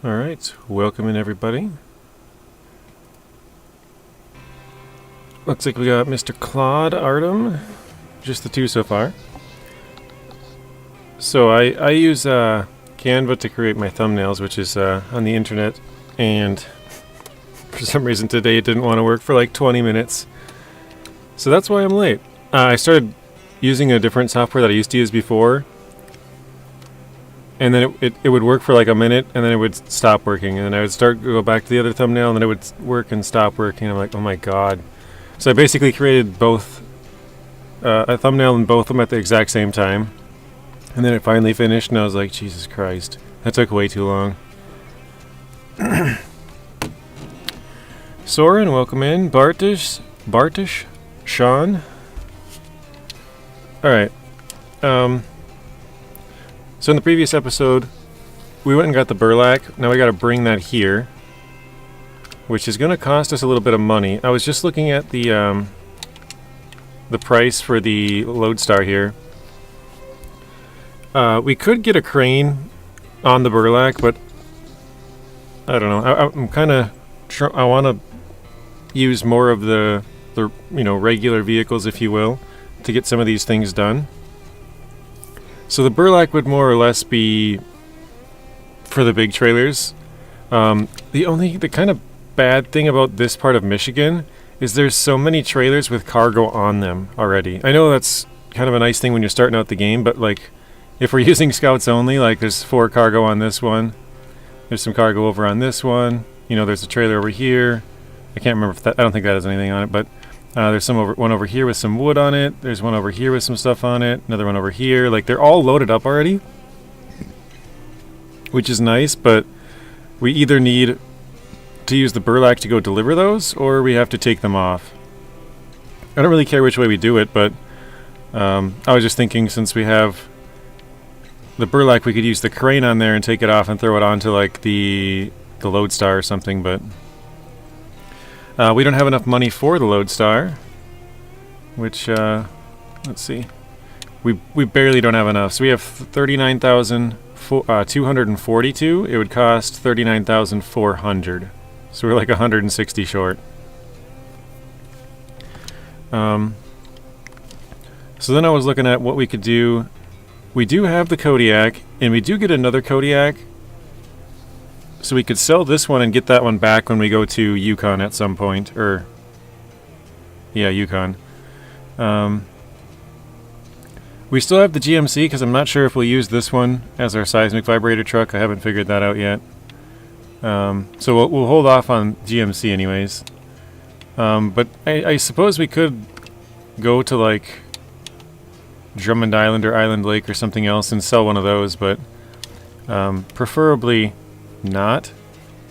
Alright, welcome in everybody. Looks like we got Mr. Claude, Artem, just the two so far. So I use Canva to create my thumbnails, which is on the internet, and for some reason today it didn't want to work for like 20 minutes. So that's why I'm late. I started using a different software that I used to use before, and then it would work for like a minute, and then it would stop working, and then I would go back to the other thumbnail, and then it would work and stop working. I'm like, oh my god. So I basically created both, a thumbnail in both of them at the exact same time, and then it finally finished, and I was like, Jesus Christ, that took way too long. Soren, welcome in. Bartish, Sean. Alright. So in the previous episode, we went and got the Burlak. Now we gotta bring that here, which is gonna cost us a little bit of money. I was just looking at the price for the Loadstar here. We could get a crane on the Burlak, but I don't know. I'm kind of I want to use more of the regular vehicles, if you will, to get some of these things done. So the Burlak would more or less be for the big trailers. The kind of bad thing about this part of Michigan is there's so many trailers with cargo on them already. I know that's kind of a nice thing when you're starting out the game, but like if we're using scouts only, like there's 4 cargo on this one. There's some cargo over on this one. There's a trailer over here. I can't remember if that, I don't think that has anything on it, but there's one over here with some wood on it. There's one over here with some stuff on it. Another one over here. Like, they're all loaded up already, which is nice, but we either need to use the Burlak to go deliver those, or we have to take them off. I don't really care which way we do it, but I was just thinking, since we have the Burlak, we could use the crane on there and take it off and throw it onto like the Loadstar or something, but we don't have enough money for the Loadstar, which, let's see, we barely don't have enough. So we have 39,242. It would cost 39,400. So we're like 160 short. So then I was looking at what we could do. We do have the Kodiak, and we do get another Kodiak. So we could sell this one and get that one back when we go to Yukon at some point. Yukon. We still have the GMC because I'm not sure if we'll use this one as our seismic vibrator truck. I haven't figured that out yet. So we'll hold off on GMC anyways. But I suppose we could go to like Drummond Island or Island Lake or something else and sell one of those, but preferably not,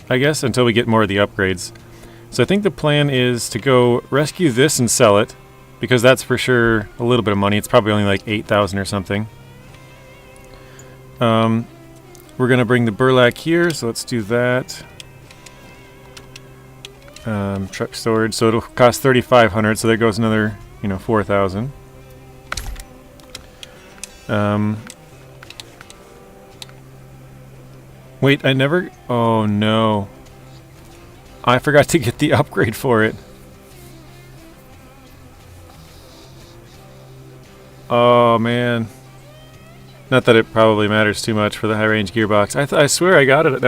I guess, until we get more of the upgrades. So I think the plan is to go rescue this and sell it, because that's for sure a little bit of money. It's probably only like 8,000 or something. We're gonna bring the Burlak here, so let's do that. Truck storage, so it'll cost 3,500, so there goes another 4,000. Wait, oh no. I forgot to get the upgrade for it. Oh man. Not that it probably matters too much for the high range gearbox. I swear I got it.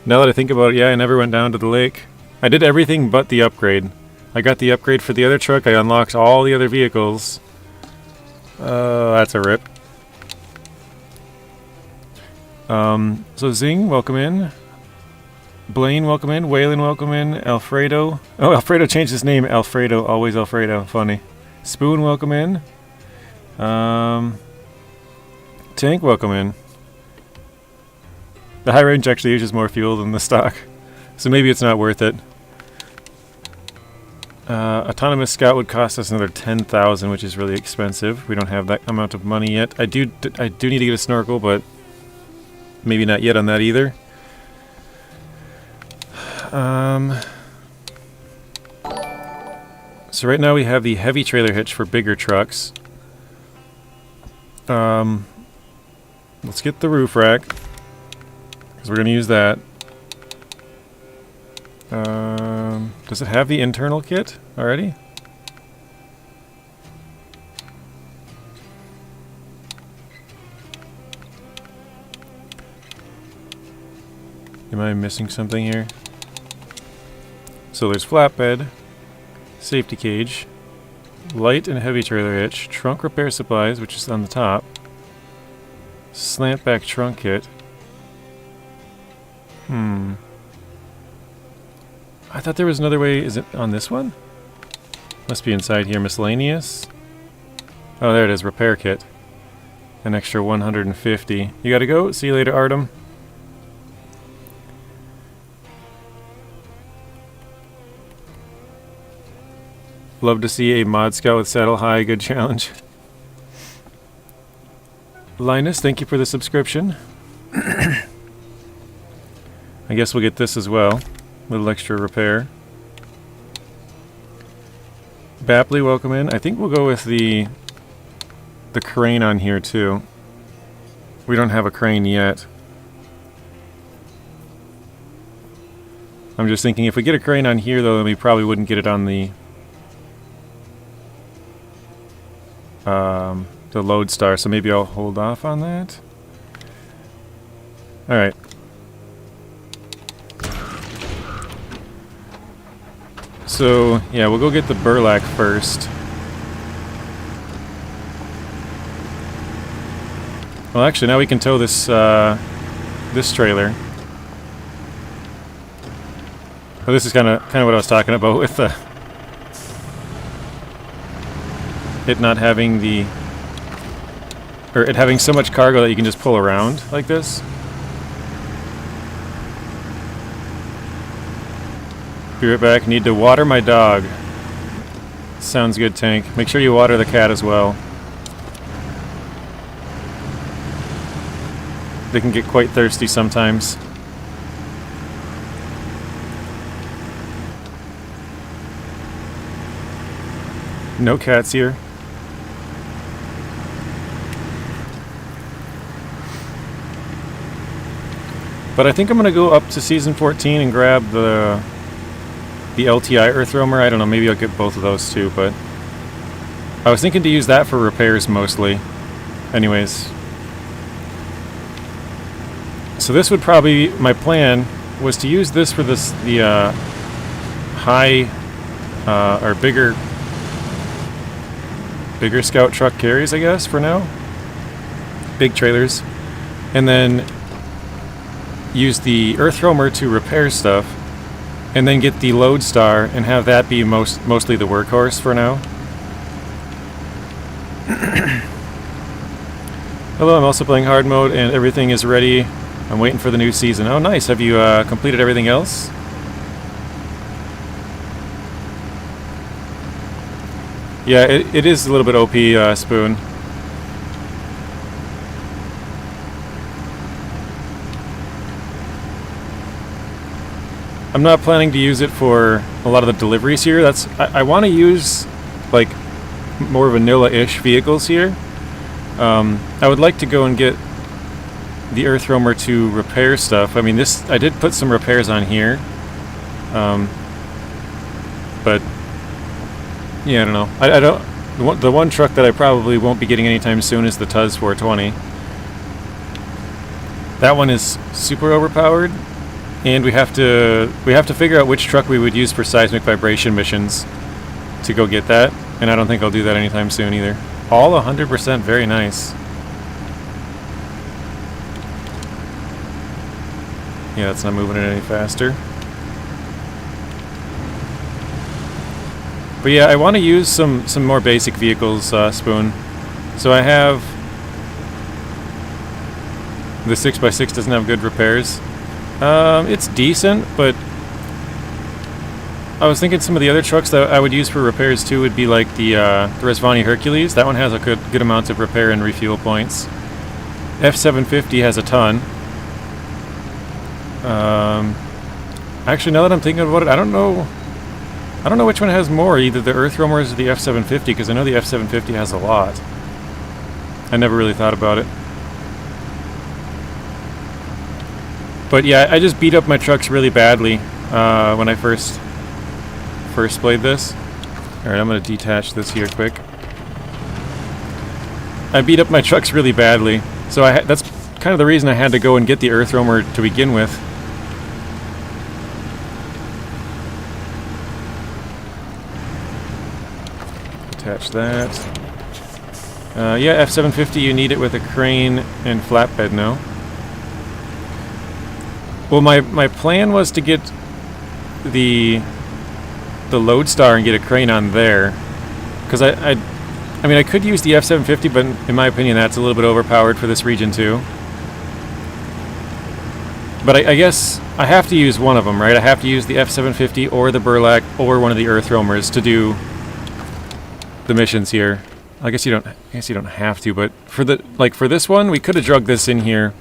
Now that I think about it, yeah, I never went down to the lake. I did everything but the upgrade. I got the upgrade for the other truck. I unlocked all the other vehicles. That's a rip. So Zing, welcome in. Blaine, welcome in. Waylon, welcome in. Alfredo. Oh, Alfredo changed his name. Alfredo, always Alfredo. Funny. Spoon, welcome in. Tank, welcome in. The high range actually uses more fuel than the stock, so maybe it's not worth it. Autonomous Scout would cost us another 10,000, which is really expensive. We don't have that amount of money yet. I do need to get a snorkel, but maybe not yet on that either. So right now we have the heavy trailer hitch for bigger trucks. Let's get the roof rack. Because we're going to use that. Does it have the internal kit already? Am I missing something here? So there's flatbed, safety cage, light and heavy trailer hitch, trunk repair supplies, which is on the top, slant back trunk kit. I thought there was another way. Is it on this one? Must be inside here. Miscellaneous. Oh, there it is. Repair kit. An extra 150. You gotta go. See you later, Artem. Love to see a mod scout with saddle high. Good challenge. Linus, thank you for the subscription. I guess we'll get this as well. Little extra repair. Bapley, welcome in. I think we'll go with the crane on here too. We don't have a crane yet. I'm just thinking if we get a crane on here though, then we probably wouldn't get it on the Loadstar, so maybe I'll hold off on that. Alright. So, yeah, we'll go get the Burlak first. Well, actually, now we can tow this, this trailer. Well, this is kind of what I was talking about with it not having the... or it having so much cargo that you can just pull around like this. Be right back. Need to water my dog. Sounds good, Tank. Make sure you water the cat as well. They can get quite thirsty sometimes. No cats here. But I think I'm going to go up to Season 14 and grab the LTI Earth Roamer. I don't know, maybe I'll get both of those too, but I was thinking to use that for repairs mostly. Anyways. So this would probably, my plan was to use this for this, the high, or bigger scout truck carries, I guess, for now. Big trailers. And then use the Earth Roamer to repair stuff. And then get the Loadstar and have that be mostly the workhorse for now. Hello, I'm also playing hard mode and everything is ready. I'm waiting for the new season. Oh, nice. Have you completed everything else? Yeah, it is a little bit OP, Spoon. I'm not planning to use it for a lot of the deliveries here. I want to use like more vanilla-ish vehicles here. I would like to go and get the Earth Roamer to repair stuff. I mean, I did put some repairs on here, but yeah, I don't know. I don't. The one truck that I probably won't be getting anytime soon is the Tuz 420. That one is super overpowered. And we have to figure out which truck we would use for seismic vibration missions to go get that. And I don't think I'll do that anytime soon either. All 100%, very nice. Yeah, that's not moving it any faster. But yeah, I want to use some more basic vehicles, Spoon. So I have... the 6x6 doesn't have good repairs. It's decent, but I was thinking some of the other trucks that I would use for repairs too would be like the Resvani Hercules. That one has a good amount of repair and refuel points. F750 has a ton. Actually, now that I'm thinking about it, I don't know which one has more, either the Earth Roamers or the F750, because I know the F750 has a lot. I never really thought about it. But yeah, I just beat up my trucks really badly when I first played this. Alright, I'm going to detach this here quick. I beat up my trucks really badly, so that's kind of the reason I had to go and get the earth roamer to begin with. Attach that. Yeah, F750, you need it with a crane and flatbed now. Well, my plan was to get the Loadstar and get a crane on there, because I mean, I could use the F750, but in my opinion, that's a little bit overpowered for this region too. But I guess I have to use one of them, right? I have to use the F750 or the Burlak or one of the earth roamers to do the missions here. I guess you don't have to, but for this one, we could have drugged this in here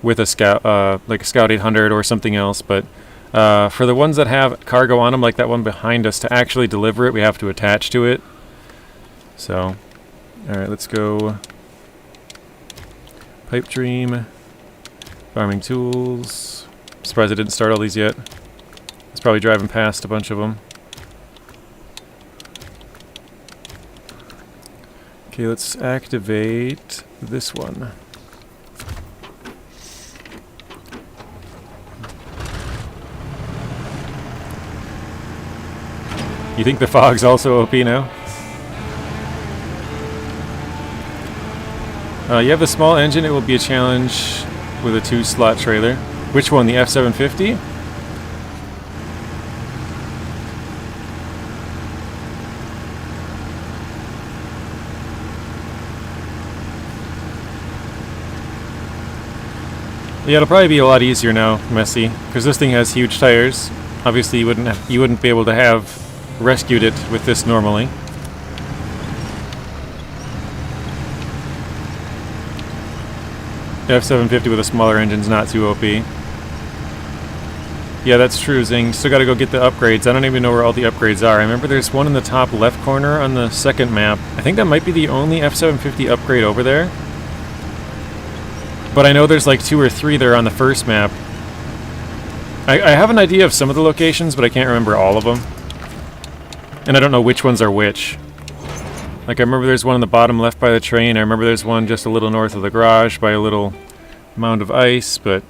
with a scout, like a Scout 800 or something else. But for the ones that have cargo on them, like that one behind us, to actually deliver it, we have to attach to it. So, all right, let's go. Pipe dream, farming tools. Surprised I didn't start all these yet. It's probably driving past a bunch of them. Okay, let's activate this one. You think the fog's also OP now? You have the small engine, it will be a challenge with a 2-slot trailer. Which one, the F750? Yeah, it'll probably be a lot easier now, Messy, because this thing has huge tires. Obviously, you wouldn't be able to have rescued it with this normally. The F750 with a smaller engine's not too OP. Yeah, that's true, Zing. Still gotta go get the upgrades. I don't even know where all the upgrades are. I remember there's one in the top left corner on the second map. I think that might be the only F750 upgrade over there. But I know there's like 2 or 3 there on the first map. I have an idea of some of the locations, but I can't remember all of them. And I don't know which ones are which. Like, I remember there's one on the bottom left by the train. I remember there's one just a little north of the garage by a little mound of ice, but...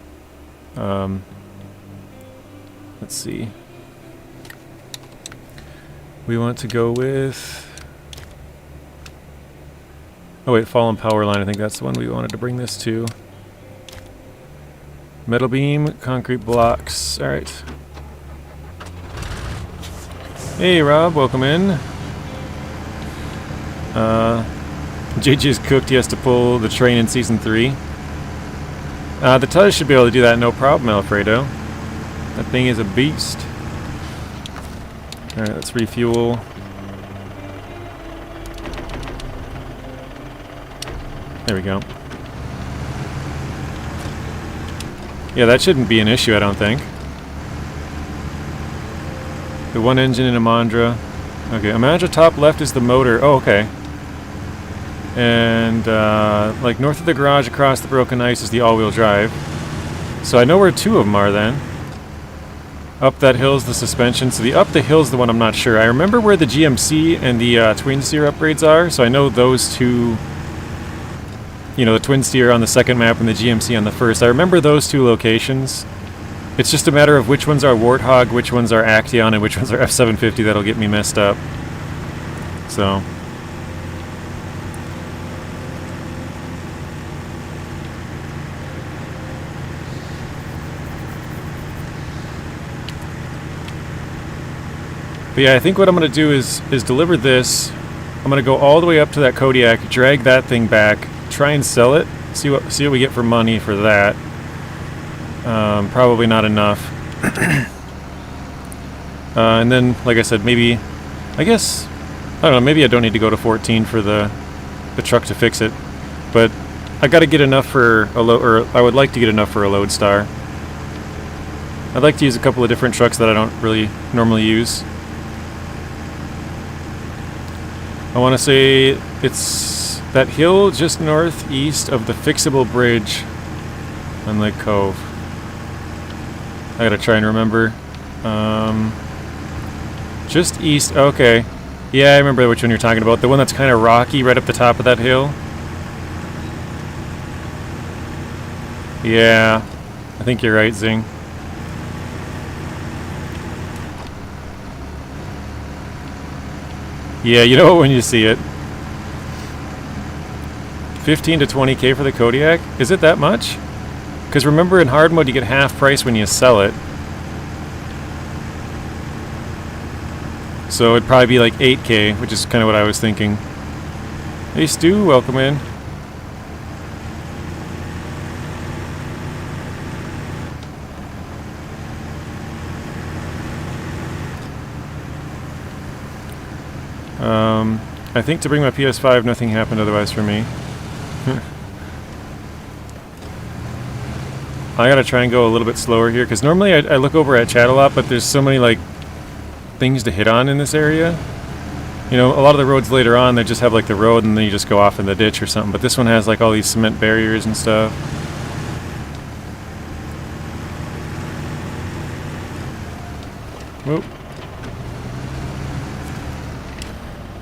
let's see. We want to go with... Oh wait, Fallen Power Line. I think that's the one we wanted to bring this to. Metal beam, concrete blocks. Alright. Hey Rob, welcome in. JJ's cooked, he has to pull the train in Season 3. The Tuz should be able to do that no problem, Alfredo. That thing is a beast. Alright, let's refuel. There we go. Yeah, that shouldn't be an issue, I don't think. The one engine in Amandra. Okay, Amandra top left is the motor. Oh, okay. And, like, north of the garage across the broken ice is the all-wheel drive. So I know where 2 of them are, then. Up that hill's the suspension. So the up the hill's the one I'm not sure. I remember where the GMC and the twin steer upgrades are, so I know those 2... You know, the twin steer on the second map and the GMC on the first. I remember those 2 locations. It's just a matter of which ones are Warthog, which ones are Actaeon, and which ones are F750 that'll get me messed up. So... But yeah, I think what I'm going to do is deliver this. I'm going to go all the way up to that Kodiak, drag that thing back, try and sell it, see what we get for money for that. Probably not enough. And then, like I said, maybe, I guess, I don't know, maybe I don't need to go to 14 for the truck to fix it. But I got to get enough for or I would like to get enough for a Loadstar. I'd like to use a couple of different trucks that I don't really normally use. I want to say it's that hill just northeast of the fixable bridge on Lake Cove. I gotta try and remember. Just east. Okay. Yeah, I remember which one you're talking about. The one that's kind of rocky right up the top of that hill. Yeah. I think you're right, Zing. Yeah, you know it when you see it. 15 to 20k for the Kodiak? Is it that much? Because remember in hard mode you get half price when you sell it. So it'd probably be like 8k, which is kind of what I was thinking. Hey Stu, welcome in. I think to bring my PS5, nothing happened otherwise for me. I gotta try and go a little bit slower here, because normally I look over at chat a lot, but there's so many, like, things to hit on in this area. You know, a lot of the roads later on, they just have, like, the road, and then you just go off in the ditch or something, but this one has, like, all these cement barriers and stuff. Whoop.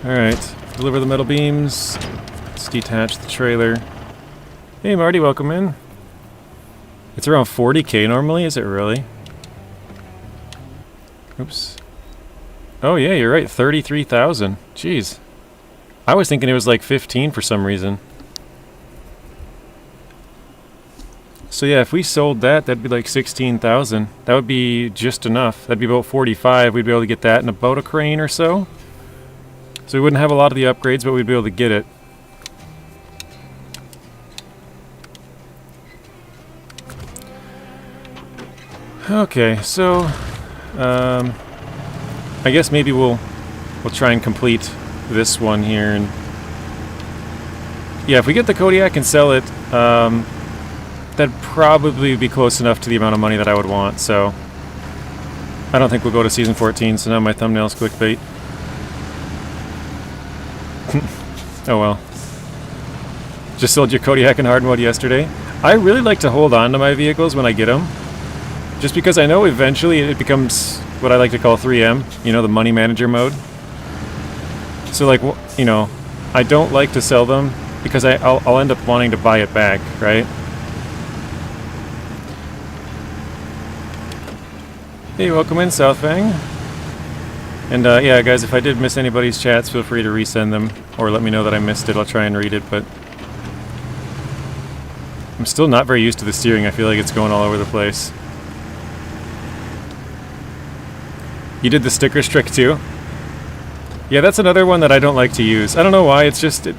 Alright. Deliver the metal beams. Let's detach the trailer. Hey Marty, welcome in. It's around 40k normally, is it really? Oops. Oh yeah, you're right, 33,000. Jeez. I was thinking it was like 15 for some reason. So yeah, if we sold that, that'd be like 16,000. That would be just enough. That'd be about 45. We'd be able to get that in about a crane or so. So we wouldn't have a lot of the upgrades, but we'd be able to get it. Okay, so I guess maybe we'll try and complete this one here, and yeah, if we get the Kodiak and sell it, that'd probably be close enough to the amount of money that I would want. So I don't think we'll go to season 14. So now my thumbnail's clickbait. Oh well. Just sold your Kodiak in hard mode yesterday. I really like to hold on to my vehicles when I get them, just because I know eventually it becomes what I like to call 3M, you know, the money manager mode. So like, you know, I don't like to sell them because I'll end up wanting to buy it back, right? Hey, welcome in, Southfang. And yeah, guys, if I did miss anybody's chats, feel free to resend them or let me know that I missed it. I'll try and read it, but I'm still not very used to the steering. I feel like it's going all over the place. You did the stickers trick too? Yeah, that's another one that I don't like to use. I don't know why, it's just... I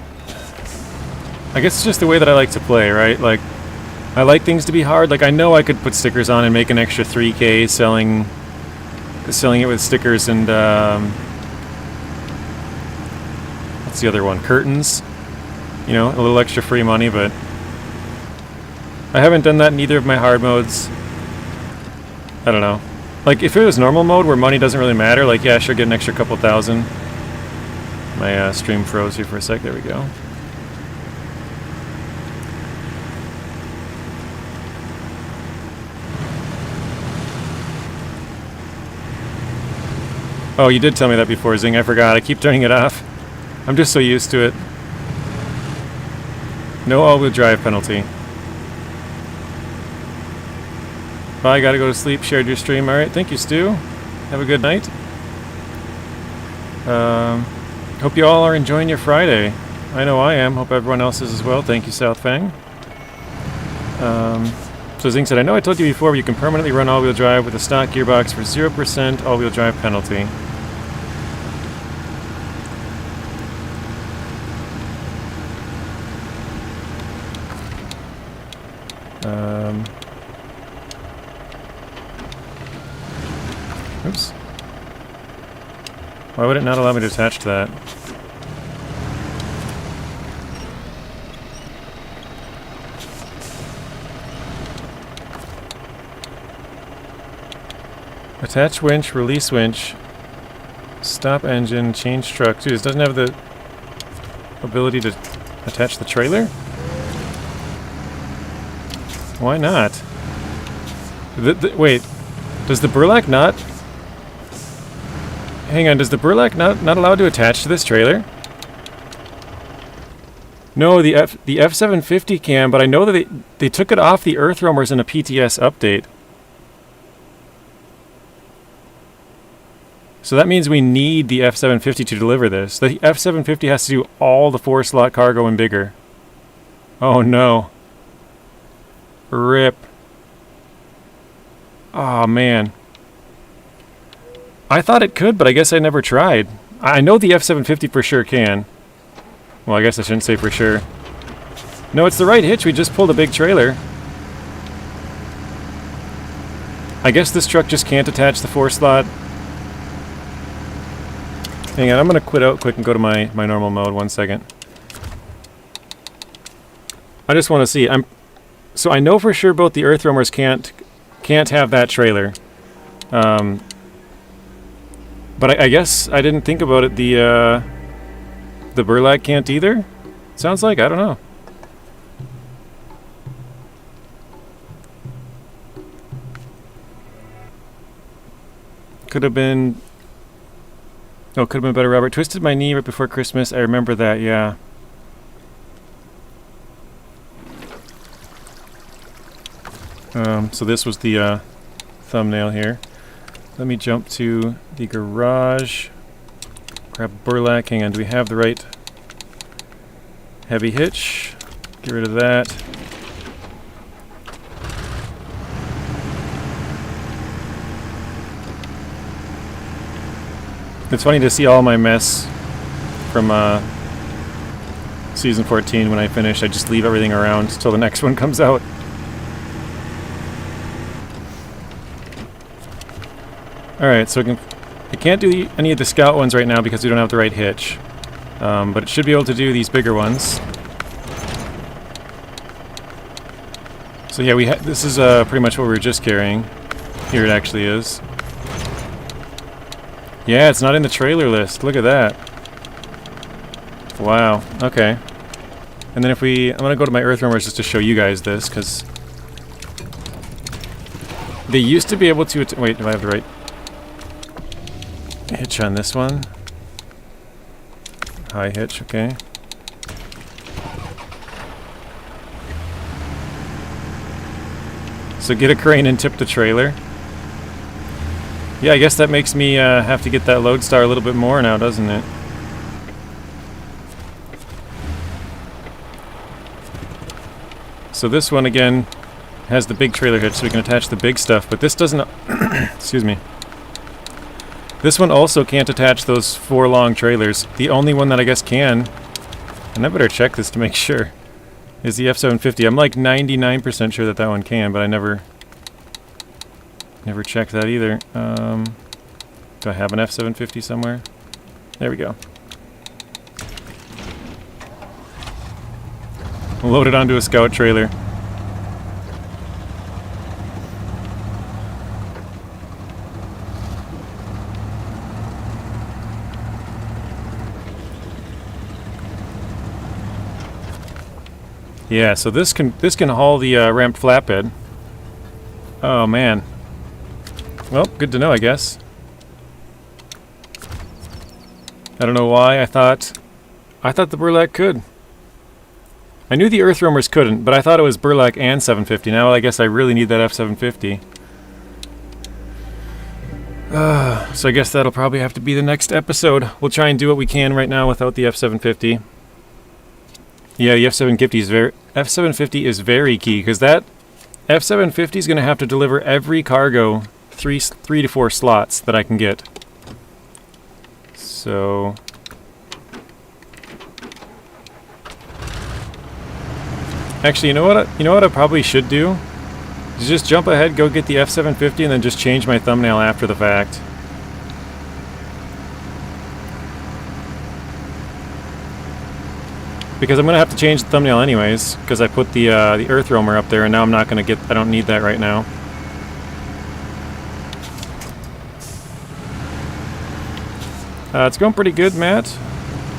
guess it's just the way that I like to play, right? Like, I like things to be hard. Like, I know I could put stickers on and make an extra 3k selling it with stickers and, what's the other one? Curtains. You know, a little extra free money, but I haven't done that in either of my hard modes. I don't know. Like, if it was normal mode where money doesn't really matter, like, yeah, sure, get an extra couple thousand. My stream froze here for a sec. There we go. Oh, you did tell me that before, Zing. I forgot. I keep turning it off. I'm just so used to it. No all-wheel drive penalty. Bye, gotta go to sleep. Shared your stream. Alright, thank you, Stu. Have a good night. Hope you all are enjoying your Friday. I know I am. Hope everyone else is as well. Thank you, Southfang. So Zing said, I know I told you before, but you can permanently run all-wheel drive with a stock gearbox for 0% all-wheel drive penalty. Oops. Why would it not allow me to attach to that? Attach winch, release winch, stop engine, change truck. Dude, this doesn't have the ability to attach the trailer? Why not? Wait. Does the Burlak not... Hang on, does the Burlak not allowed to attach to this trailer? No, the F750 can, but I know that they took it off the Earth roamers in a PTS update. So that means we need the F750 to deliver this. The F750 has to do all the 4-slot cargo and bigger. Oh no. RIP. Oh man. I thought it could, but I guess I never tried. I know the F750 for sure can. Well, I guess I shouldn't say for sure. No, it's the right hitch. We just pulled a big trailer. I guess this truck just can't attach the 4-slot. Hang on, I'm going to quit out quick and go to my normal mode. 1 second. I just want to see. So I know for sure both the Earth roamers can't have that trailer. But I guess I didn't think about it. The Burlak can't either? Sounds like, I don't know. Could have been... Oh, could have been better, Robert. Twisted my knee right before Christmas. I remember that, yeah. So this was the thumbnail here. Let me jump to the garage. Grab Burlak. Hang on, do we have the right heavy hitch? Get rid of that. It's funny to see all my mess from season 14 when I finish. I just leave everything around till the next one comes out. Alright, so I can't do any of the scout ones right now because we don't have the right hitch. But it should be able to do these bigger ones. So yeah, this is pretty much what we were just carrying. Here it actually is. Yeah, it's not in the trailer list. Look at that. Wow. Okay. And then I'm going to go to my Earth roamers just to show you guys this, because they used to be able to... Wait, do I have the right hitch on this one? High hitch, okay. So get a crane and tip the trailer. Yeah, I guess that makes me have to get that Loadstar a little bit more now, doesn't it? So this one, again, has the big trailer hitch, so we can attach the big stuff, but this doesn't... Excuse me. This one also can't attach those 4 long trailers. The only one that I guess can, and I better check this to make sure, is the F750. I'm like 99% sure that that one can, but I never checked that either. Do I have an F750 somewhere? There we go. Load it onto a scout trailer. Yeah, so this can haul the ramped flatbed. Oh man. Well, good to know, I guess. I don't know why I thought the Burlak could. I knew the Earth roamers couldn't, but I thought it was Burlak and 750. Now I guess I really need that F750. So I guess that'll probably have to be the next episode. We'll try and do what we can right now without the F750. Yeah, the F750 is very key, because that F750 is going to have to deliver every cargo 3 to 4 slots that I can get. So actually, you know what I probably should do? Is just jump ahead, go get the F750, and then just change my thumbnail after the fact. Because I'm going to have to change the thumbnail anyways, because I put the Earth roamer up there, and now I'm not going to I don't need that right now. It's going pretty good, Matt.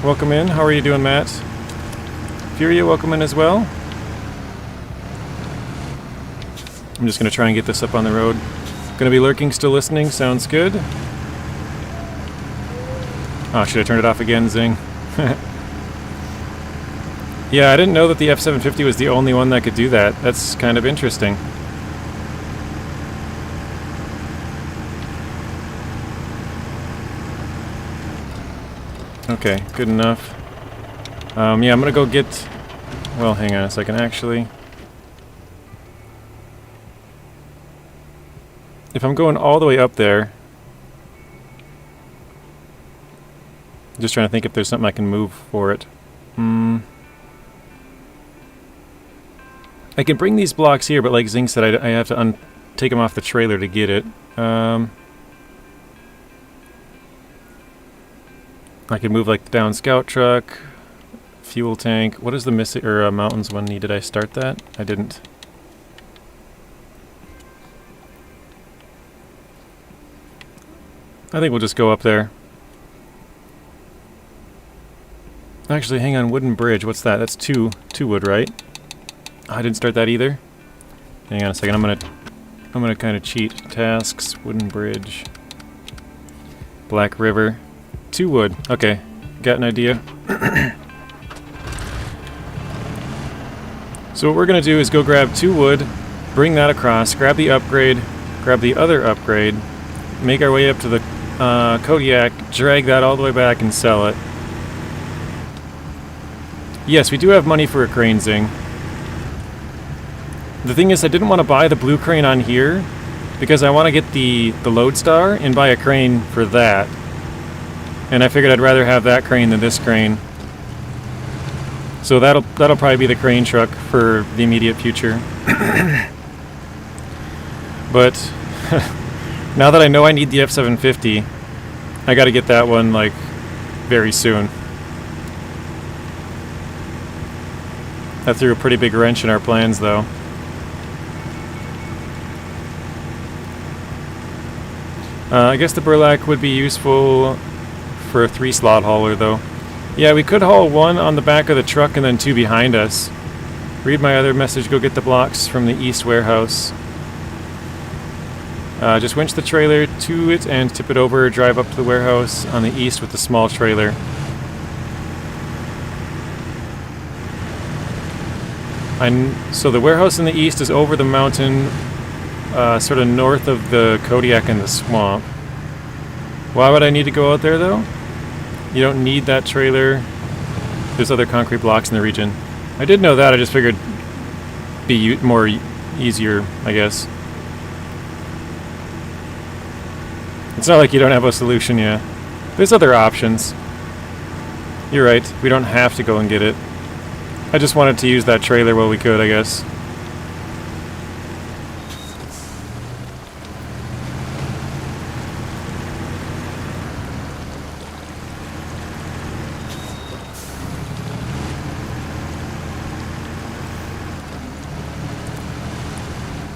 Welcome in. How are you doing, Matt? Furia, welcome in as well. I'm just going to try and get this up on the road. Gonna be lurking, still listening. Sounds good. Oh, should I turn it off again, Zing? Yeah, I didn't know that the F-750 was the only one that could do that. That's kind of interesting. Okay, good enough. Yeah, I'm gonna go get... Well, hang on a second, actually. If I'm going all the way up there... I'm just trying to think if there's something I can move for it. I can bring these blocks here, but like Zing said, I have to take them off the trailer to get it. I can move like the down scout truck, fuel tank. What is the missing or mountains one need? Did I start that? I didn't. I think we'll just go up there. Actually, hang on, wooden bridge. What's that? That's two wood, right? Oh, I didn't start that either. Hang on a second. I'm gonna kind of cheat. Tasks, wooden bridge, Black River, 2 wood. Okay, got an idea. So what we're gonna do is go grab 2 wood, bring that across, grab the upgrade, grab the other upgrade, make our way up to the Kodiak, drag that all the way back, and sell it. Yes, we do have money for a crane, Zing. The thing is, I didn't want to buy the blue crane on here because I want to get the Loadstar and buy a crane for that. And I figured I'd rather have that crane than this crane. So that'll probably be the crane truck for the immediate future. But now that I know I need the F-750, I got to get that one like very soon. That threw a pretty big wrench in our plans, though. I guess the Burlak would be useful for a 3-slot hauler, though. Yeah, we could haul 1 on the back of the truck and then 2 behind us. Read my other message, go get the blocks from the east warehouse. Just winch the trailer to it and tip it over, drive up to the warehouse on the east with the small trailer. So the warehouse in the east is over the mountain, sort of north of the Kodiak and the swamp. Why would I need to go out there, though? You don't need that trailer. There's other concrete blocks in the region. I did know that, I just figured it'd be more easier, I guess. It's not like you don't have a solution yet. There's other options. You're right, we don't have to go and get it. I just wanted to use that trailer while we could, I guess.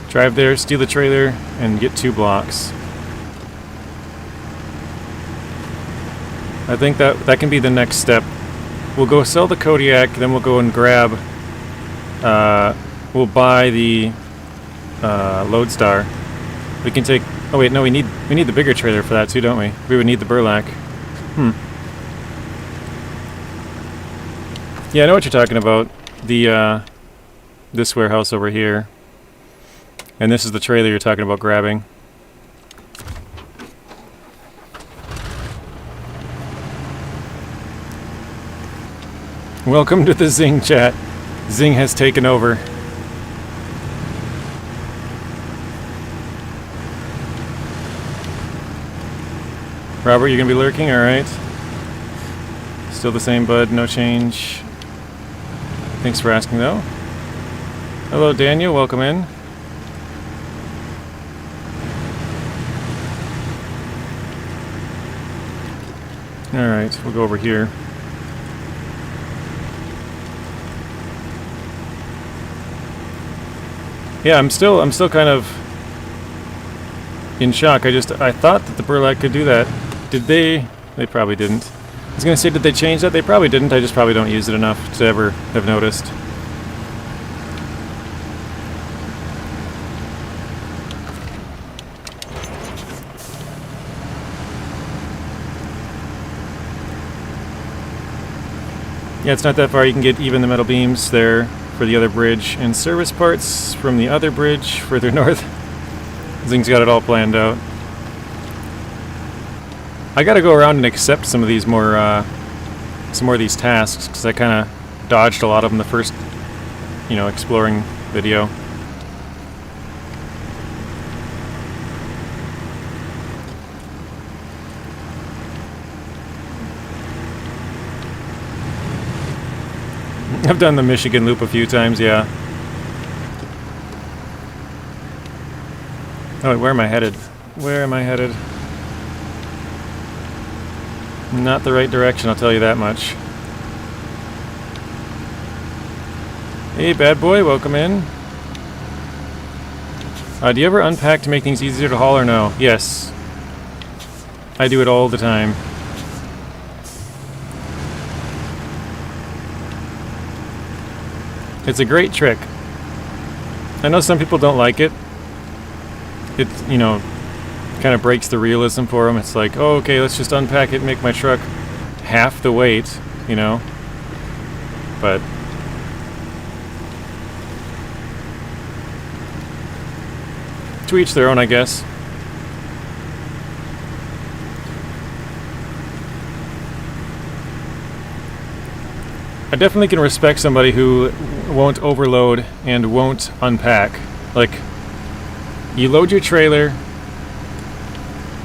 Drive there, steal the trailer, and get 2 blocks. I think that can be the next step. We'll go sell the Kodiak, then we'll go and grab... we'll buy the Loadstar. We can take... Oh wait, no, we need the bigger trailer for that too, don't we? We would need the Burlak. Yeah, I know what you're talking about. The, this warehouse over here. And this is the trailer you're talking about grabbing. Welcome to the Zing chat. Zing has taken over. Robert, you're gonna be lurking? Alright. Still the same, bud. No change. Thanks for asking, though. Hello, Daniel. Welcome in. Alright, we'll go over here. Yeah, I'm still kind of in shock. I thought that the Burlak could do that. Did they? They probably didn't. I was gonna say, did they change that? They probably didn't. I just probably don't use it enough to ever have noticed. Yeah, it's not that far. You can get even the metal beams there for the other bridge, and service parts from the other bridge further north. Zing's got it all planned out. I gotta go around and accept some of these more of these tasks, because I kind of dodged a lot of them the first, exploring video. I've done the Michigan loop a few times, yeah. Oh, wait, where am I headed? Where am I headed? Not the right direction, I'll tell you that much. Hey, bad boy, welcome in. Do you ever unpack to make things easier to haul or no? Yes. I do it all the time. It's a great trick. I know some people don't like it. It, kind of breaks the realism for them. It's like, oh, okay, let's just unpack it and make my truck half the weight, But to each their own, I guess. I definitely can respect somebody who won't overload and won't unpack. Like, you load your trailer,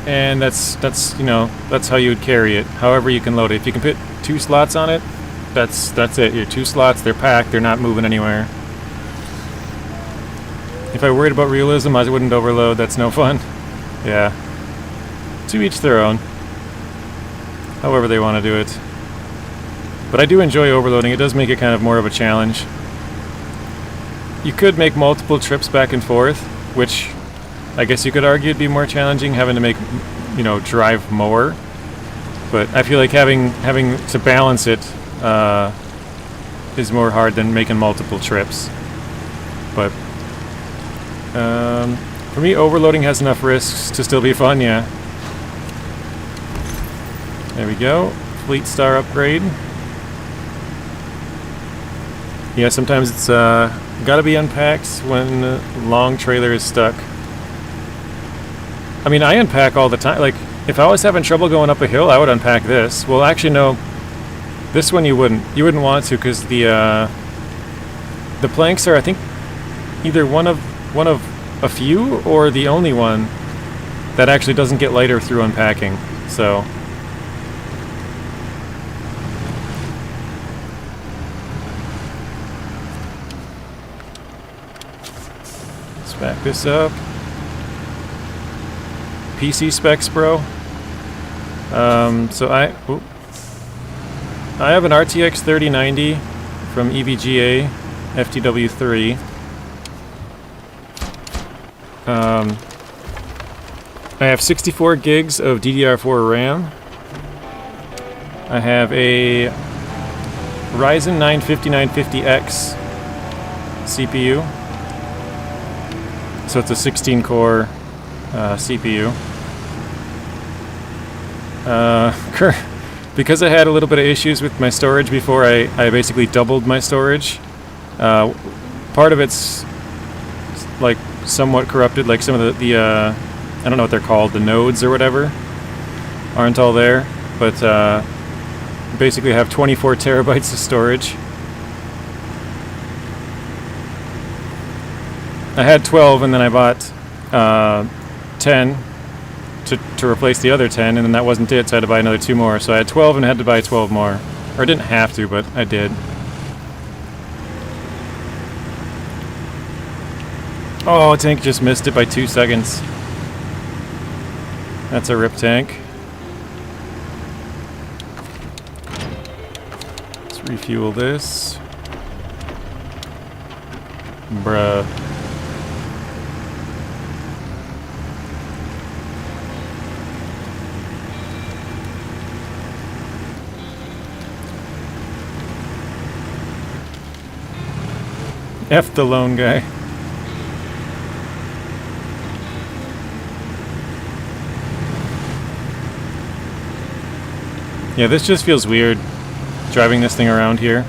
and that's how you would carry it. However you can load it. If you can put 2 slots on it, that's it. Your 2 slots, they're packed, they're not moving anywhere. If I worried about realism, I wouldn't overload. That's no fun. Yeah. To each their own. However they want to do it. But I do enjoy overloading. It does make it kind of more of a challenge. You could make multiple trips back and forth, which I guess you could argue would be more challenging, having to make, drive more. But I feel like having to balance it is more hard than making multiple trips. But for me, overloading has enough risks to still be fun, yeah. There we go. Fleet Star upgrade. Yeah, sometimes it's gotta be unpacked when the long trailer is stuck. I mean, I unpack all the time. Like, if I was having trouble going up a hill, I would unpack this. Well, actually, no. This one you wouldn't. You wouldn't want to, because the planks are, I think, either one of a few or the only one that actually doesn't get lighter through unpacking. So. Let's back this up. PC specs, bro. So I have an RTX 3090 from EVGA FTW3. I have 64 gigs of DDR4 RAM. I have a Ryzen 9 5950X CPU. So it's a 16-core CPU. Because I had a little bit of issues with my storage before, I basically doubled my storage. Part of it's like somewhat corrupted, like some of the I don't know what they're called, the nodes or whatever aren't all there, but basically I have 24 terabytes of storage. I had 12 and then I bought 10 to replace the other 10, and then that wasn't it, so I had to buy another 2 more. So I had 12 and had to buy 12 more. Or I didn't have to, but I did. Oh, tank just missed it by 2 seconds. That's a rip tank. Let's refuel this. Bruh. F the lone guy. Yeah, this just feels weird. driving this thing around here.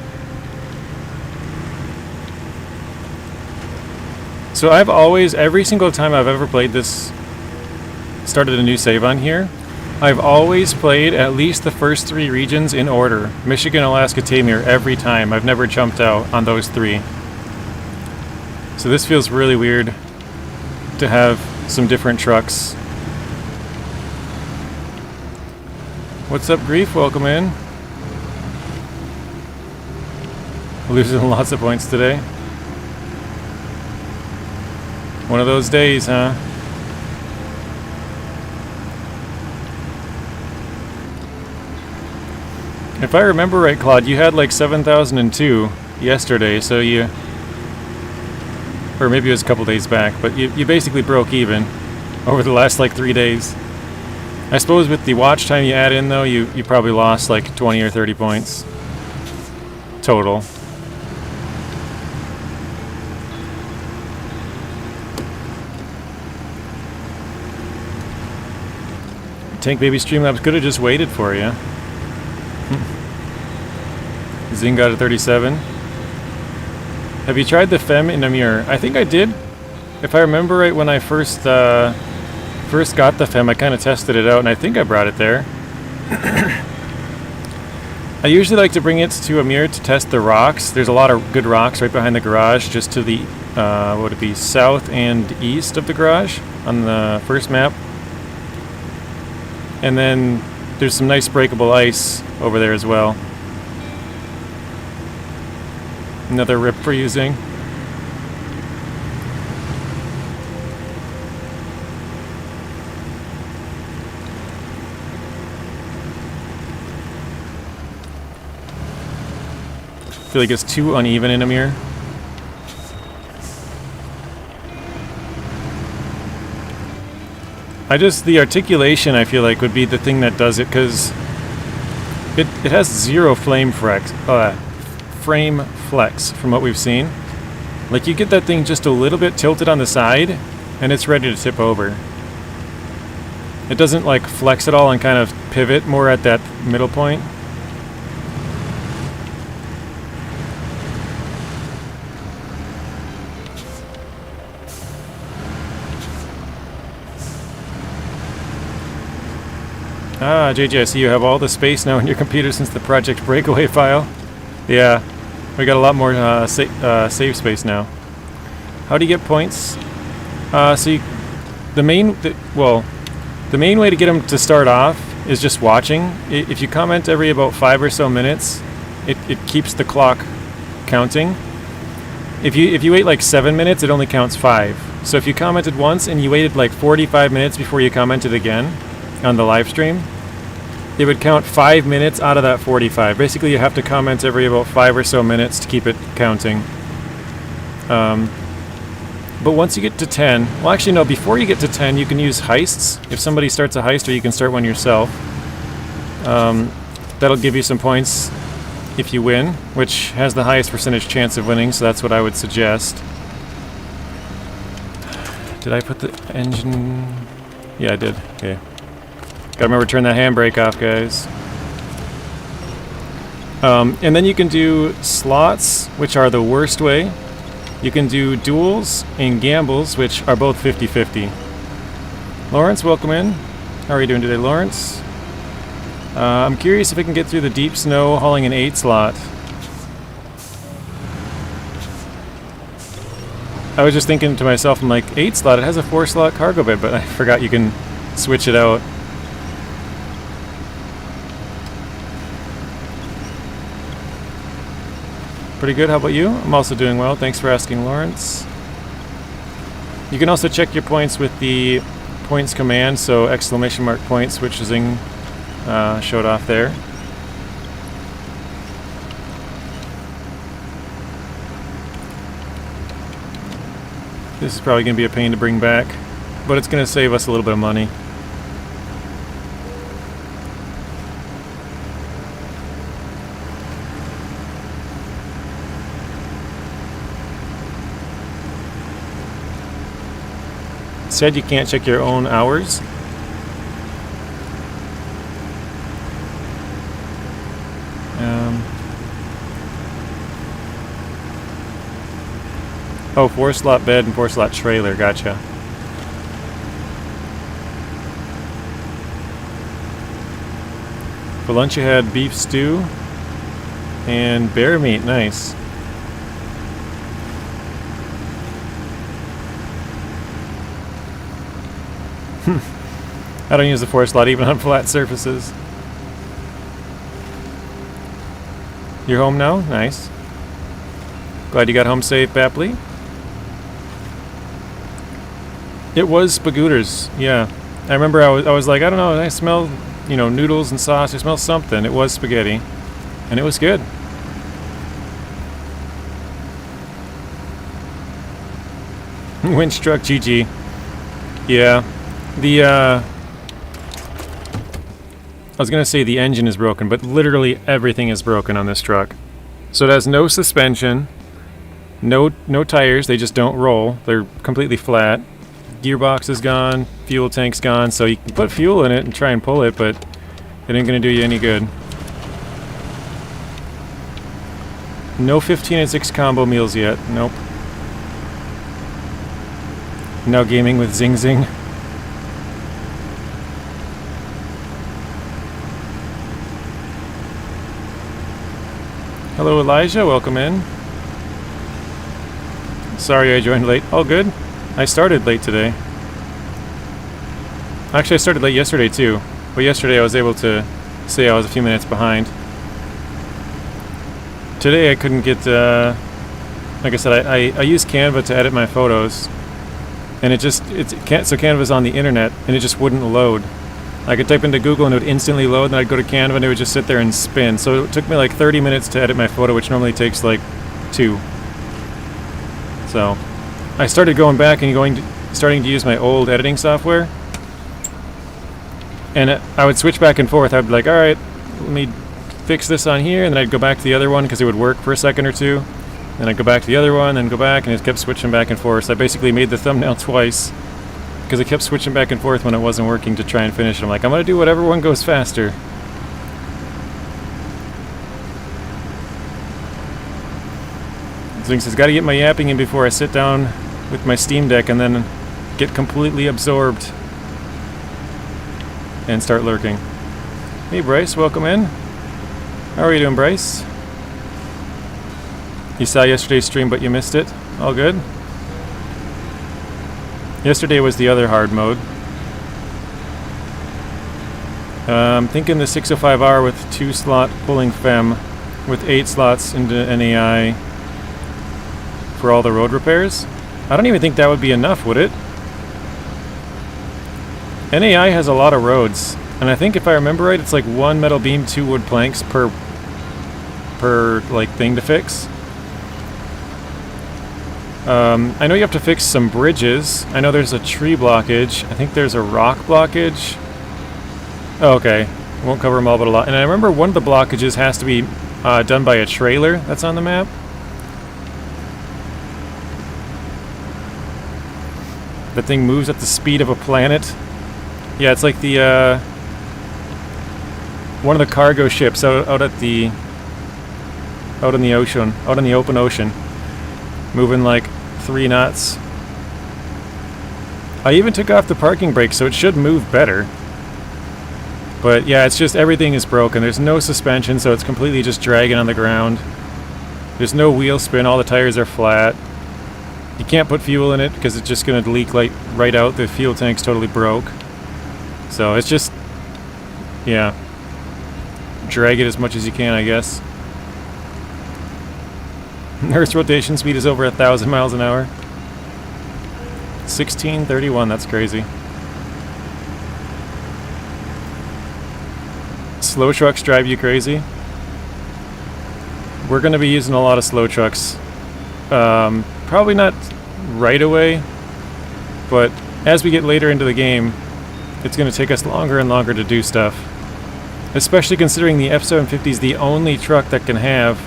So I've always, every single time I've ever played this, started a new save on here, I've always played at least the first 3 regions in order. Michigan, Alaska, Tamir, every time. I've never jumped out on those 3. So this feels really weird to have some different trucks. What's up, Grief? Welcome in. Losing lots of points today. One of those days, huh? If I remember right, Claude, you had like 7,002 yesterday, so you... Or maybe it was a couple days back, but you basically broke even over the last like 3 days. I suppose with the watch time you add in, though, you probably lost like 20 or 30 points total. Tank Baby Streamlabs could have just waited for you. Zing got a 37. Have you tried the Fem in Amir? I think I did. If I remember right, when I first got the Fem, I kind of tested it out, and I think I brought it there. I usually like to bring it to Amir to test the rocks. There's a lot of good rocks right behind the garage, just to the, what would it be, south and east of the garage on the first map. And then there's some nice breakable ice over there as well. Another rip for using. I feel like it's too uneven in Amir. The articulation I feel like would be the thing that does it, because it has 0 frame flex from what we've seen. Like, you get that thing just a little bit tilted on the side and it's ready to tip over. It doesn't like flex at all and kind of pivot more at that middle point. Ah, JJ, I see you have all the space now in your computer since the Project Breakaway file. Yeah, we got a lot more save space now. How do you get points? The main way to get them to start off is just watching. If you comment every about 5 or so minutes, it keeps the clock counting. If you wait like 7 minutes, it only counts 5. So if you commented once and you waited like 45 minutes before you commented again on the live stream, it would count 5 minutes out of that 45. Basically, you have to comment every about 5 or so minutes to keep it counting. But once you get to 10, well, actually no, before you get to 10, you can use heists. If somebody starts a heist, or you can start one yourself. That'll give you some points if you win, which has the highest percentage chance of winning, so that's what I would suggest. Did I put the engine? Yeah, I did. Okay. Gotta remember to turn that handbrake off, guys. And then you can do slots, which are the worst way. You can do duels and gambles, which are both 50-50. Lawrence, welcome in. How are you doing today, Lawrence? I'm curious if I can get through the deep snow hauling an 8 slot. I was just thinking to myself, I'm like, 8 slot, it has a 4 slot cargo bed, but I forgot you can switch it out. Pretty good, how about you? I'm also doing well, thanks for asking, Lawrence. You can also check your points with the points command, so exclamation mark points, which Zing showed off there. This is probably going to be a pain to bring back, but it's going to save us a little bit of money. Said you can't check your own hours. Oh, 4-slot bed and 4-slot trailer. Gotcha. For lunch you had beef stew and bear meat. Nice. I don't use the 4-slot even on flat surfaces. You're home now? Nice. Glad you got home safe, Bapley. It was Spagooters, yeah. I remember I was like, I don't know, I smell, you know, noodles and sauce. I smell something. It was spaghetti. And it was good. Winch truck, GG. Yeah. I was gonna say the engine is broken, but literally everything is broken on this truck. So it has no suspension, no tires, they just don't roll. They're completely flat. Gearbox is gone, fuel tank's gone, so you can put fuel in it and try and pull it, but it ain't gonna do you any good. No 15 and 6 combo meals yet, nope. Now gaming with Zing Zing. Hello Elijah, welcome in. Sorry I joined late. All good. I started late today. Actually I started late yesterday too, but yesterday I was able to say I was a few minutes behind. Today I couldn't get, like I said, I use Canva to edit my photos, and so Canva's on the internet, and it just wouldn't load. I could type into Google and it would instantly load, and then I'd go to Canva and it would just sit there and spin. So it took me like 30 minutes to edit my photo, which normally takes like 2. So I started going back and starting to use my old editing software, and I would switch back and forth. I'd be like, all right, let me fix this on here, and then I'd go back to the other one because it would work for a second or two. Then I'd go back to the other one, then go back, and it kept switching back and forth. So I basically made the thumbnail twice because it kept switching back and forth when it wasn't working to try and finish it. I'm like, I'm going to do whatever one goes faster. Zing says, got to get my yapping in before I sit down with my Steam Deck and then get completely absorbed and start lurking. Hey Bryce, welcome in. How are you doing, Bryce? You saw yesterday's stream but you missed it. All good? Yesterday was the other hard mode. I'm thinking the 605R with 2-slot pulling FEM with 8 slots into NAI for all the road repairs. I don't even think that would be enough, would it? NAI has a lot of roads, and I think if I remember right, it's like 1 metal beam, 2 wood planks per like thing to fix. I know you have to fix some bridges. I know there's a tree blockage. I think there's a rock blockage. Oh, okay. Won't cover them all, but a lot. And I remember one of the blockages has to be done by a trailer that's on the map. That thing moves at the speed of a planet. Yeah, it's like the one of the cargo ships out in the ocean, out in the open ocean, moving like 3 knots. I even took off the parking brake, so it should move better. But yeah, it's just everything is broken. There's no suspension, so it's completely just dragging on the ground. There's no wheel spin. All the tires are flat. You can't put fuel in it because it's just going to leak like right out. The fuel tank's totally broke. So it's just, yeah, drag it as much as you can, I guess. Earth's rotation speed is over 1,000 miles an hour. 1631, that's crazy. Slow trucks drive you crazy? We're going to be using a lot of slow trucks. Probably not right away, but as we get later into the game, it's going to take us longer and longer to do stuff. Especially considering the F-750 is the only truck that can have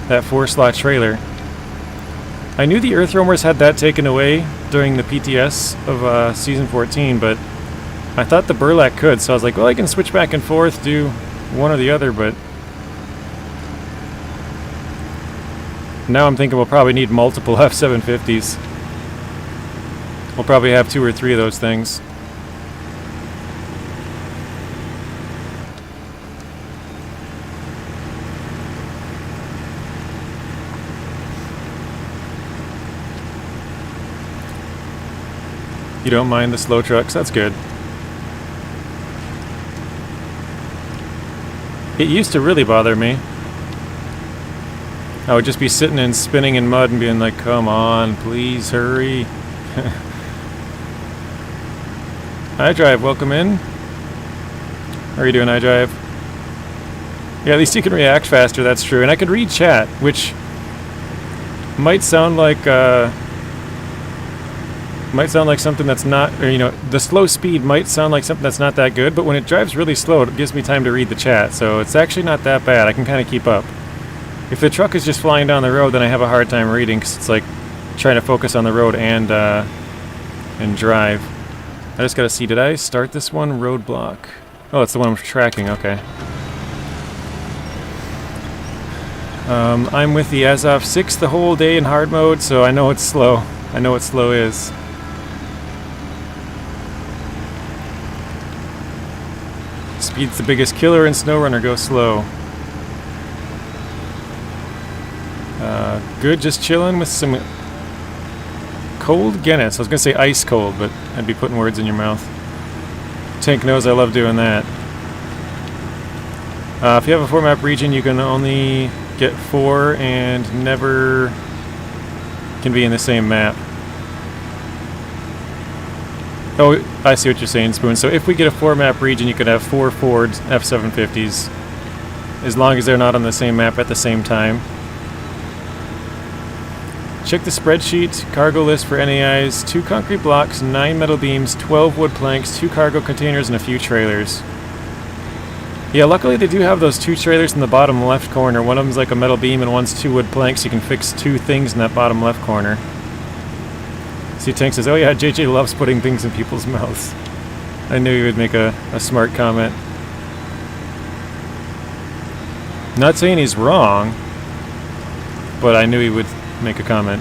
that 4-slot trailer. I knew the Earth Roamers had that taken away during the PTS of Season 14, but I thought the Burlak could, so I was like, well, I can switch back and forth, do one or the other, but Now I'm thinking we'll probably need multiple F-750s. We'll probably have 2 or 3 of those things. You don't mind the slow trucks? That's good. It used to really bother me. I would just be sitting and spinning in mud and being like, come on, please hurry. iDrive, welcome in. How are you doing, iDrive? Yeah, at least you can react faster, that's true. And I can read chat, which might sound like something that's not, or, you know, the slow speed might sound like something that's not that good, but when it drives really slow, it gives me time to read the chat, so it's actually not that bad. I can kind of keep up. If the truck is just flying down the road, then I have a hard time reading, because it's like trying to focus on the road and drive. I just gotta see, did I start this one? Roadblock. Oh, it's the one I'm tracking, okay. I'm with the Azov 6 the whole day in hard mode, so I know it's slow. I know what slow is. Speed's the biggest killer in SnowRunner, go slow. Good, just chilling with some cold Guinness. I was gonna say ice cold, but I'd be putting words in your mouth. Tank knows I love doing that. If you have a 4-map region, you can only get 4 and never can be in the same map. Oh, I see what you're saying, Spoon. So if we get a 4-map region, you could have 4 Ford F-750s, as long as they're not on the same map at the same time. Check the spreadsheet. Cargo list for NAIs. 2 concrete blocks, 9 metal beams, 12 wood planks, 2 cargo containers, and a few trailers. Yeah, luckily they do have those 2 trailers in the bottom left corner. One of them's like a metal beam and one's 2 wood planks. You can fix 2 things in that bottom left corner. See, Tank says, oh yeah, JJ loves putting things in people's mouths. I knew he would make a smart comment. Not saying he's wrong, but I knew he would make a comment.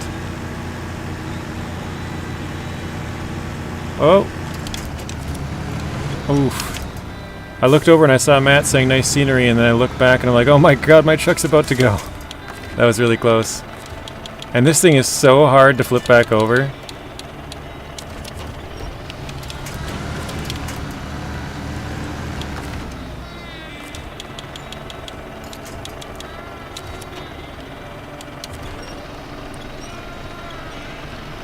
Oh. Oof. I looked over and I saw Matt saying nice scenery, and then I looked back and I'm like, oh my god, my truck's about to go. That was really close. And this thing is so hard to flip back over.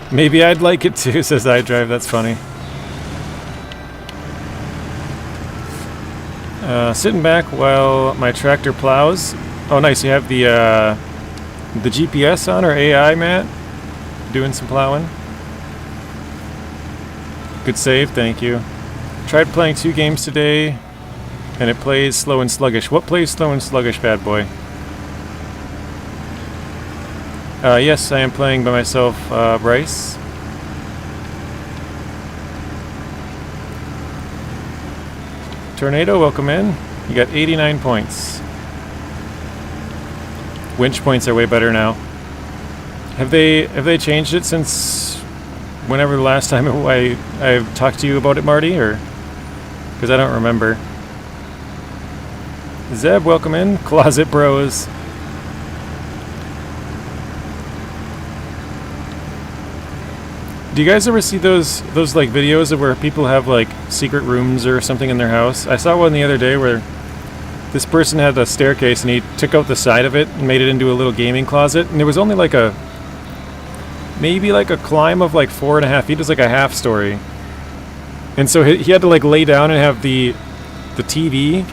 Maybe I'd like it too, says iDrive, that's funny. Sitting back while my tractor plows. Oh nice, you have the GPS on, or AI, Matt? Doing some plowing? Good save, thank you. Tried playing 2 games today, and it plays slow and sluggish. What plays slow and sluggish, bad boy? Yes, I am playing by myself, Bryce. Tornado, welcome in. You got 89 points. Winch points are way better now. Have they changed it since whenever the last time I talked to you about it, Marty, or? Because I don't remember. Zeb, welcome in. Closet Bros. Do you guys ever see those like videos of where people have like secret rooms or something in their house? I saw one the other day where this person had a staircase and he took out the side of it and made it into a little gaming closet, and there was only like maybe like a climb of like 4.5 feet. It was like a half story, and so he had to like lay down and have the TV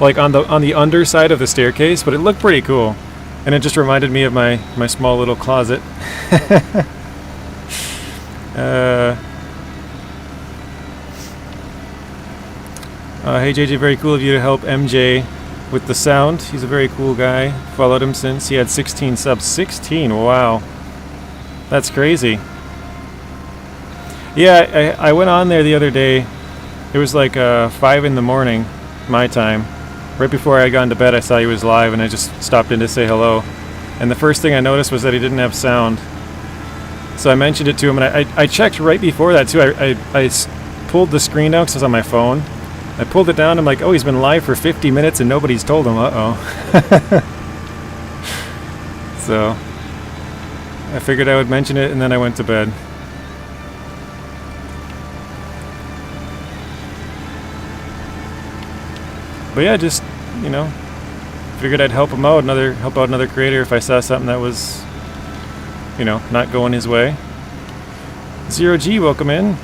like on the underside of the staircase, but it looked pretty cool, and it just reminded me of my small little closet. Hey JJ, very cool of you to help MJ with the sound. He's a very cool guy. Followed him since he had 16 subs. 16, wow. That's crazy. Yeah, I went on there the other day. It was like 5 in the morning, my time. Right before I got into bed, I saw he was live and I just stopped in to say hello. And the first thing I noticed was that he didn't have sound. So I mentioned it to him, and I checked right before that too. I pulled the screen down because I was on my phone. I pulled it down. I'm like, oh, he's been live for 50 minutes and nobody's told him. Uh-oh. So I figured I would mention it, and then I went to bed. But yeah, just, you know, figured I'd help him out, help out another creator if I saw something that was, you know, not going his way. Zero G, welcome in.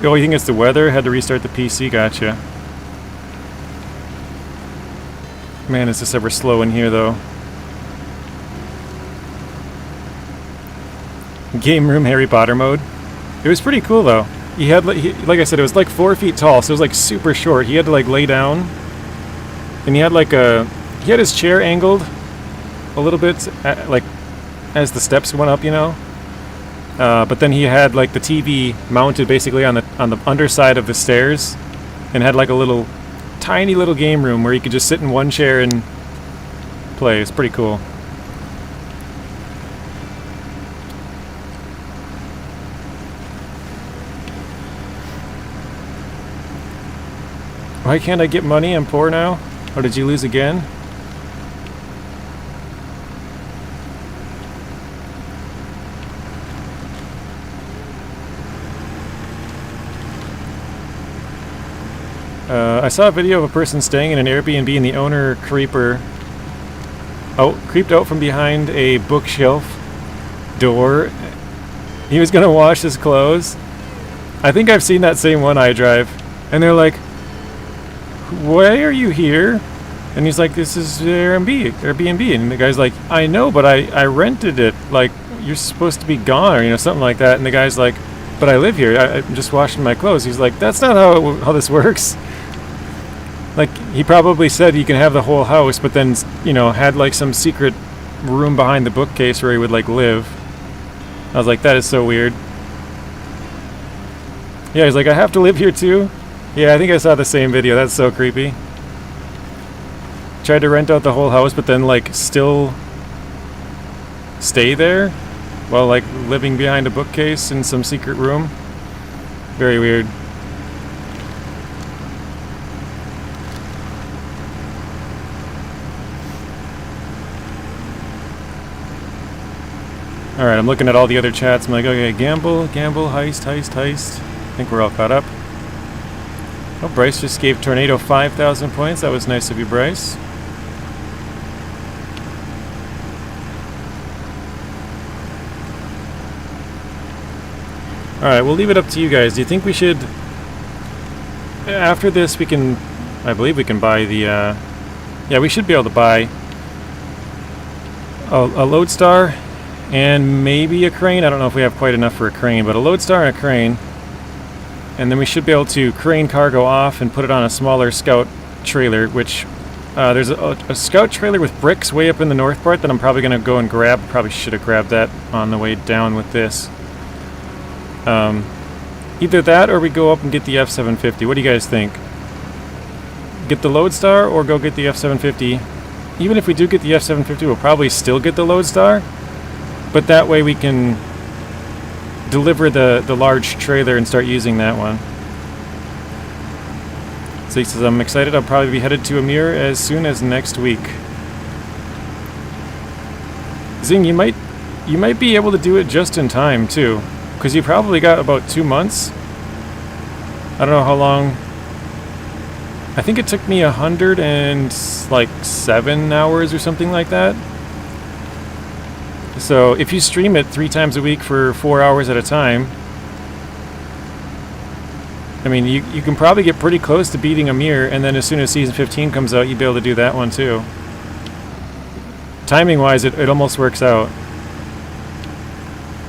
Oh, you think it's the weather? Had to restart the PC, gotcha. Man, is this ever slow in here, though. Game room Harry Potter mode. It was pretty cool, though. He had, like I said, it was like 4 feet tall, so it was like super short. He had to like lay down, and he had like he had his chair angled a little bit, like as the steps went up, you know. But then he had like the TV mounted basically on the underside of the stairs, and had like a little, tiny little game room where you could just sit in one chair and play. It's pretty cool. Why can't I get money? I'm poor now. Or did you lose again? I saw a video of a person staying in an Airbnb and the owner creeped out from behind a bookshelf door. He was gonna wash his clothes. I think I've seen that same one I drive. And they're like, why are you here? And he's like, this is Airbnb. And the guy's like, I know, but I rented it. Like, you're supposed to be gone, or, you know, something like that. And the guy's like, but I live here. I'm just washing my clothes. He's like, that's not how this works. Like, he probably said you can have the whole house, but then, you know, had like some secret room behind the bookcase where he would like live. I was like, that is so weird. Yeah, he's like, I have to live here too? Yeah, I think I saw the same video. That's so creepy. Tried to rent out the whole house, but then like still stay there while like living behind a bookcase in some secret room. Very weird. Alright, I'm looking at all the other chats. I'm like, okay, gamble, heist. I think we're all caught up. Oh, Bryce just gave Tornado 5,000 points. That was nice of you, Bryce. Alright, we'll leave it up to you guys. Do you think we should... After this, we can... I believe we can buy the... Yeah, we should be able to buy a Loadstar and maybe a crane. I don't know if we have quite enough for a crane, but a Loadstar and a crane. And then we should be able to crane cargo off and put it on a smaller scout trailer, which there's a scout trailer with bricks way up in the north part that I'm probably going to go and grab. Probably should have grabbed that on the way down with this. Either that or we go up and get the F-750. What do you guys think? Get the Loadstar or go get the F-750? Even if we do get the F-750, we'll probably still get the Loadstar. But that way we can deliver the large trailer and start using that one. So he says, I'm excited. I'll probably be headed to Amir as soon as next week. Zing, you might be able to do it just in time too, because you probably got about 2 months. I don't know how long. I think it took me 107 hours or something like that. So if you stream it 3 times a week for 4 hours at a time, I mean, you can probably get pretty close to beating Amir, and then as soon as Season 15 comes out, you'd be able to do that one too. Timing-wise, it almost works out.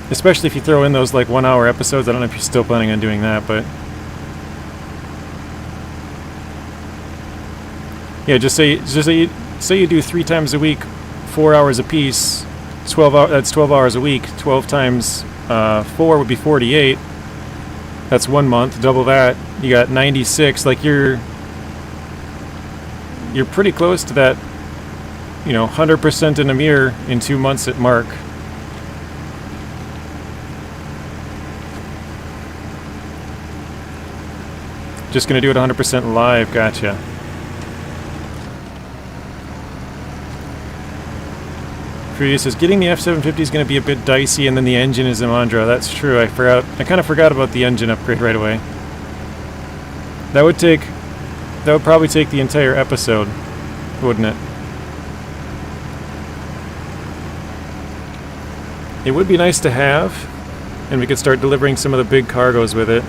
Especially if you throw in those like 1 hour episodes. I don't know if you're still planning on doing that, but... Yeah, just say you do 3 times a week, 4 hours a piece. 12 hours, that's 12 hours a week. 12 times 4 would be 48. That's 1 month. Double that, you got 96. Like you're pretty close to that you know, 100% in a mirror in 2 months at Mark. Just gonna do it 100% live, gotcha. Freya says, getting the F750 is gonna be a bit dicey, and then the engine is a Mandra. That's true, I kind of forgot about the engine upgrade right away. That would probably take the entire episode, wouldn't it? It would be nice to have, and we could start delivering some of the big cargoes with it.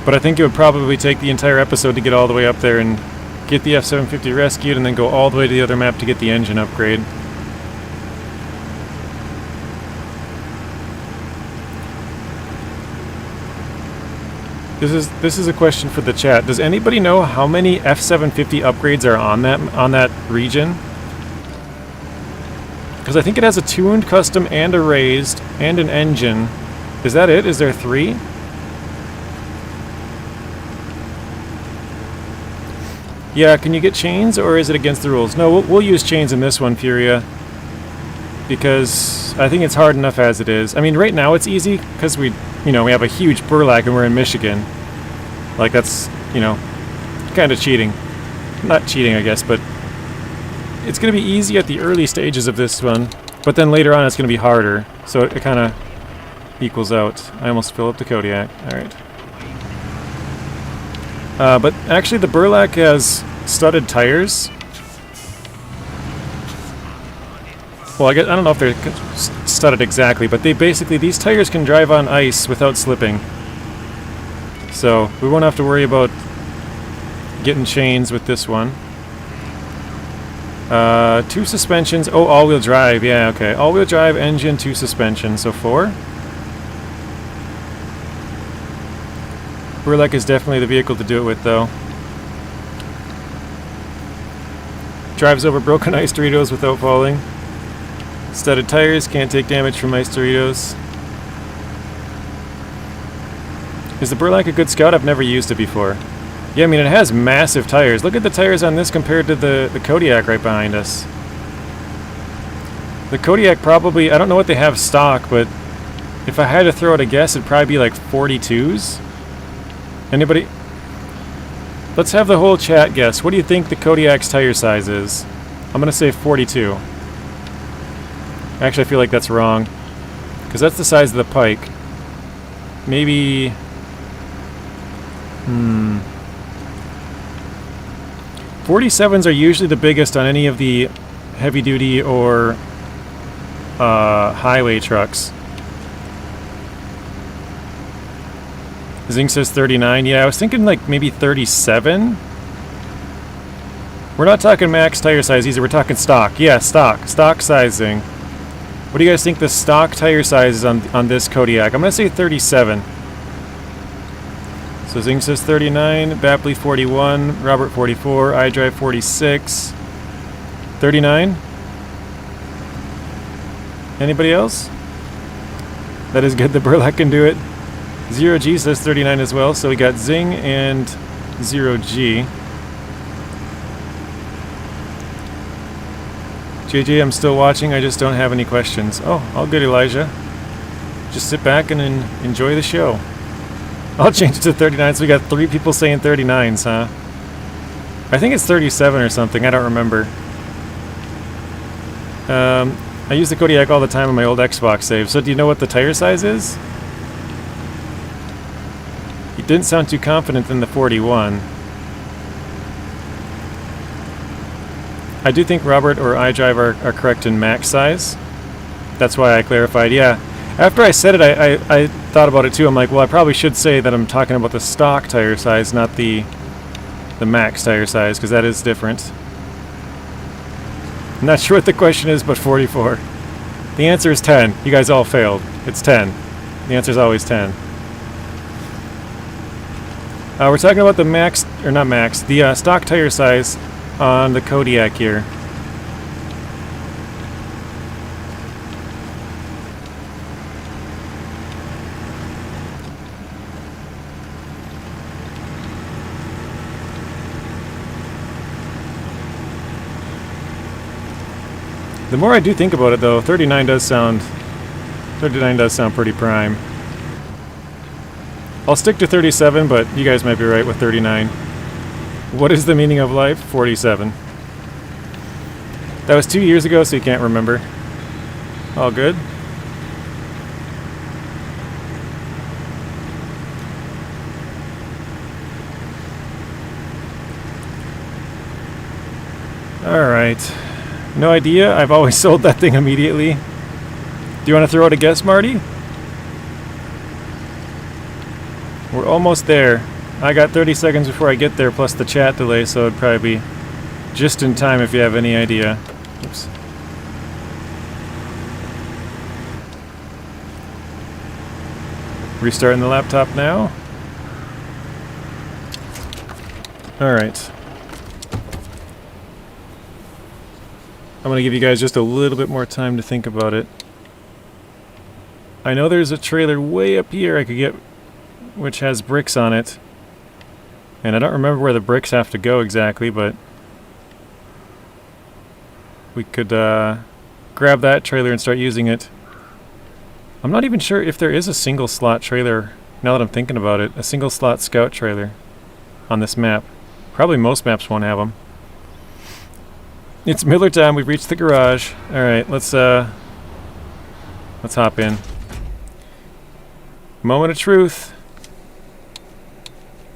But I think it would probably take the entire episode to get all the way up there and get the F750 rescued, and then go all the way to the other map to get the engine upgrade. This is a question for the chat. Does anybody know how many F750 upgrades are on that region? Because I think it has a tuned, custom, and a raised, and an engine. Is that it? Is there 3? Yeah, can you get chains, or is it against the rules? No, we'll use chains in this one, Furia. Because I think it's hard enough as it is. I mean, right now it's easy, because we have a huge Burlak and we're in Michigan. Like, that's, kind of cheating. Not cheating, I guess, but it's going to be easy at the early stages of this one, but then later on it's going to be harder, so it kind of equals out. I almost fill up the Kodiak. Alright. But actually the Burlak has studded tires. Well, I don't know if they're studded exactly, but these tires can drive on ice without slipping. So we won't have to worry about getting chains with this one. 2 suspensions. Oh, all-wheel drive. Yeah, okay. All-wheel drive, engine, 2 suspensions. So 4. Burlak is definitely the vehicle to do it with, though. Drives over broken ice Doritos without falling. Studded tires, can't take damage from ice Doritos. Is the Burlak a good scout? I've never used it before. Yeah, I mean, it has massive tires. Look at the tires on this compared to the Kodiak right behind us. The Kodiak probably, I don't know what they have stock, but if I had to throw out a guess, it'd probably be like 42s. Anybody? Let's have the whole chat guess. What do you think the Kodiak's tire size is? I'm going to say 42. Actually, I feel like that's wrong, because that's the size of the Pike. Maybe... 47s are usually the biggest on any of the heavy-duty or highway trucks. Zing says 39. Yeah, I was thinking like maybe 37. We're not talking max tire size either. We're talking stock. Yeah, stock. Stock sizing. What do you guys think the stock tire size is on this Kodiak? I'm going to say 37. So Zing says 39, Bapley 41, Robert 44, iDrive 46. 39? Anybody else? That is good, the Burlak can do it. 0G says 39 as well, so we got Zing and 0G. JJ, I'm still watching, I just don't have any questions. Oh, all good, Elijah. Just sit back and enjoy the show. I'll change it to 39, so we got 3 people saying 39s, huh? I think it's 37 or something, I don't remember. I use the Kodiak all the time on my old Xbox save, so do you know what the tire size is? You didn't sound too confident in the 41. I do think Robert or iDrive are correct in max size. That's why I clarified, yeah. After I said it, I thought about it too. I'm like, well, I probably should say that I'm talking about the stock tire size, not the max tire size, because that is different. I'm not sure what the question is, but 44. The answer is 10. You guys all failed. It's 10. The answer is always 10. We're talking about the max, or not max, the stock tire size on the Kodiak here. The more I do think about it, though, 39 does sound pretty prime. I'll stick to 37, but you guys might be right with 39. What is the meaning of life? 47. That was 2 years ago, so you can't remember. All good. Alright. No idea. I've always sold that thing immediately. Do you want to throw out a guess, Marty? We're almost there. I got 30 seconds before I get there, plus the chat delay, so it'd probably be just in time if you have any idea. Oops. Restarting the laptop now. Alright. I'm going to give you guys just a little bit more time to think about it. I know there's a trailer way up here I could get, which has bricks on it. And I don't remember where the bricks have to go exactly, but we could grab that trailer and start using it. I'm not even sure if there is a single slot trailer, now that I'm thinking about it. A single slot scout trailer on this map. Probably most maps won't have them. It's Miller time. We've reached the garage. All right, let's hop in. Moment of truth.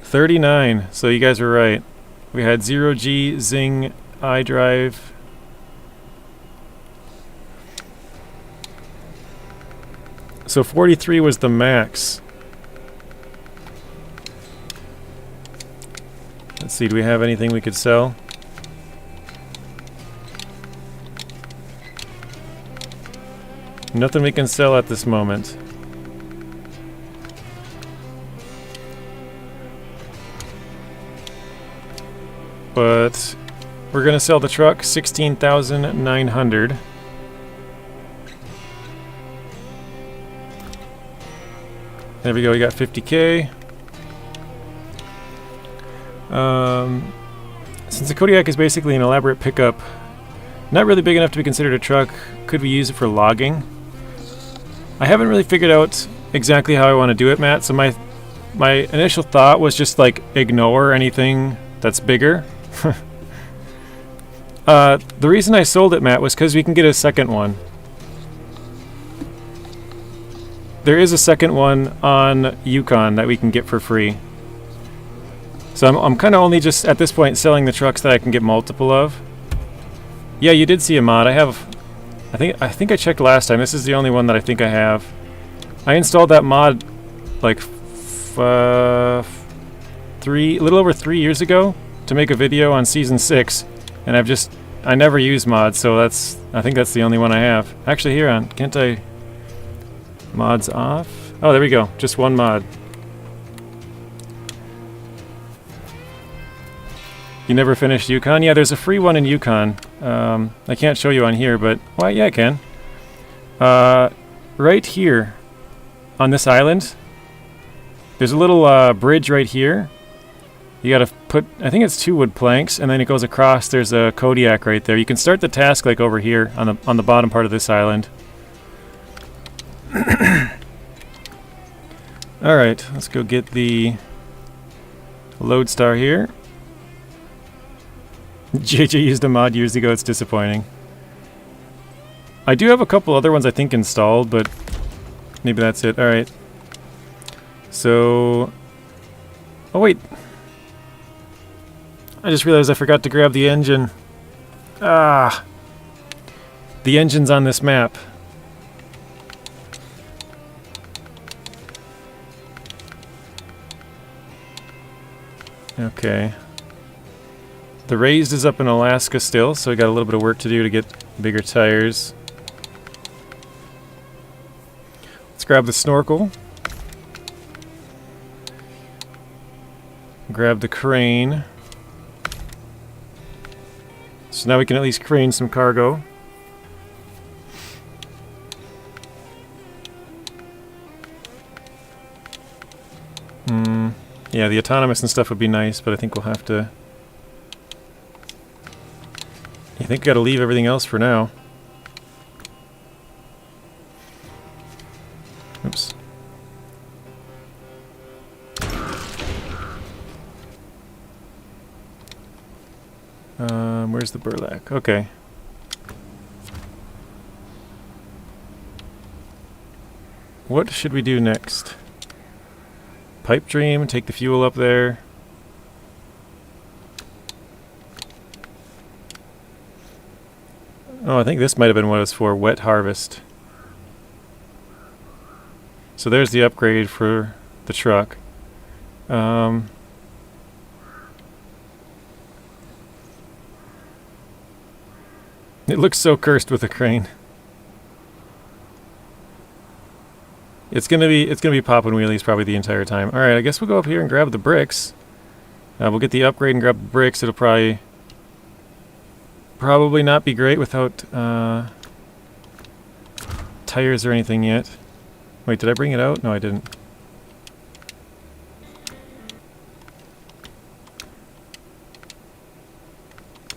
39. So you guys were right. We had 0G Zing iDrive. So 43 was the max. Let's see. Do we have anything we could sell? Nothing we can sell at this moment. But we're gonna sell the truck, 16,900. There we go, we got 50K. Since the Kodiak is basically an elaborate pickup, not really big enough to be considered a truck, could we use it for logging? I haven't really figured out exactly how I want to do it, Matt, so my initial thought was just like ignore anything that's bigger. The reason I sold it, Matt, was because we can get a second one. There is a second one on Yukon that we can get for free. So I'm kind of only just, at this point, selling the trucks that I can get multiple of. Yeah, you did see a mod. I think I checked last time. This is the only one that I think I have. I installed that mod like a little over 3 years ago to make a video on season 6, and I never use mods, so I think that's the only one I have. Actually, here on, can't I mods off? Oh, there we go. Just one mod. You never finished Yukon? Yeah, there's a free one in Yukon. I can't show you on here, but well, yeah, I can. Right here on this island, there's a little bridge right here. You gotta put, I think it's 2 wood planks, and then it goes across. There's a Kodiak right there. You can start the task like over here on the bottom part of this island. All right, let's go get the Loadstar here. JJ used a mod years ago. It's disappointing. I do have a couple other ones I think installed, but maybe that's it. All right. So, oh wait. I just realized I forgot to grab the engine. Ah. The engine's on this map. Okay. The Raised is up in Alaska still, so we got a little bit of work to do to get bigger tires. Let's grab the snorkel. Grab the crane. So now we can at least crane some cargo. Yeah, the autonomous and stuff would be nice, but I think we'll have to... I think we gotta leave everything else for now. There's the Burlak. Okay. What should we do next? Pipe dream, take the fuel up there. Oh, I think this might have been what it was for, wet harvest. So there's the upgrade for the truck. It looks so cursed with a crane. It's gonna be popping wheelies probably the entire time. All right, I guess we'll go up here and grab the bricks. We'll get the upgrade and grab the bricks. It'll probably not be great without tires or anything yet. Wait, did I bring it out? No, I didn't.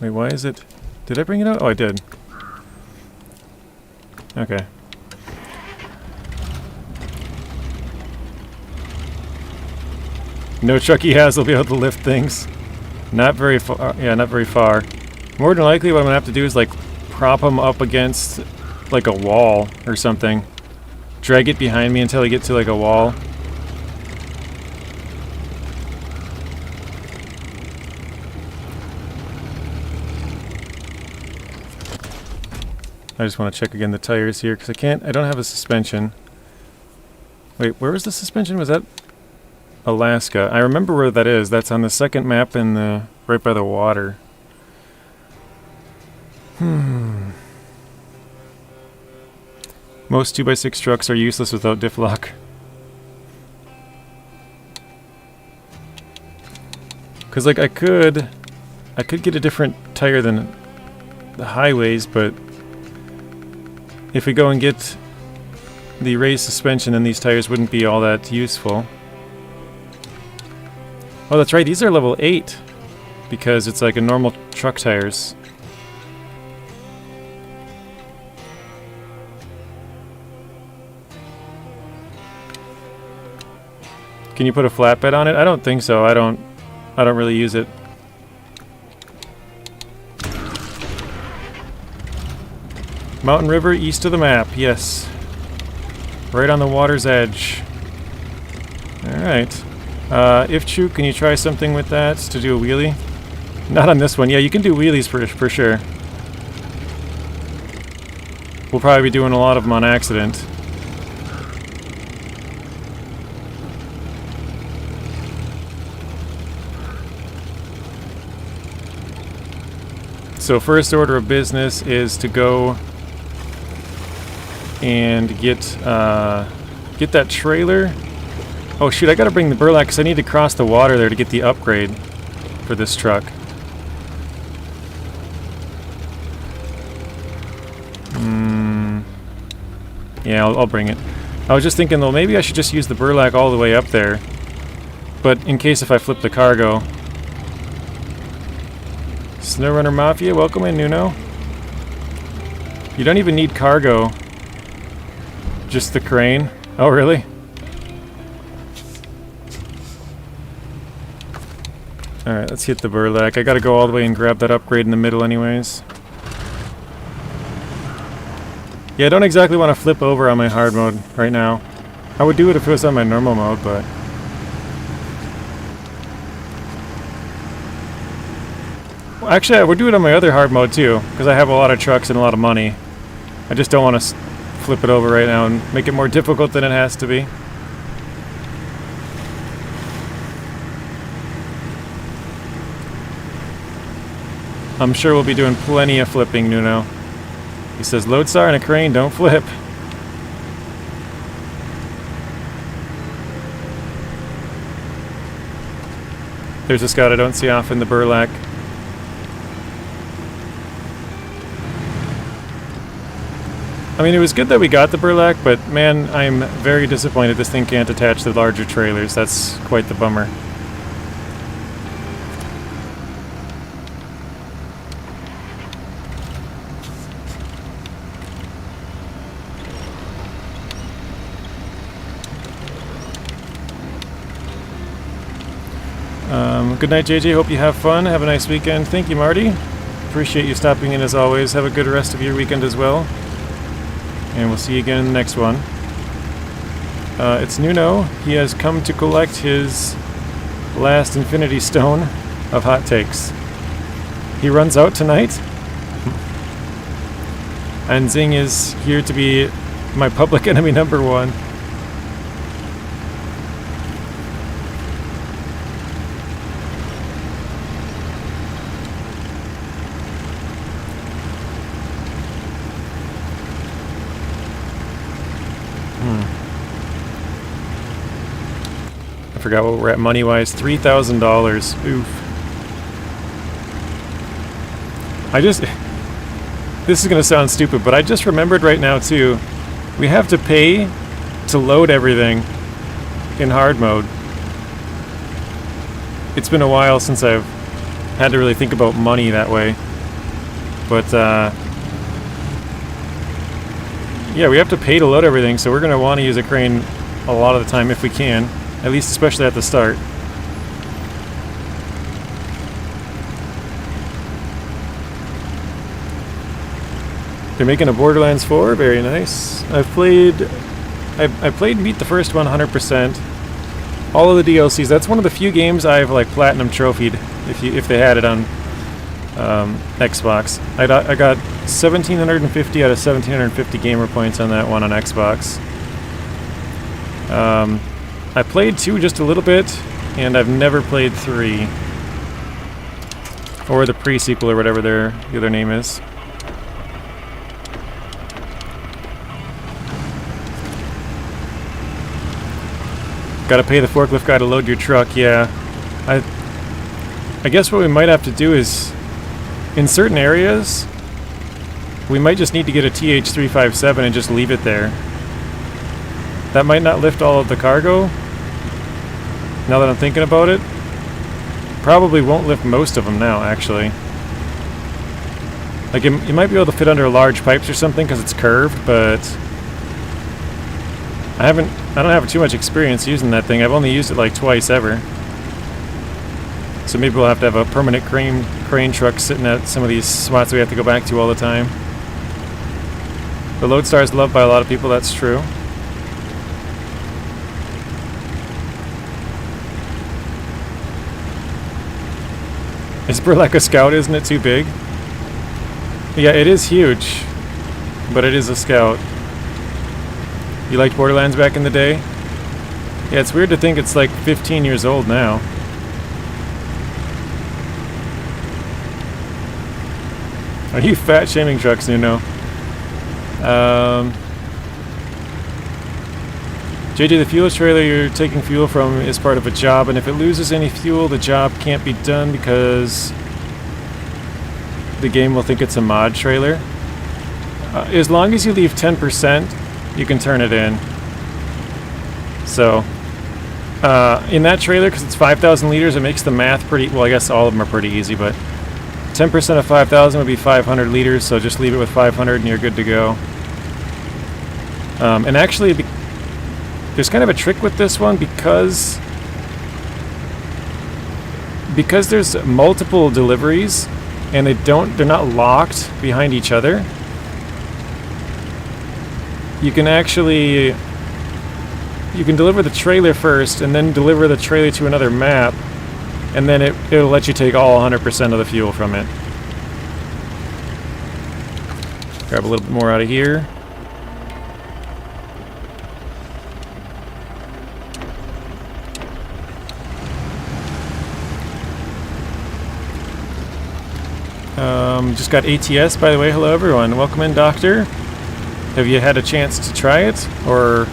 Wait, why is it? Did I bring it out? Oh, I did. Okay. No truck he has will be able to lift things. Not very far. Yeah, not very far. More than likely what I'm gonna have to do is like prop him up against like a wall or something. Drag it behind me until I get to like a wall. I just want to check again the tires here because I don't have a suspension. Wait, where was the suspension? Was that Alaska? I remember where that is. That's on the second map in the right by the water. Most 2x6 trucks are useless without diff lock. Cause like I could get a different tire than the highways, but if we go and get the raised suspension, then these tires wouldn't be all that useful. Oh, that's right, these are level 8 because it's like a normal truck tires. Can you put a flatbed on it? I don't think so. I don't really use it. Mountain River east of the map, yes. Right on the water's edge. Alright. If true, can you try something with that to do a wheelie? Not on this one. Yeah, you can do wheelies for sure. We'll probably be doing a lot of them on accident. So first order of business is to go and get that trailer. Oh shoot, I gotta bring the Burlak because I need to cross the water there to get the upgrade for this truck. Yeah, I'll bring it. I was just thinking though, maybe I should just use the Burlak all the way up there. But in case if I flip the cargo. SnowRunner Mafia, welcome in, Nuno. You don't even need cargo. Just the crane. Oh, really? Alright, let's hit the Burlak. I gotta go all the way and grab that upgrade in the middle anyways. Yeah, I don't exactly want to flip over on my hard mode right now. I would do it if it was on my normal mode, but... Well, actually, I would do it on my other hard mode too, because I have a lot of trucks and a lot of money. I just don't want to flip it over right now and make it more difficult than it has to be. I'm sure we'll be doing plenty of flipping, Nuno. He says, Loadstar and a crane, don't flip. There's a scout I don't see often, the Burlak. I mean, it was good that we got the Burlak, but man, I'm very disappointed this thing can't attach to larger trailers. That's quite the bummer. Good night, JJ. Hope you have fun. Have a nice weekend. Thank you, Marty. appreciate you stopping in as always. Have a good rest of your weekend as well. And we'll see you again in the next one. It's Nuno. He has come to collect his last Infinity Stone of hot takes. He runs out tonight. And Zing is here to be my public enemy number one. I forgot what we're at money-wise. $3,000. Oof. This is going to sound stupid, but I just remembered right now, too. We have to pay to load everything in hard mode. It's been a while since I've had to really think about money that way. But, yeah, we have to pay to load everything, so we're going to want to use a crane a lot of the time if we can. At least especially at the start. They're making a Borderlands 4, very nice. I played beat the first one 100%. All of the DLCs. That's one of the few games I've like platinum trophied. If they had it on Xbox, I got 1,750 out of 1,750 gamer points on that one on Xbox. I played 2 just a little bit, and I've never played 3. Or the pre-sequel or whatever the other name is. Gotta pay the forklift guy to load your truck, yeah. I guess what we might have to do is, in certain areas, we might just need to get a TH357 and just leave it there. That might not lift all of the cargo. Now that I'm thinking about it, probably won't lift most of them now, actually. Like, you might be able to fit under large pipes or something because it's curved, but I don't have too much experience using that thing. I've only used it like twice ever. So maybe we'll have to have a permanent crane truck sitting at some of these spots we have to go back to all the time. The Loadstar is loved by a lot of people, that's true. Is Burlak a scout? Isn't it too big? Yeah, it is huge, but it is a scout. You liked Borderlands back in the day? Yeah, it's weird to think it's like 15 years old now. Are you fat shaming trucks, Nuno? JJ, the fuel trailer you're taking fuel from is part of a job, and if it loses any fuel, the job can't be done because the game will think it's a mod trailer. As long as you leave 10%, you can turn it in. So, in that trailer, because it's 5,000 liters, it makes the math pretty... Well, I guess all of them are pretty easy, but 10% of 5,000 would be 500 liters, so just leave it with 500 and you're good to go. And actually, there's kind of a trick with this one because there's multiple deliveries and they're not locked behind each other. You can deliver the trailer first and then deliver the trailer to another map, and then it'll let you take all 100% of the fuel from it. Grab a little bit more out of here. Just got ATS, by the way. Hello, everyone. Welcome in, Doctor. Have you had a chance to try it, or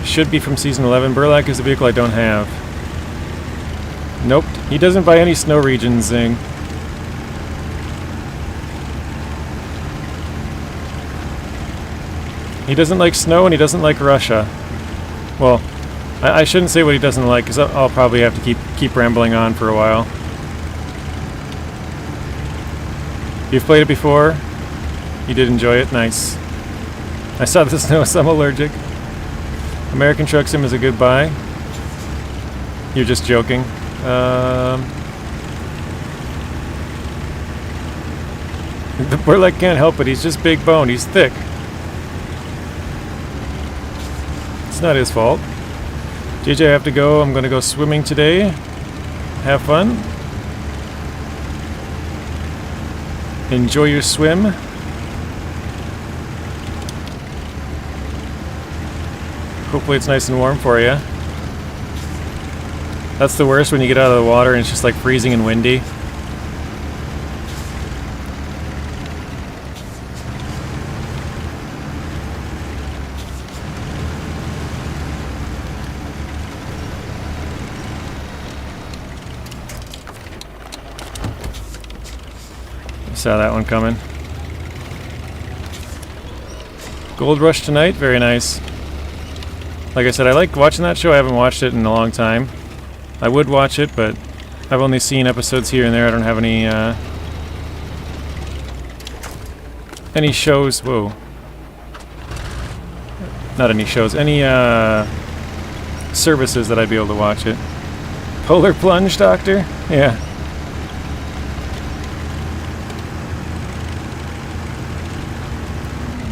should be from Season 11? Burlak is a vehicle I don't have. Nope. He doesn't buy any snow regions, Zing. He doesn't like snow, and he doesn't like Russia. Well, I shouldn't say what he doesn't like, because I'll probably have to keep rambling on for a while. You've played it before? You did enjoy it? Nice. I saw the snow, so I'm allergic. American Truck Sim is a good buy. You're just joking. The Burlak can't help it. He's just big boned. He's thick. It's not his fault. JJ, I have to go. I'm going to go swimming today. Have fun. Enjoy your swim. Hopefully it's nice and warm for you. That's the worst when you get out of the water and it's just like freezing and windy. Saw that one coming. Gold Rush tonight, very nice. Like I said, I like watching that show. I haven't watched it in a long time. I would watch it, but I've only seen episodes here and there. I don't have any shows. Whoa. Not any shows. Any services that I'd be able to watch it. Polar Plunge, Doctor? Yeah.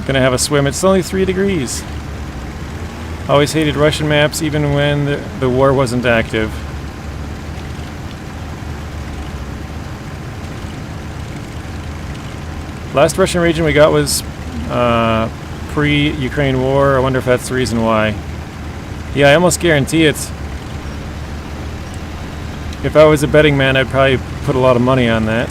Gonna have a swim. It's only 3 degrees. Always hated Russian maps even when the war wasn't active. Last Russian region we got was pre-Ukraine war. I wonder if that's the reason why. Yeah, I almost guarantee it's... If I was a betting man, I'd probably put a lot of money on that.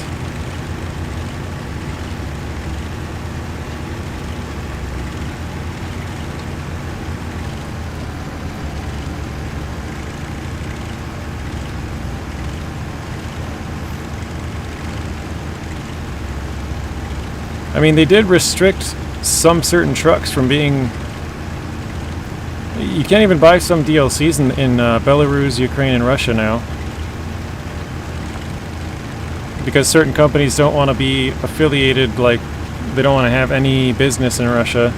I mean, they did restrict some certain trucks from being... You can't even buy some DLCs in Belarus, Ukraine, and Russia now. Because certain companies don't want to be affiliated, like, they don't want to have any business in Russia.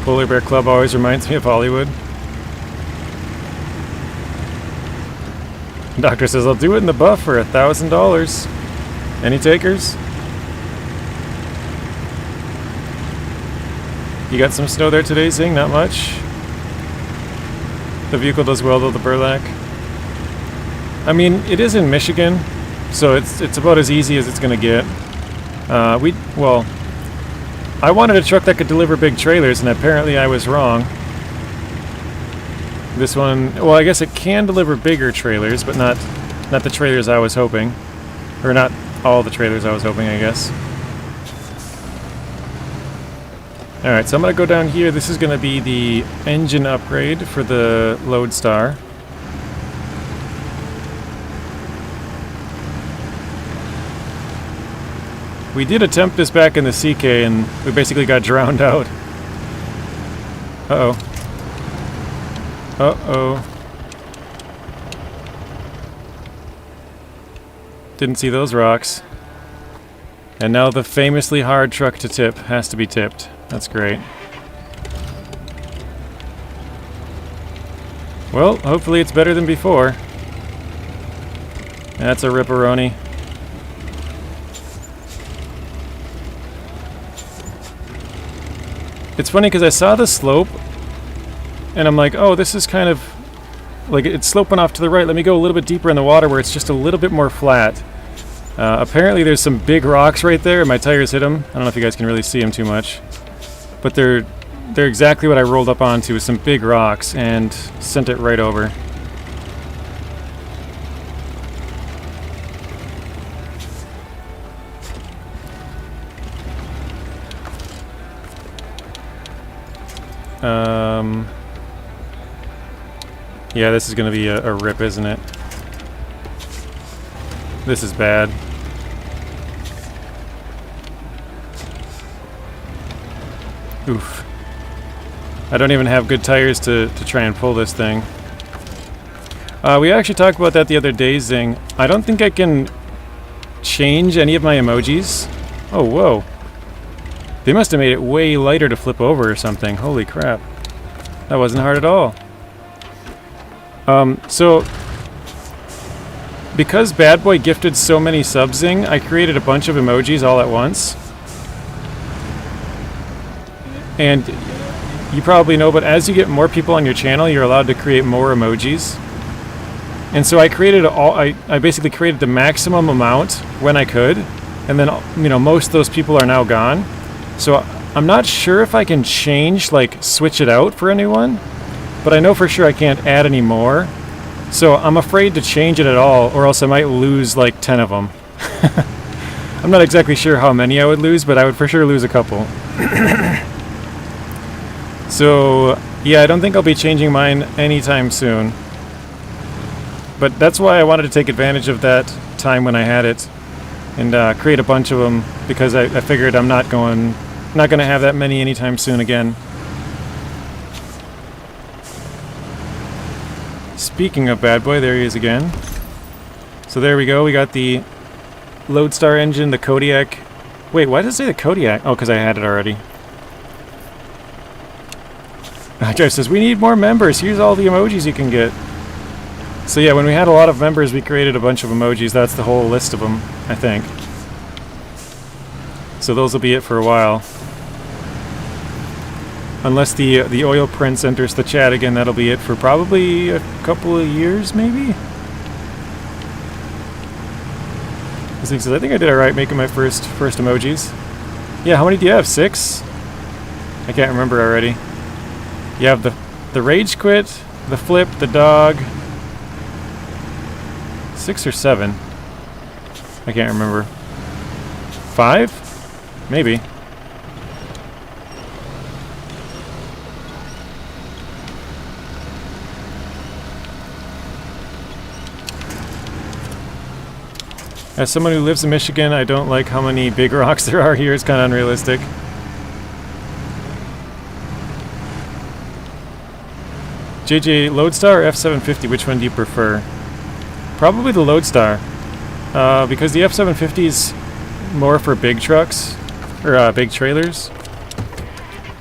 Polar Bear Club always reminds me of Hollywood. Doctor says, I'll do it in the buff for $1,000. Any takers? You got some snow there today, Zing? Not much. The vehicle does well though, the Burlak. I mean, it is in Michigan, so it's about as easy as it's gonna get. Well, I wanted a truck that could deliver big trailers, and apparently I was wrong. This one, well, I guess it can deliver bigger trailers, but not the trailers I was hoping. Or not all the trailers I was hoping, I guess. Alright, so I'm going to go down here. This is going to be the engine upgrade for the Loadstar. We did attempt this back in the CK, and we basically got drowned out. Uh-oh. Uh-oh. Didn't see those rocks. And now the famously hard truck to tip has to be tipped. That's great. Well, hopefully it's better than before. That's a ripperoni. It's funny because I saw the slope and I'm like, oh, this is kind of like it's sloping off to the right. Let me go a little bit deeper in the water where it's just a little bit more flat. Apparently there's some big rocks right there. My tires hit them. I don't know if you guys can really see them too much. But they're exactly what I rolled up onto, with some big rocks, and sent it right over. Yeah, this is going to be a rip, isn't it? This is bad. Oof. I don't even have good tires to try and pull this thing. We actually talked about that the other day, Zing. I don't think I can change any of my emojis. Oh, whoa. They must have made it way lighter to flip over or something. Holy crap. That wasn't hard at all. So because Bad Boy gifted so many subsing, I created a bunch of emojis all at once. And you probably know, but as you get more people on your channel, you're allowed to create more emojis. And so I created I basically created the maximum amount when I could, and then, you know, most of those people are now gone. So I'm not sure if I can change, like, switch it out for a new one, but I know for sure I can't add any more. So I'm afraid to change it at all, or else I might lose like 10 of them. I'm not exactly sure how many I would lose, but I would for sure lose a couple. So yeah, I don't think I'll be changing mine anytime soon. But that's why I wanted to take advantage of that time when I had it and create a bunch of them, because I figured I'm not going to have that many anytime soon again. Speaking of Bad Boy, there he is again. So there we go. We got the Loadstar engine, the Kodiak. Wait, why does it say the Kodiak? Oh, because I had it already. Jeff says, we need more members. Here's all the emojis you can get. So yeah, when we had a lot of members, we created a bunch of emojis. That's the whole list of them, I think. So those will be it for a while. Unless the oil prince enters the chat again, that'll be it for probably a couple of years, maybe? This thing says, I think I did alright making my first emojis. Yeah, how many do you have? 6? I can't remember already. You have the rage quit, the flip, the dog. 6 or 7? I can't remember. 5? Maybe. As someone who lives in Michigan, I don't like how many big rocks there are here. It's kind of unrealistic. JJ, Loadstar or F750, which one do you prefer? Probably the Loadstar. Because the F750 is more for big trucks, or big trailers.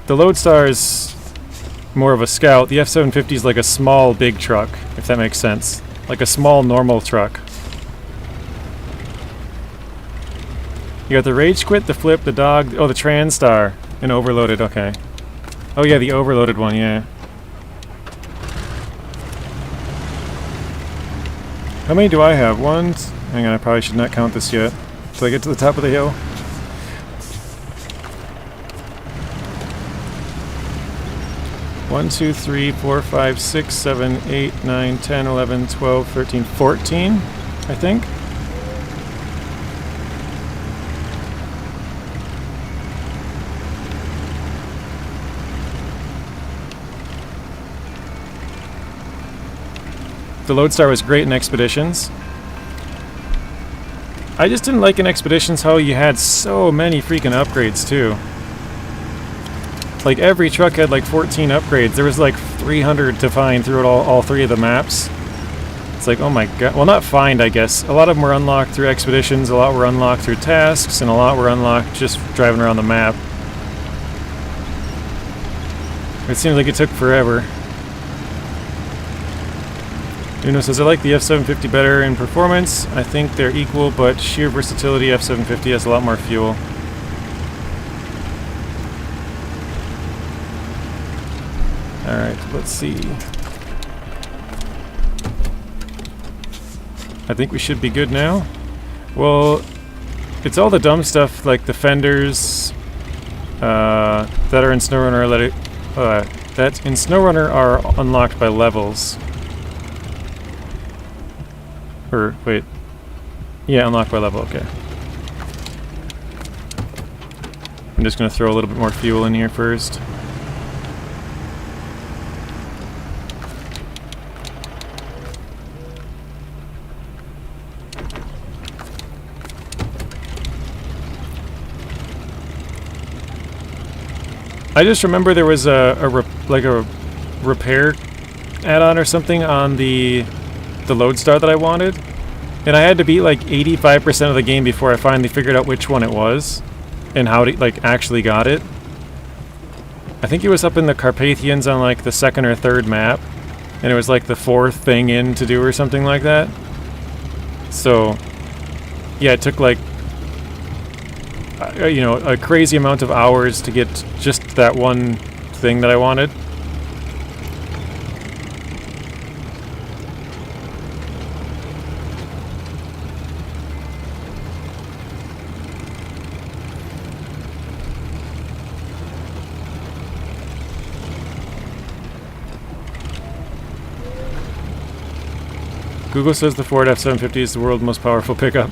The Loadstar is more of a scout. The F750 is like a small big truck, if that makes sense. Like a small normal truck. You got the rage quit, the flip, the dog, oh, the Transtar, and overloaded, okay. Oh yeah, the overloaded one, yeah. How many do I have? One, hang on, I probably should not count this yet, till I get to the top of the hill. One, 2, 3, 4, 5, 6, 7, 8, 9, 10, 11, 12, 13, 14, I think. The Loadstar was great in Expeditions. I just didn't like in Expeditions how you had so many freaking upgrades too. Like every truck had like 14 upgrades. There was like 300 to find through all 3 of the maps. It's like, oh my god. Well, not find, I guess. A lot of them were unlocked through Expeditions, a lot were unlocked through tasks, and a lot were unlocked just driving around the map. It seems like it took forever. Uno says, I like the F750 better in performance. I think they're equal, but sheer versatility, F750 has a lot more fuel. Alright, let's see. I think we should be good now. Well, it's all the dumb stuff like the fenders that are in SnowRunner that in SnowRunner are unlocked by levels. Or, wait. Yeah, unlocked by level, okay. I'm just going to throw a little bit more fuel in here first. I just remember there was a repair add-on or something on the Loadstar that I wanted, and I had to beat like 85% of the game before I finally figured out which one it was and how to like actually got it. I think it was up in the Carpathians on like the second or third map, and it was like the fourth thing in to do or something like that. So, yeah, it took like, you know, a crazy amount of hours to get just that one thing that I wanted. Google says the Ford F-750 is the world's most powerful pickup.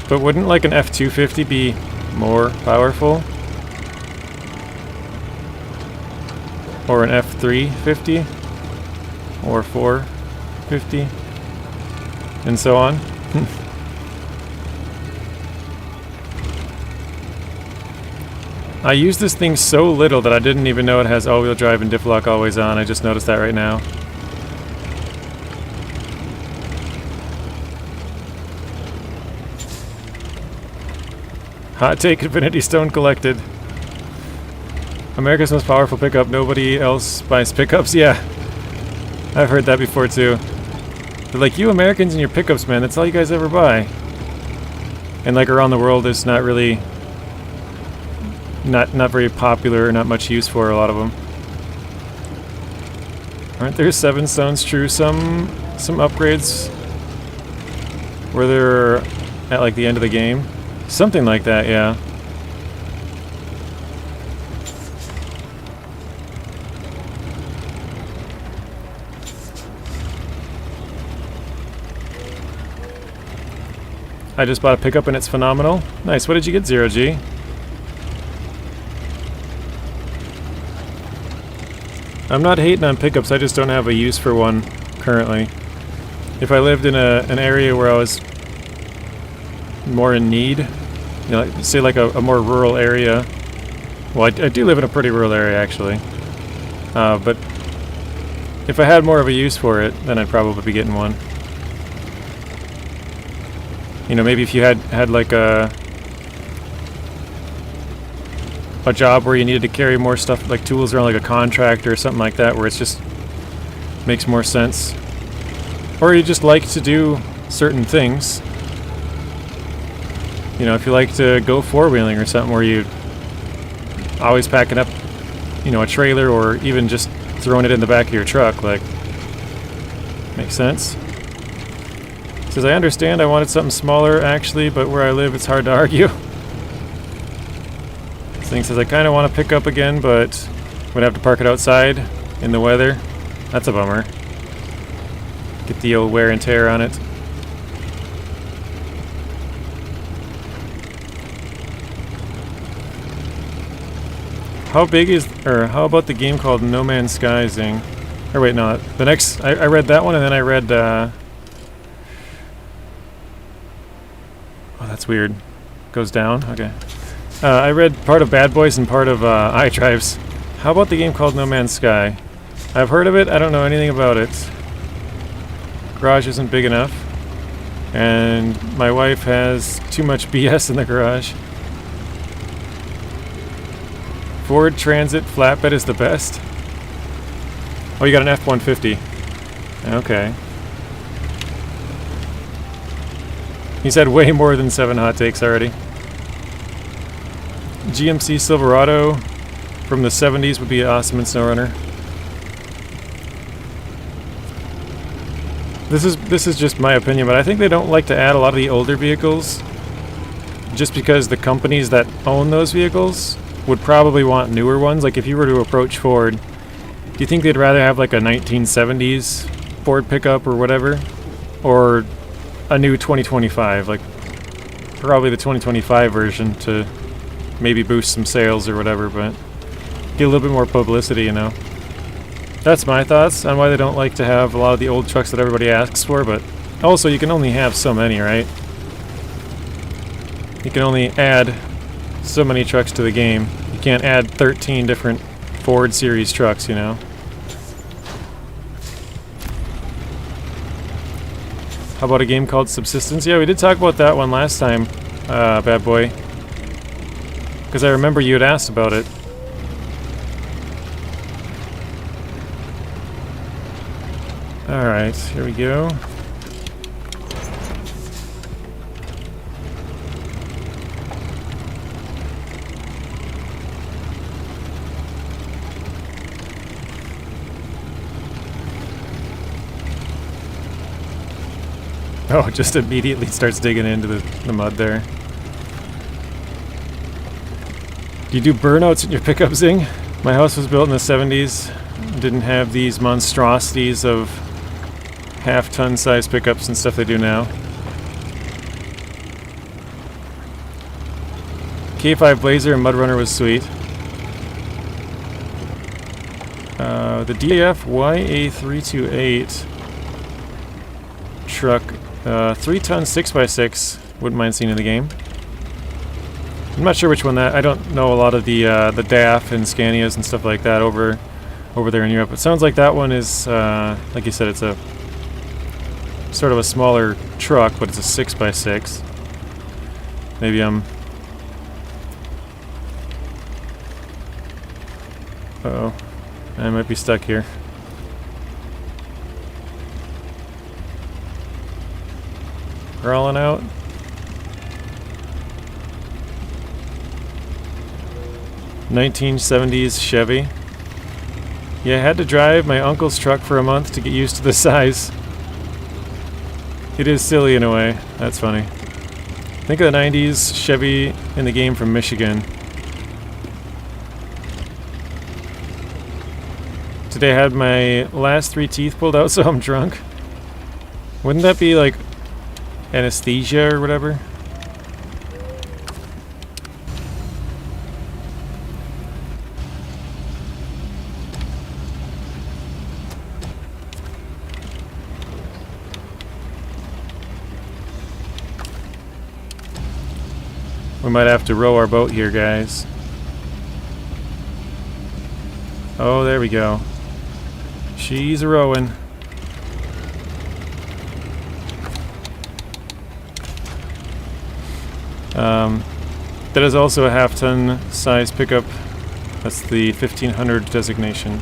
But wouldn't like an F-250 be more powerful? Or an F-350? Or 450? And so on? I use this thing so little that I didn't even know it has all-wheel drive and diff lock always on. I just noticed that right now. Hot take, Infinity Stone collected. America's most powerful pickup. Nobody else buys pickups. Yeah, I've heard that before too. They're like, you Americans and your pickups, man. That's all you guys ever buy. And like around the world, it's not really, not very popular, or not much use for a lot of them. Aren't there 7 stones true? Some upgrades where they're at like the end of the game. Something like that, yeah. I just bought a pickup and it's phenomenal. Nice. What did you get, 0G? I'm not hating on pickups, I just don't have a use for one currently. If I lived in an area where I was more in need, you know, like, say like a more rural area. Well, I do live in a pretty rural area actually, but if I had more of a use for it, then I'd probably be getting one. You know, maybe if you had like a job where you needed to carry more stuff, like tools around, like a contractor or something like that, where it's just makes more sense. Or you just like to do certain things. You know, if you like to go four-wheeling or something where you always packing up, you know, a trailer or even just throwing it in the back of your truck, like, makes sense. Says, I understand I wanted something smaller actually, but where I live it's hard to argue. This thing says, I kind of want to pick up again, but would have to park it outside in the weather. That's a bummer. Get the old wear and tear on it. How big is, or how about the game called No Man's Sky-zing? Or wait, no, the next, I read that one and then I read, oh, that's weird. Goes down? Okay. I read part of Bad Boys and part of iDrives. How about the game called No Man's Sky? I've heard of it, I don't know anything about it. Garage isn't big enough. And my wife has too much BS in the garage. Ford Transit flatbed is the best. Oh, you got an F-150. Okay. He's had way more than 7 hot takes already. GMC Silverado from the 70s would be awesome in SnowRunner. This is just my opinion, but I think they don't like to add a lot of the older vehicles just because the companies that own those vehicles would probably want newer ones. Like if you were to approach Ford, do you think they'd rather have like a 1970s Ford pickup or whatever, or a new 2025, like probably the 2025 version to maybe boost some sales or whatever, but get a little bit more publicity, you know? That's my thoughts on why they don't like to have a lot of the old trucks that everybody asks for, but also you can only have so many, right? You can only add so many trucks to the game. You can't add 13 different Ford series trucks, you know? How about a game called Subsistence? Yeah, we did talk about that one last time, Bad Boy. Because I remember you had asked about it. Alright, here we go. Oh, just immediately starts digging into the mud there. Do you do burnouts in your pickup, Zing? My house was built in the 70s. Didn't have these monstrosities of half-ton size pickups and stuff they do now. K5 Blazer and Mudrunner was sweet. The DAF YA328 truck, 3-ton 6x6, wouldn't mind seeing in the game. I'm not sure which one that. I don't know a lot of the DAF and Scanias and stuff like that over there in Europe. It sounds like that one is, like you said, it's a sort of a smaller truck, but it's a 6x6. Maybe I'm. Uh-oh, I might be stuck here. Crawling out. '70s Chevy. Yeah, I had to drive my uncle's truck for a month to get used to the size. It is silly in a way. That's funny. Think of the '90s Chevy in the game from Michigan. Today I had my last 3 teeth pulled out, so I'm drunk. Wouldn't that be like anesthesia or whatever? We might have to row our boat here, guys. Oh, there we go. She's rowing. That is also a half-ton size pickup. That's the 1500 designation.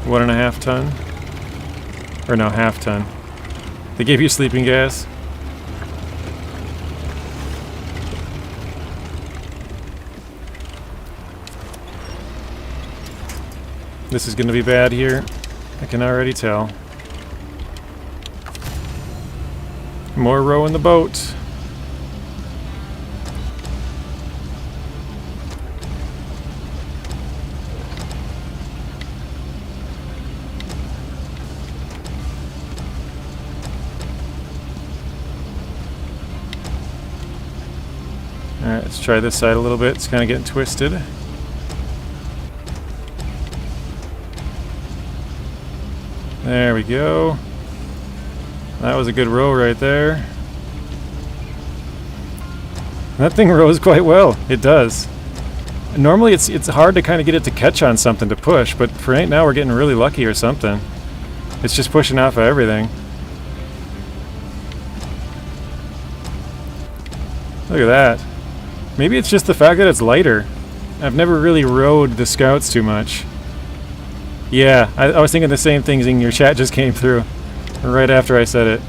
1.5 ton? Or no, half ton. They gave you sleeping gas? This is going to be bad here. I can already tell. More rowing the boat. Alright, let's try this side a little bit. It's kind of getting twisted. There we go. That was a good row right there. That thing rows quite well. It does. Normally it's hard to kind of get it to catch on something to push, but for right now we're getting really lucky or something. It's just pushing off of everything. Look at that. Maybe it's just the fact that it's lighter. I've never really rowed the Scouts too much. Yeah, I was thinking the same things, and your chat just came through right after I said it.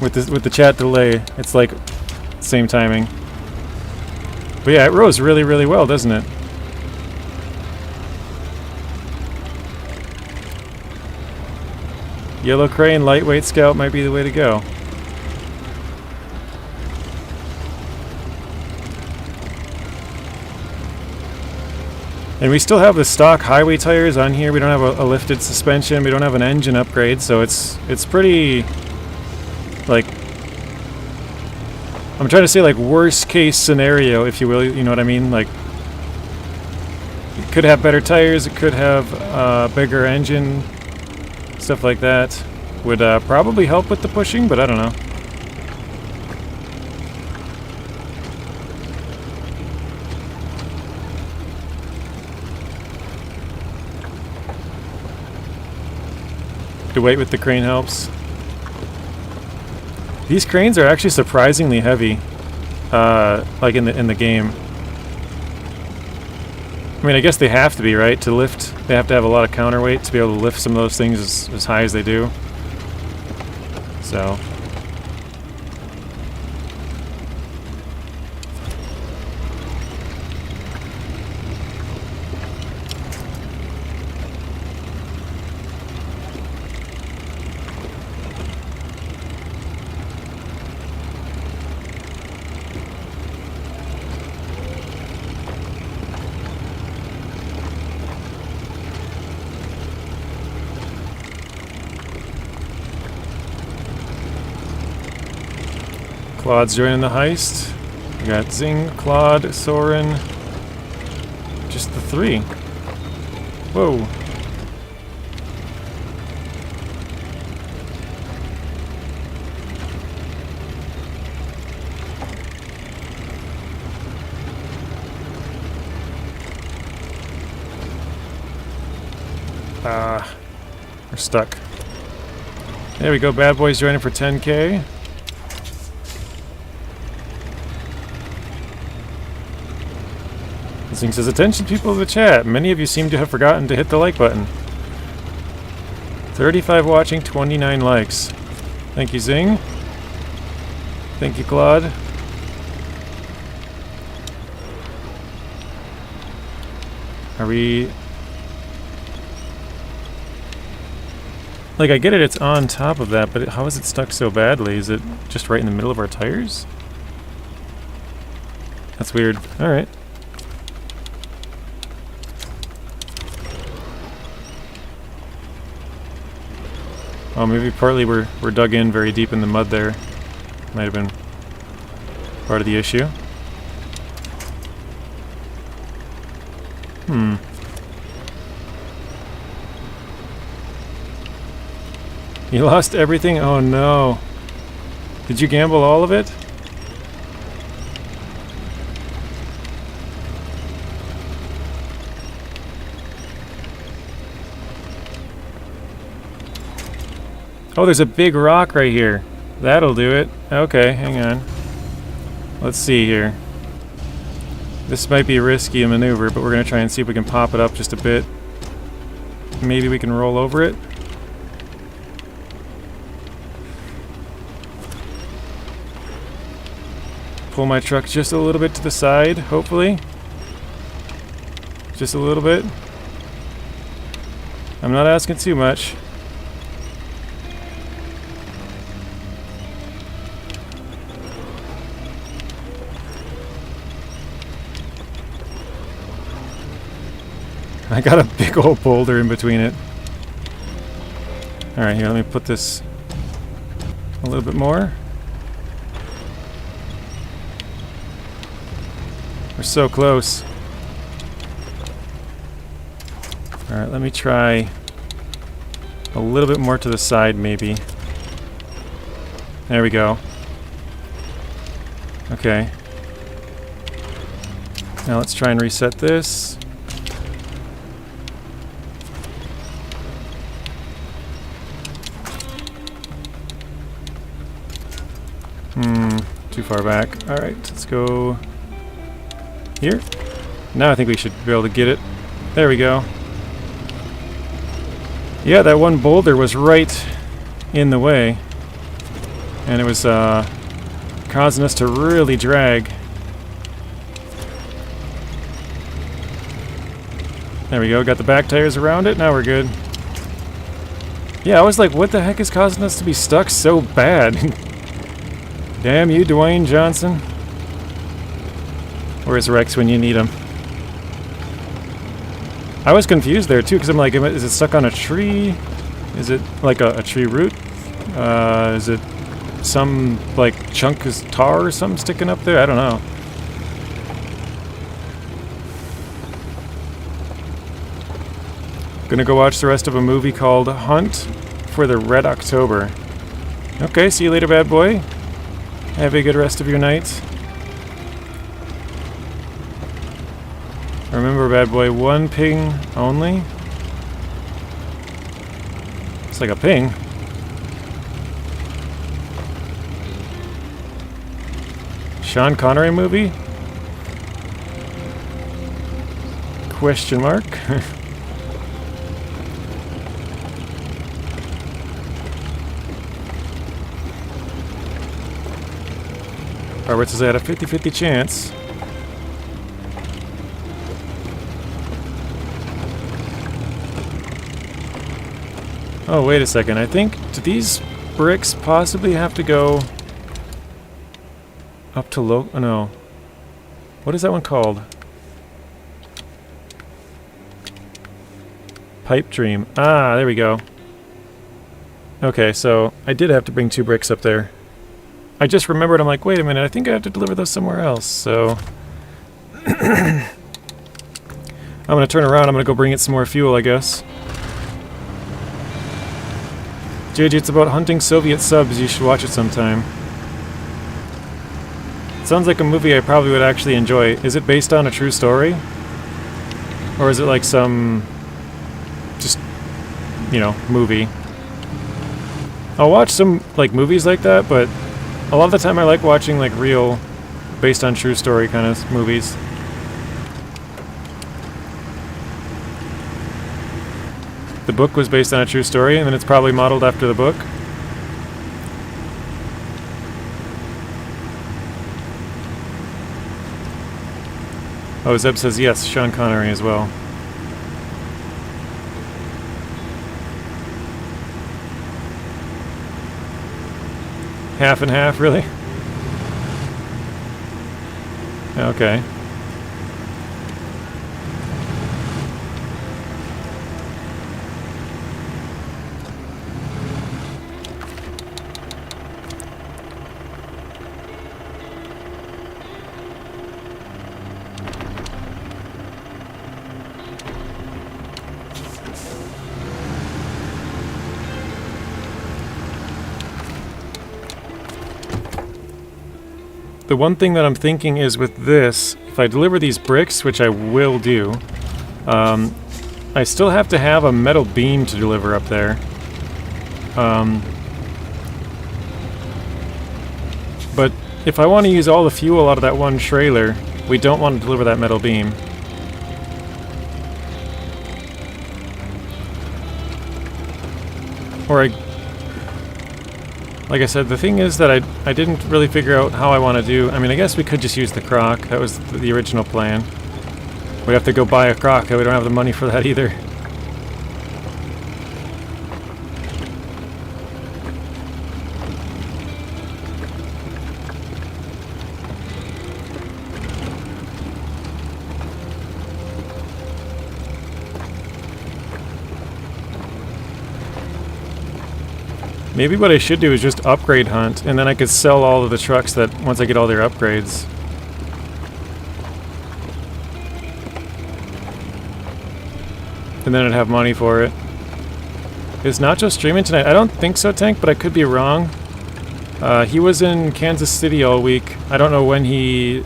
With the chat delay, it's like same timing. But yeah, it rows really, really well, doesn't it? Yellow crane, lightweight Scout might be the way to go. And we still have the stock highway tires on here. We don't have a lifted suspension. We don't have an engine upgrade, so it's pretty, like, I'm trying to say like worst case scenario, if you will. You know what I mean? Like, it could have better tires. It could have a bigger engine, stuff like that. Would probably help with the pushing, but I don't know. The weight with the crane helps. These cranes are actually surprisingly heavy. like in the game. I mean, I guess they have to be, right? To lift, they have to have a lot of counterweight to be able to lift some of those things as high as they do. So. Claude's joining the heist. We got Zing, Claude, Soren. Just the three. Whoa. We're stuck. There we go, bad boys joining for 10K. Zing says, attention people in the chat. Many of you seem to have forgotten to hit the like button. 35 watching, 29 likes. Thank you, Zing. Thank you, Claude. Are we... Like, I get it, it's on top of that, but how is it stuck so badly? Is it just right in the middle of our tires? That's weird. Alright. Oh, maybe partly we're dug in very deep in the mud there. Might have been part of the issue. You lost everything? Oh no. Did you gamble all of it? Oh, there's a big rock right here. That'll do it. Okay, hang on. Let's see here. This might be a risky maneuver, but we're going to try and see if we can pop it up just a bit. Maybe we can roll over it. Pull my truck just a little bit to the side, hopefully. Just a little bit. I'm not asking too much. I got a big old boulder in between it. Alright, here, let me put this a little bit more. We're so close. Alright, let me try a little bit more to the side, maybe. There we go. Okay. Now let's try and reset this. Too far back. Alright, let's go here. Now I think we should be able to get it. There we go. Yeah, that one boulder was right in the way. And it was causing us to really drag. There we go, got the back tires around it, now we're good. Yeah, I was like, what the heck is causing us to be stuck so bad? Damn you, Dwayne Johnson. Where's Rex when you need him? I was confused there too, because I'm like, is it stuck on a tree? Is it like a tree root? Is it some like chunk of tar or something sticking up there? I don't know. Gonna go watch the rest of a movie called Hunt for the Red October. Okay, see you later, bad boy. Have a good rest of your night. Remember, bad boy, one ping only. It's like a ping. Sean Connery movie? Question mark. Robert says I had a 50-50 chance. Oh, wait a second. I think, do these bricks possibly have to go up to low? Oh, no. What is that one called? Pipe Dream. Ah, there we go. Okay, so I did have to bring 2 bricks up there. I just remembered, I'm like, wait a minute, I think I have to deliver those somewhere else, so... I'm gonna turn around, I'm gonna go bring it some more fuel, I guess. JJ, it's about hunting Soviet subs, you should watch it sometime. It sounds like a movie I probably would actually enjoy. Is it based on a true story? Or is it like some... just, you know, movie? I'll watch some, like, movies like that, but a lot of the time I like watching, like, real, based on true story kind of movies. The book was based on a true story, and then it's probably modeled after the book. Oh, Zeb says yes, Sean Connery as well. Half and half, really? Okay. The one thing that I'm thinking is with this, if I deliver these bricks, which I will do, I still have to have a metal beam to deliver up there. But if I want to use all the fuel out of that one trailer, we don't want to deliver that metal beam. Or like I said, the thing is that I didn't really figure out how I want to do... I mean, I guess we could just use the croc. That was the original plan. We'd have to go buy a croc, and we don't have the money for that either. Maybe what I should do is just upgrade hunt, and then I could sell all of the trucks that once I get all their upgrades. And then I'd have money for it. Is Nacho streaming tonight? I don't think so, Tank, but I could be wrong. He was in Kansas City all week. I don't know when he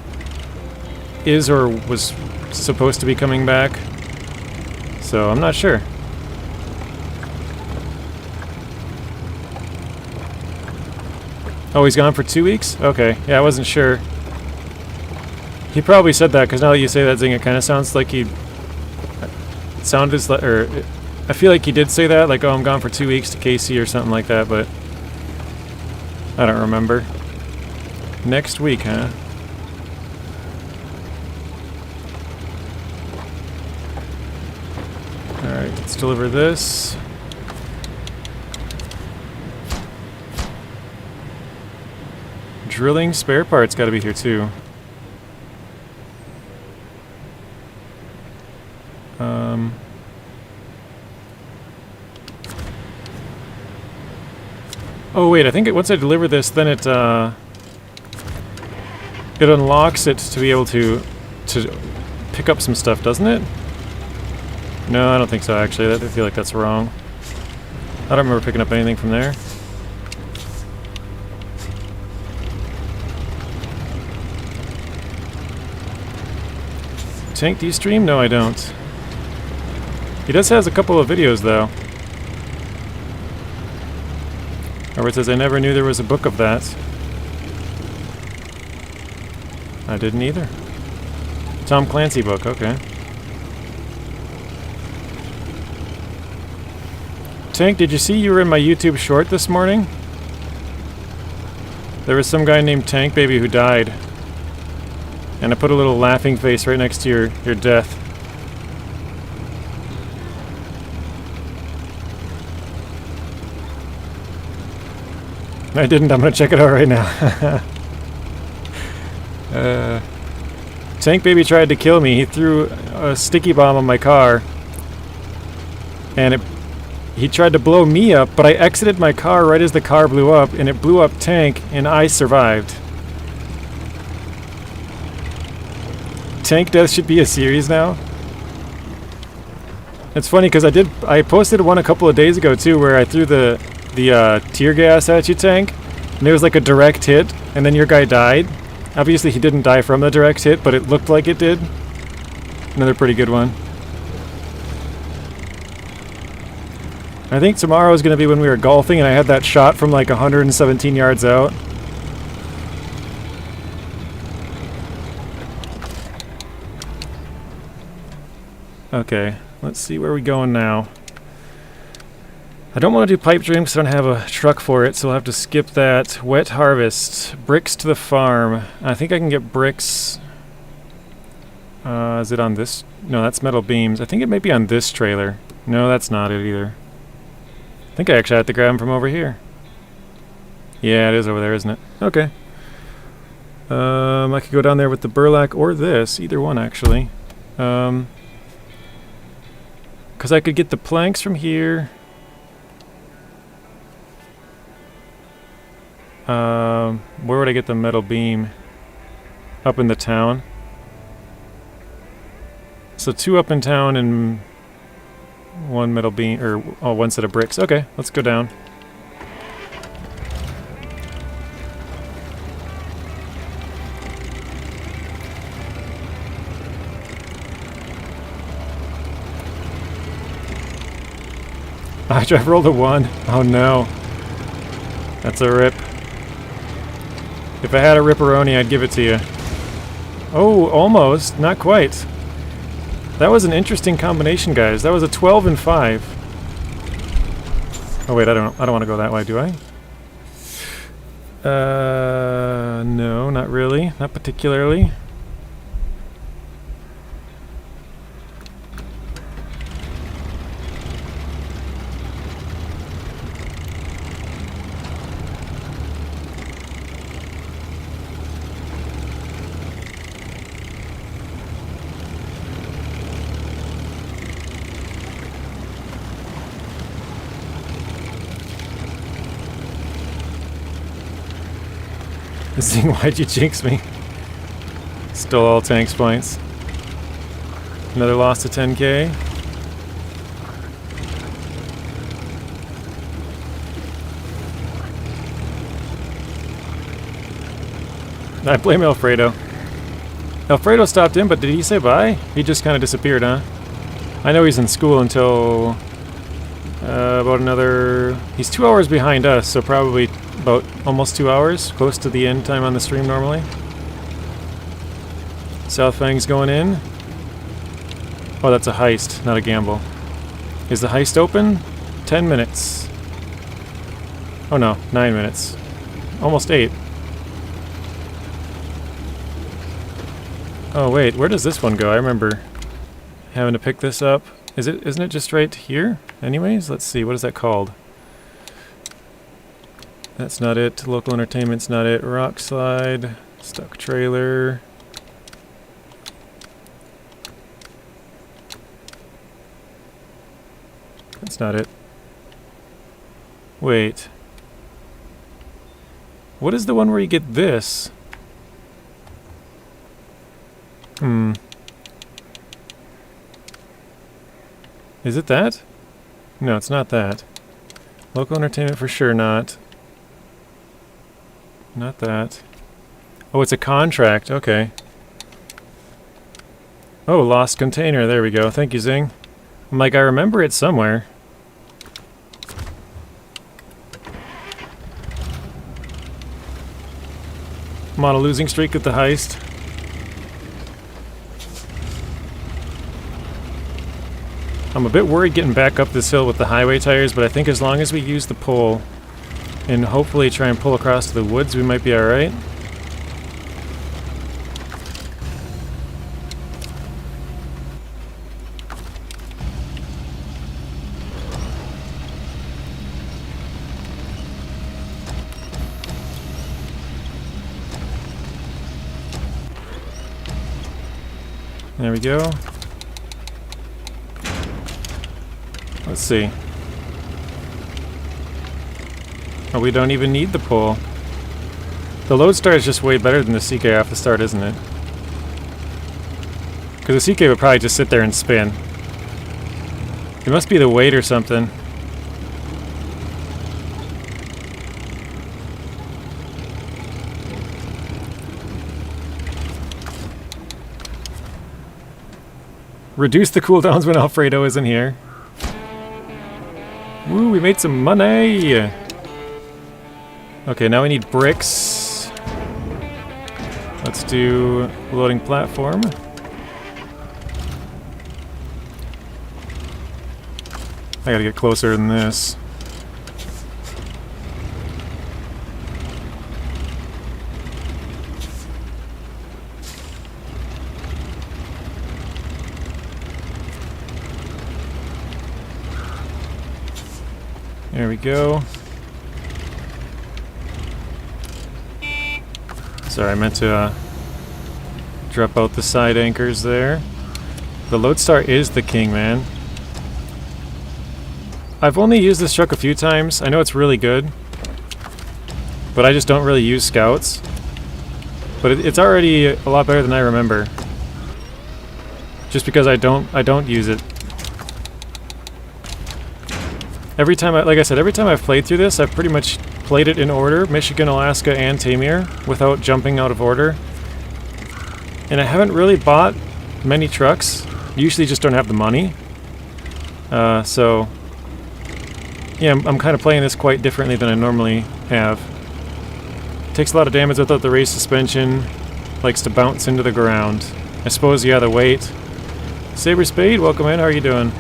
is or was supposed to be coming back. So I'm not sure. Oh, he's gone for 2 weeks? Okay. Yeah, I wasn't sure. He probably said that, because now that you say that, Zing, it kind of sounds like he... It sounded like... Or... I feel like he did say that, like, oh, I'm gone for 2 weeks to KC or something like that, but... I don't remember. Next week, huh? Alright, let's deliver this. Drilling spare parts gotta be here too. Oh wait, I think once I deliver this, then it unlocks it to be able to pick up some stuff, doesn't it? No, I don't think so actually. I feel like that's wrong. I don't remember picking up anything from there. Tank, do you stream? No, I don't. He does has a couple of videos, though. Robert says, I never knew there was a book of that. I didn't either. Tom Clancy book, okay. Tank, did you see you were in my YouTube short this morning? There was some guy named Tank Baby who died. And I put a little laughing face right next to your death. I didn't, I'm gonna check it out right now. Tank Baby tried to kill me. He threw a sticky bomb on my car. And he tried to blow me up, but I exited my car right as the car blew up, and it blew up Tank, and I survived. Tank death should be a series now. It's funny because I posted one a couple of days ago too, where I threw the tear gas at you, Tank, and it was like a direct hit, and then your guy died. Obviously he didn't die from the direct hit, but it looked like it did. Another pretty good one. I think tomorrow is going to be when we were golfing and I had that shot from like 117 yards out. Okay, let's see where we're going now. I don't want to do pipe dream because I don't have a truck for it, so I'll have to skip that. Wet harvest. Bricks to the farm. I think I can get bricks. Is it on this? No, that's metal beams. I think it might be on this trailer. No, that's not it either. I think I actually have to grab them from over here. Yeah, it is over there, isn't it? Okay. I could go down there with the burlak or this. Either one, actually. Because I could get the planks from here. Where would I get the metal beam? Up in the town. So 2 up in town and 1 metal beam, or one set of bricks. Okay, let's go down. I rolled a 1. Oh no. That's a rip. If I had a ripperoni, I'd give it to you. Oh, almost. Not quite. That was an interesting combination, guys. That was a 12 and 5. Oh wait, I don't want to go that way, do I? No, not really. Not particularly. Zing, why'd you jinx me? Stole all Tank's points. Another loss to 10k. I blame Alfredo. Alfredo stopped in, but did he say bye? He just kind of disappeared, huh? I know he's in school until about another... He's 2 hours behind us, so probably about almost 2 hours, close to the end time on the stream normally. South Fang's going in. Oh, that's a heist, not a gamble. Is the heist open? 10 minutes. Oh no, 9 minutes. Almost 8. Oh wait, where does this one go? I remember having to pick this up. Isn't it just right here? Anyways, let's see, what is that called? That's not it. Local entertainment's not it. Rock slide. Stuck trailer. That's not it. Wait. What is the one where you get this? Is it that? No, it's not that. Local entertainment for sure not. Not that. Oh, it's a contract. Okay. Oh, lost container. There we go. Thank you, Zing. I'm like, I remember it somewhere. I'm on a losing streak at the heist. I'm a bit worried getting back up this hill with the highway tires, but I think as long as we use the pole and hopefully try and pull across to the woods, we might be alright. There we go. Let's see. Oh, we don't even need the pole. The Loadstar is just way better than the CK off the start, isn't it? Because the CK would probably just sit there and spin. It must be the weight or something. Reduce the cooldowns when Alfredo isn't here. Woo, we made some money! Okay, now we need bricks. Let's do loading platform. I gotta get closer than this. There we go. Sorry, I meant to drop out the side anchors there. The Loadstar is the king, man. I've only used this truck a few times. I know it's really good, but I just don't really use scouts. But it's already a lot better than I remember. Just because I don't use it. Every time like I said, every time I've played through this, I've pretty much played it in order, Michigan, Alaska, and Tamir, without jumping out of order. And I haven't really bought many trucks. Usually just don't have the money. So, yeah, I'm kind of playing this quite differently than I normally have. Takes a lot of damage without the race suspension. Likes to bounce into the ground. I suppose, yeah, the weight. Saber Spade, welcome in. How are you doing?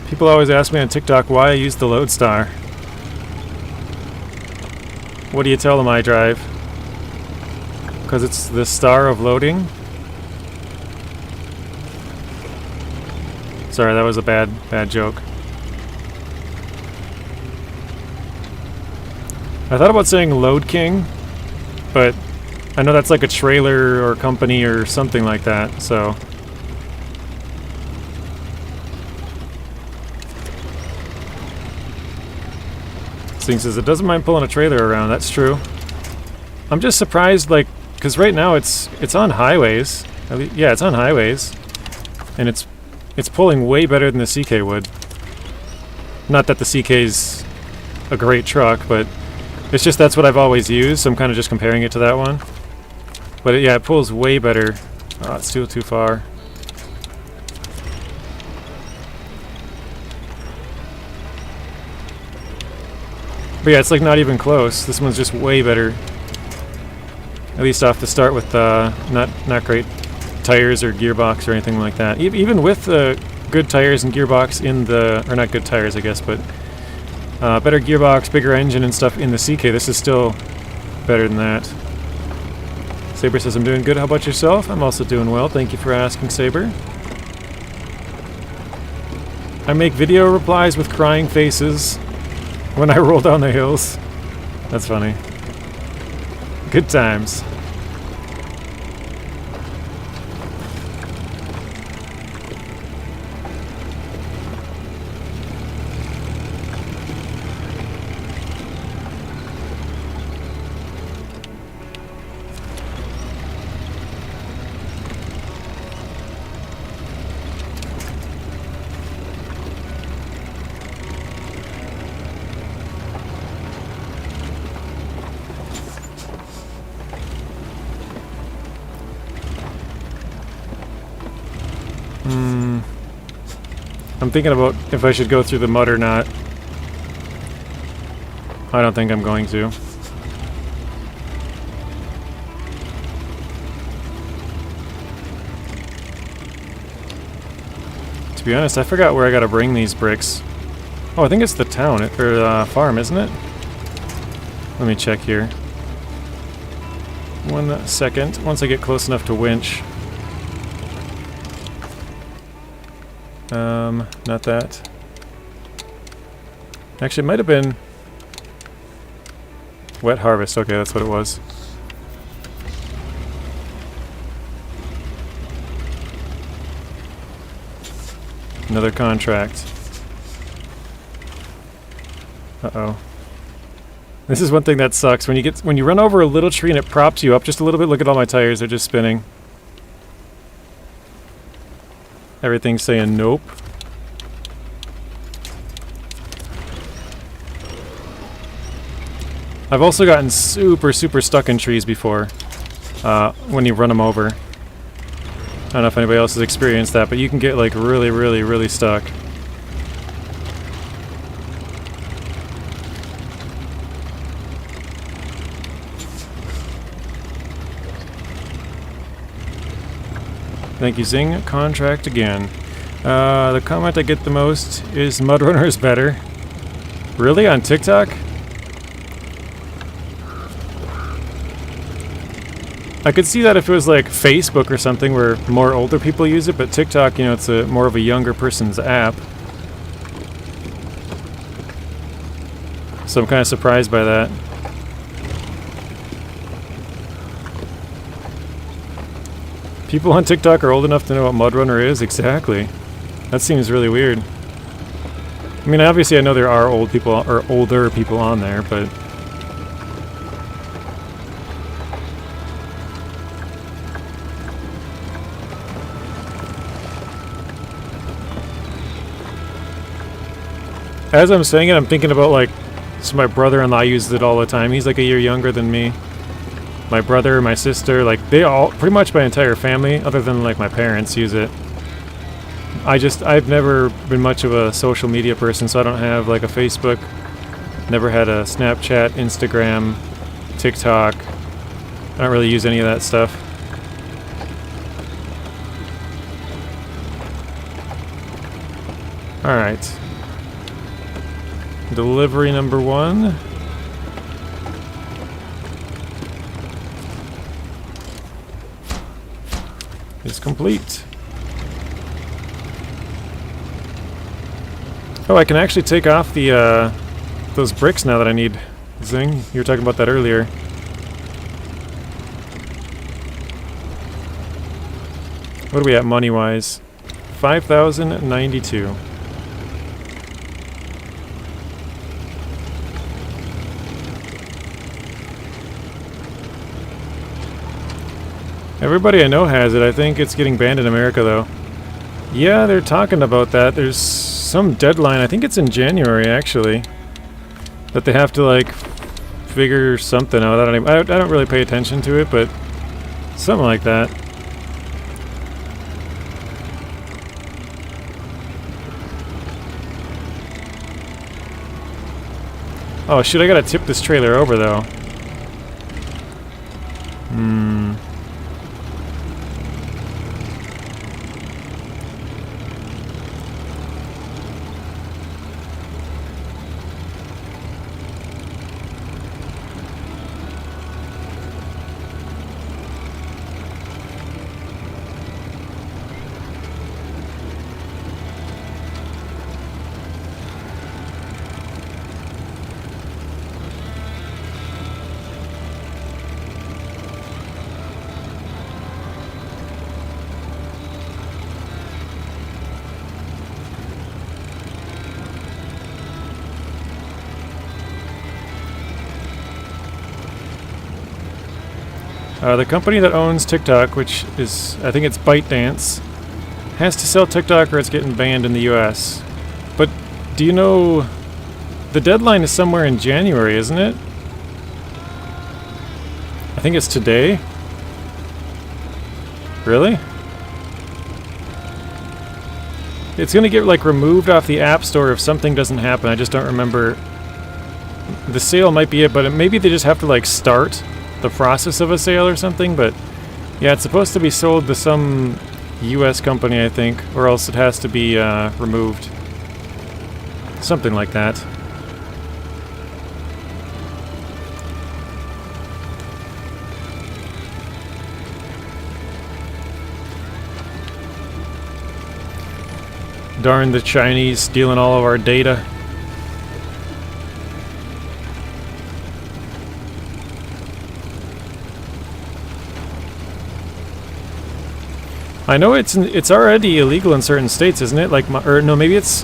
People always ask me on TikTok why I use the Loadstar. What do you tell them I drive? Because it's the star of loading? Sorry, that was a bad joke. I thought about saying Load King, but I know that's like a trailer or company or something like that, so... Thing says it doesn't mind pulling a trailer around. That's true. I'm just surprised, like, because right now it's on highways. Yeah, it's on highways, and it's pulling way better than the CK would. Not that the CK's a great truck, but it's just that's what I've always used. So I'm kind of just comparing it to that one. But yeah, it pulls way better. Oh, it's still too far. But yeah, it's like not even close. This one's just way better. At least off the start with not great tires or gearbox or anything like that. Even with good tires and gearbox in the... Or not good tires, I guess, but... better gearbox, bigger engine and stuff in the CK, this is still better than that. Saber says, I'm doing good. How about yourself? I'm also doing well. Thank you for asking, Saber. I make video replies with crying faces when I roll down the hills. That's funny. Good times. I'm thinking about if I should go through the mud or not. I don't think I'm going to. be honest, I forgot where I gotta bring these bricks. Oh, I think it's the town, or farm, isn't it? Let me check here. 1 second, once I get close enough to winch. Not that. Actually, it might have been wet harvest. Okay, that's what it was. Another contract. Uh-oh. This is one thing that sucks. When you run over a little tree and it props you up just a little bit, look at all my tires, they're just spinning. Everything's saying nope. I've also gotten super stuck in trees before when you run them over. I don't know if anybody else has experienced that, but you can get like really stuck. Thank you, Zing. Contract again. The comment I get the most is MudRunner is better. Really? On TikTok? I could see that if it was like Facebook or something where more older people use it, but TikTok, you know, it's more of a younger person's app. So I'm kind of surprised by that. People on TikTok are old enough to know what MudRunner is? Exactly. That seems really weird. I mean, obviously I know there are old people, or older people on there, but... As I'm saying it, I'm thinking about, like, so my brother-in-law uses it all the time. He's like a year younger than me. My brother, my sister, like, they all, pretty much my entire family, other than, like, my parents, use it. I've never been much of a social media person, so I don't have, like, a Facebook. Never had a Snapchat, Instagram, TikTok. I don't really use any of that stuff. Alright. Delivery number 1. Is complete. Oh, I can actually take off the those bricks now that I need. Zing, you were talking about that earlier. What are we at money-wise? 5,092. Everybody I know has it. I think it's getting banned in America, though. Yeah, they're talking about that. There's some deadline. I think it's in January, actually. That they have to, like, figure something out. I don't really pay attention to it, but something like that. Oh, shoot, I gotta tip this trailer over, though. The company that owns TikTok, which is, I think it's ByteDance, has to sell TikTok or it's getting banned in the US. But do you know, the deadline is somewhere in January, isn't it? I think it's today. Really? It's gonna get, like, removed off the App Store if something doesn't happen. I just don't remember. The sale might be it, but maybe they just have to, like, start the process of a sale or something, but yeah, it's supposed to be sold to some U.S. company, I think, or else it has to be removed. Something like that. Darn the Chinese stealing all of our data. I know it's already illegal in certain states, isn't it? Like, or no, maybe it's...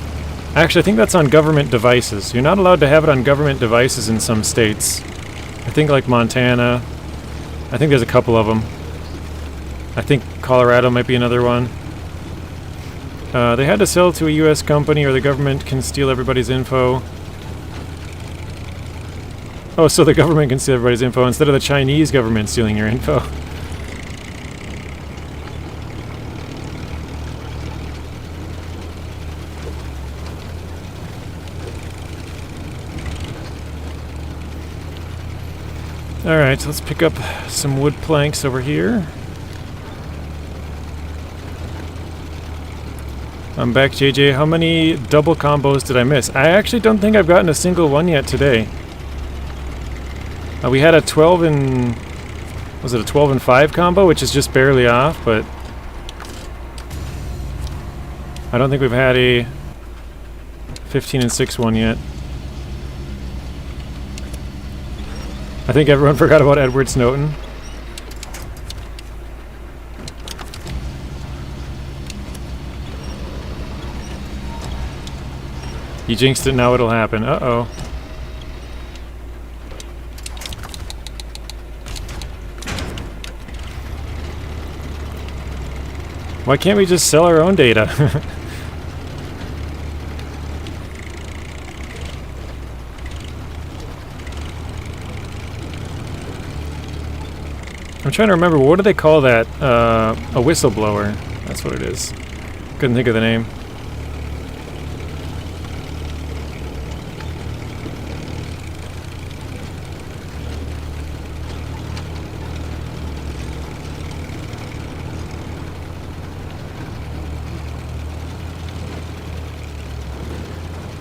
Actually, I think that's on government devices. You're not allowed to have it on government devices in some states. I think like Montana. I think there's a couple of them. I think Colorado might be another one. They had to sell to a U.S. company or the government can steal everybody's info. Oh, so the government can steal everybody's info instead of the Chinese government stealing your info. Alright, let's pick up some wood planks over here. I'm back, JJ. How many double combos did I miss? I actually don't think I've gotten a single one yet today. We had a 12 and... Was it a 12 and 5 combo, which is just barely off, but... I don't think we've had a 15 and 6 one yet. I think everyone forgot about Edward Snowden. You jinxed it, now it'll happen. Uh-oh. Why can't we just sell our own data? I'm trying to remember, what do they call that? A whistleblower. That's what it is. Couldn't think of the name.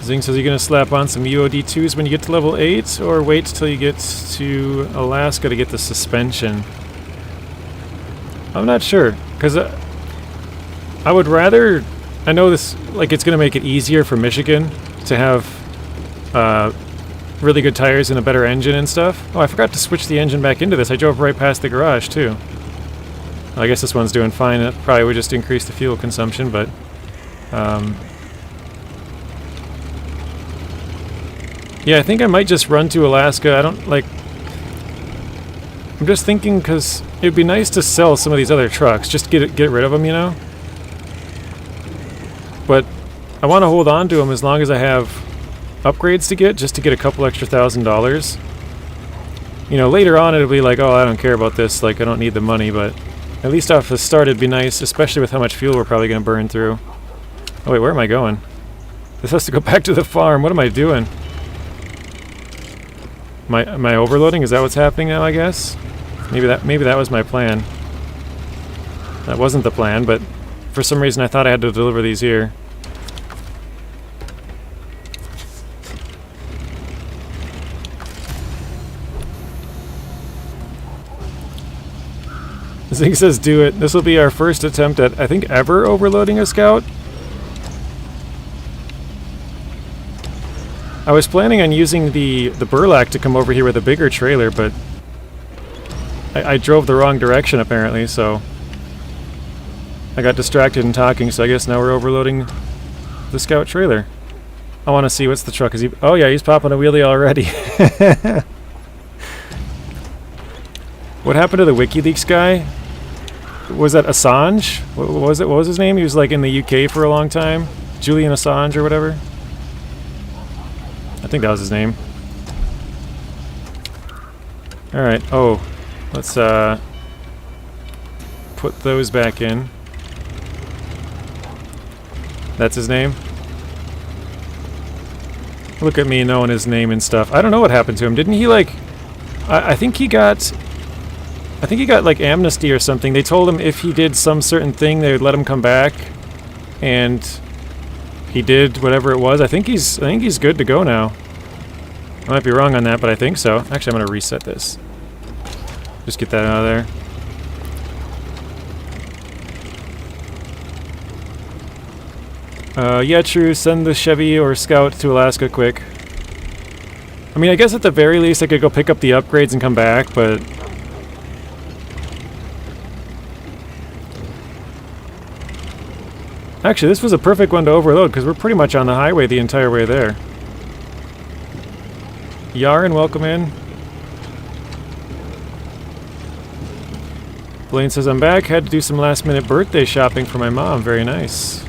Zing says you're going to slap on some UOD2s when you get to level 8, or wait till you get to Alaska to get the suspension. I'm not sure, because I would rather... I know this, like, it's going to make it easier for Michigan to have really good tires and a better engine and stuff. Oh, I forgot to switch the engine back into this. I drove right past the garage, too. I guess this one's doing fine. It probably would just increase the fuel consumption, but... yeah, I think I might just run to Alaska. I don't, like... I'm just thinking, because it'd be nice to sell some of these other trucks. Just get rid of them, you know? But I want to hold on to them as long as I have upgrades to get, just to get a couple extra $1,000. You know, later on it'll be like, oh, I don't care about this, like, I don't need the money, but at least off the start it'd be nice, especially with how much fuel we're probably going to burn through. Oh wait, where am I going? This has to go back to the farm. What am I doing? Am I overloading? Is that what's happening now, I guess? Maybe that was my plan. That wasn't the plan, but for some reason I thought I had to deliver these here. Zing says do it. This will be our first attempt at, I think, ever overloading a scout. I was planning on using the Burlak to come over here with a bigger trailer, but I drove the wrong direction apparently, so I got distracted in talking, so I guess now we're overloading the scout trailer. I want to see what's the truck. Is he? Oh yeah, he's popping a wheelie already. What happened to the WikiLeaks guy? Was that Assange? What was it? What was his name? He was like in the UK for a long time. Julian Assange or whatever. I think that was his name. Alright, oh. Let's put those back in. That's his name? Look at me knowing his name and stuff. I don't know what happened to him. Didn't he, like... I think he got... I think he got like amnesty or something. They told him if he did some certain thing, they would let him come back, and he did whatever it was. I think he's good to go now. I might be wrong on that, but I think so. Actually, I'm gonna reset this. Just get that out of there. Yeah, true. Send the Chevy or Scout to Alaska quick. I mean, I guess at the very least I could go pick up the upgrades and come back, but actually, this was a perfect one to overload because we're pretty much on the highway the entire way there. Yaren, welcome in. Blaine says, I'm back. Had to do some last minute birthday shopping for my mom. Very nice.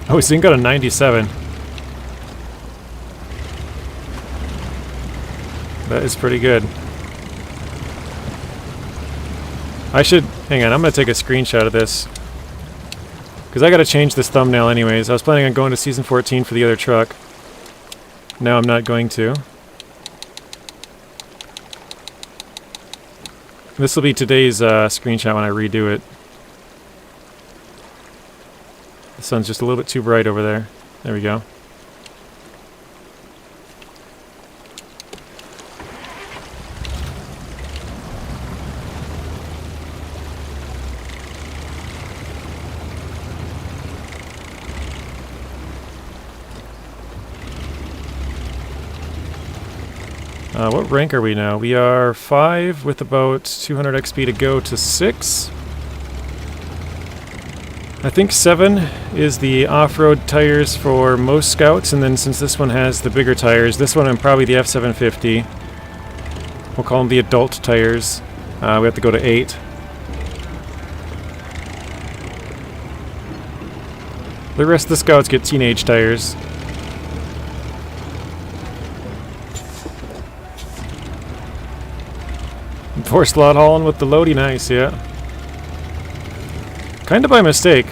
Oh, he's got a 97. That is pretty good. I should... Hang on, I'm going to take a screenshot of this. Because I got to change this thumbnail anyways. I was planning on going to Season 14 for the other truck. Now I'm not going to. This will be today's screenshot when I redo it. The sun's just a little bit too bright over there. There we go. What rank are we now? We are 5 with about 200 XP to go to 6. I think 7 is the off-road tires for most scouts, and then since this one has the bigger tires, this one and probably the F750, we'll call them the adult tires. We have to go to 8. The rest of the scouts get teenage tires. Four slot hauling with the loady, nice, yeah. Kind of by mistake.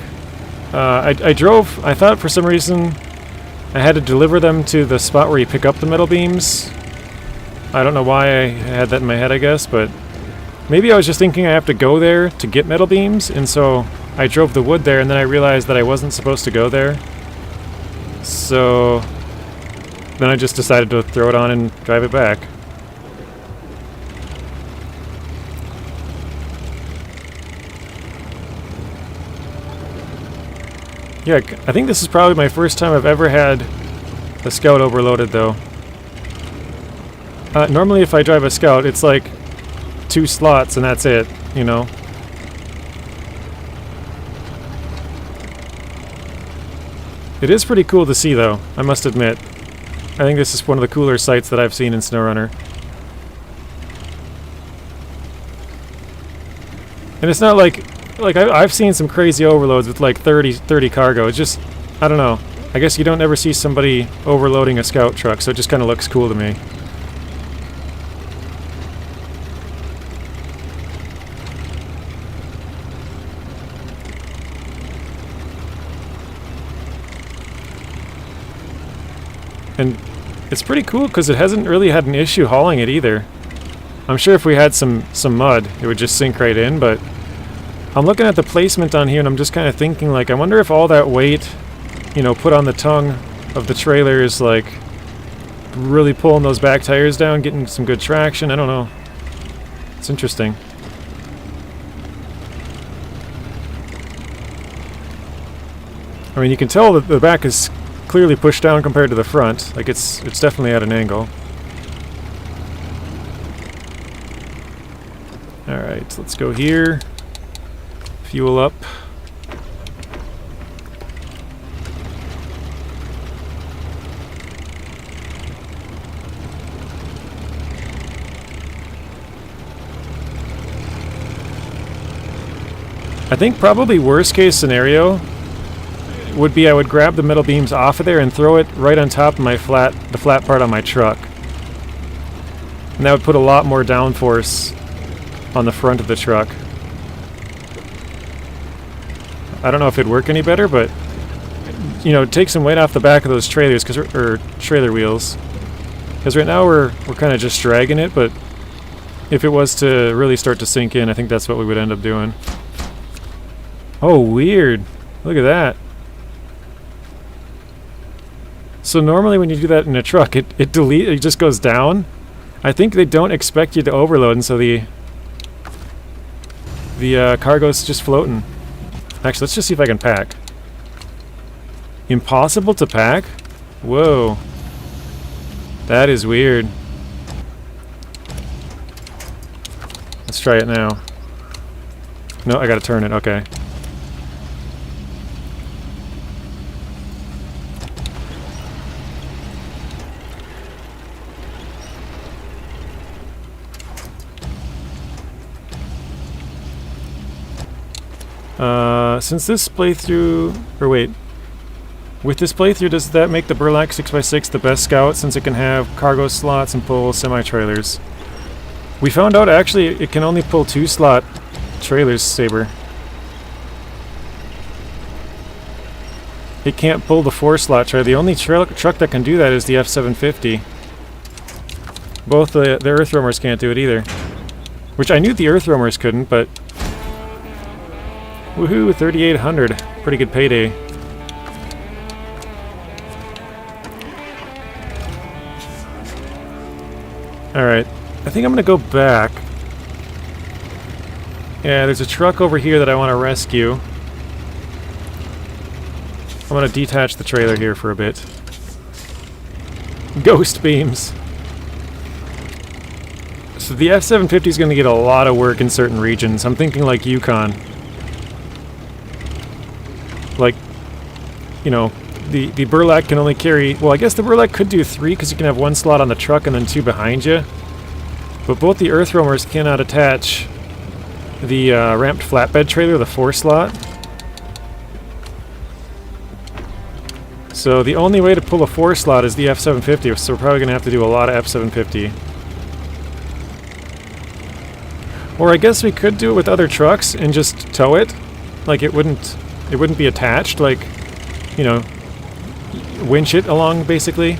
I drove, I thought for some reason I had to deliver them to the spot where you pick up the metal beams. I don't know why I had that in my head, I guess, but maybe I was just thinking I have to go there to get metal beams, and so I drove the wood there, and then I realized that I wasn't supposed to go there. So then I just decided to throw it on and drive it back. Yeah, I think this is probably my first time I've ever had a Scout overloaded, though. Normally if I drive a Scout, it's like 2 slots and that's it, you know. It is pretty cool to see, though, I must admit. I think this is one of the cooler sights that I've seen in SnowRunner. And it's not like I've seen some crazy overloads with like 30 cargo. It's just, I don't know. I guess you don't ever see somebody overloading a Scout truck, so it just kind of looks cool to me. And it's pretty cool because it hasn't really had an issue hauling it either. I'm sure if we had some mud, it would just sink right in, but I'm looking at the placement on here and I'm just kind of thinking, like, I wonder if all that weight, you know, put on the tongue of the trailer is, like, really pulling those back tires down, getting some good traction. I don't know. It's interesting. I mean, you can tell that the back is clearly pushed down compared to the front. Like, it's definitely at an angle. Alright, let's go here. Fuel up. I think probably worst case scenario would be I would grab the metal beams off of there and throw it right on top of my the flat part on my truck. And that would put a lot more downforce on the front of the truck. I don't know if it'd work any better, but you know, take some weight off the back of those trailers, or trailer wheels. Because right now we're kind of just dragging it, but if it was to really start to sink in, I think that's what we would end up doing. Oh, weird. Look at that. So normally when you do that in a truck, it just goes down. I think they don't expect you to overload, and so the cargo's just floating. Actually, let's just see if I can pack. Impossible to pack? Whoa. That is weird. Let's try it now. No, I gotta turn it. Okay. Since this playthrough... Or wait. With this playthrough, does that make the Burlak 6x6 the best scout, since it can have cargo slots and pull semi-trailers? We found out actually it can only pull 2-slot trailers, Saber. It can't pull the 4-slot trailer. The only truck that can do that is the F750. Both the earth roamers can't do it either. Which I knew the earth roamers couldn't, but... Woohoo, 3,800. Pretty good payday. Alright, I think I'm gonna go back. Yeah, there's a truck over here that I want to rescue. I'm gonna detach the trailer here for a bit. Ghost beams. So the F750 is gonna get a lot of work in certain regions. I'm thinking like Yukon. Like, you know, the Burlak can only carry... Well, I guess the Burlak could do 3, because you can have 1 slot on the truck and then 2 behind you. But both the earth roamers cannot attach the ramped flatbed trailer, the 4-slot. So the only way to pull a 4-slot is the F750, so we're probably going to have to do a lot of F750. Or I guess we could do it with other trucks and just tow it. Like it wouldn't be attached, like, you know, winch it along, basically.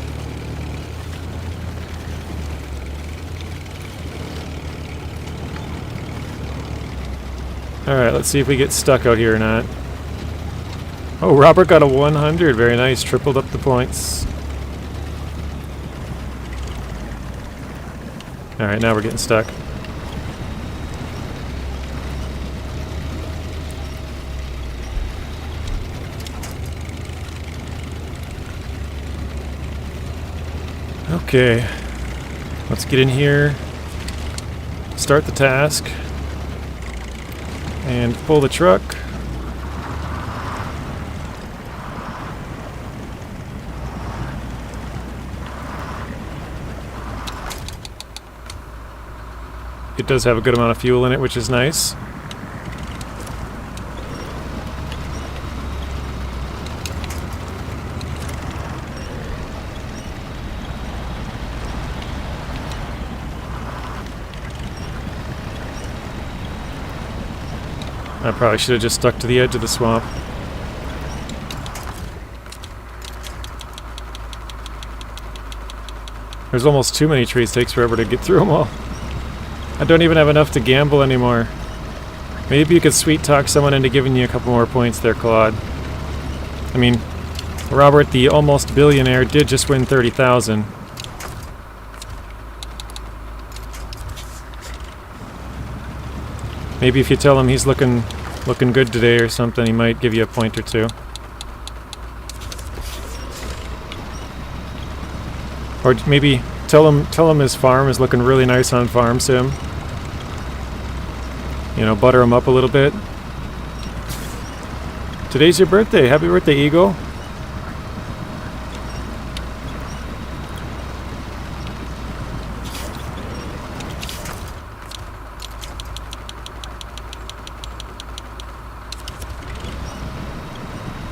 Alright, let's see if we get stuck out here or not. Oh, Robert got a 100. Very nice. Tripled up the points. Alright, now we're getting stuck. Okay, let's get in here, start the task, and pull the truck. It does have a good amount of fuel in it, which is nice. I probably should have just stuck to the edge of the swamp. There's almost too many trees. Takes forever to get through them all. I don't even have enough to gamble anymore. Maybe you could sweet talk someone into giving you a couple more points there, Claude. I mean, Robert, the almost billionaire, did just win 30,000. Maybe if you tell him he's looking good today or something, he might give you a point or two. Or maybe tell him his farm is looking really nice on Farm Sim. You know, butter him up a little bit. Today's your birthday. Happy birthday, Eagle.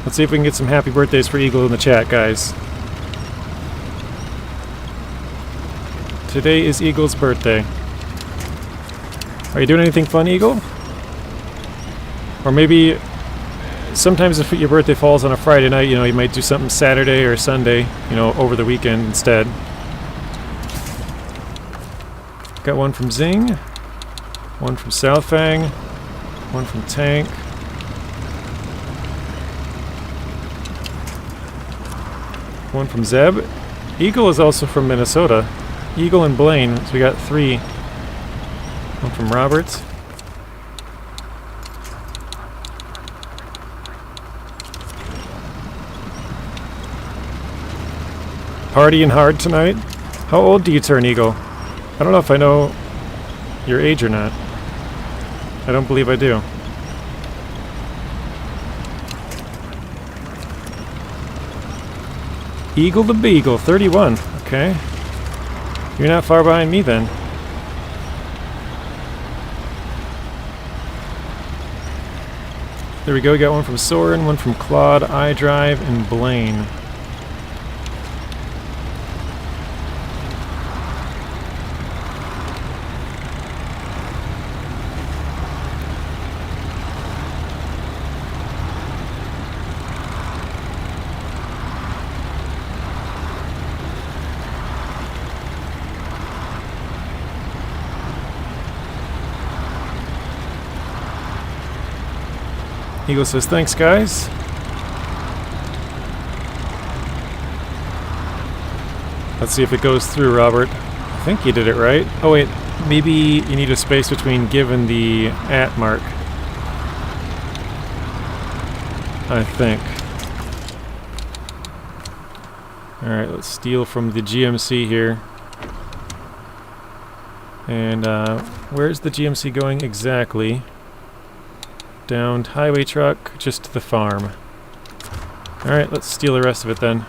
Let's see if we can get some happy birthdays for Eagle in the chat, guys. Today is Eagle's birthday. Are you doing anything fun, Eagle? Or maybe sometimes if your birthday falls on a Friday night, you know, you might do something Saturday or Sunday, you know, over the weekend instead. Got one from Zing, one from Southfang, one from Tank. One from Zeb. Eagle is also from Minnesota. Eagle and Blaine, so we got 3. One from Robert. Partying hard tonight? How old do you turn, Eagle? I don't know if I know your age or not. I don't believe I do. Eagle the Beagle, 31. Okay. You're not far behind me then. There we go, we got one from Soren, one from Claude, iDrive, and Blaine. Eagle says, thanks, guys. Let's see if it goes through, Robert. I think you did it right. Oh, wait. Maybe you need a space between give and the @ mark. I think. Alright, let's steal from the GMC here. And, where's the GMC going exactly? Downed highway truck, just to the farm. Alright, let's steal the rest of it then.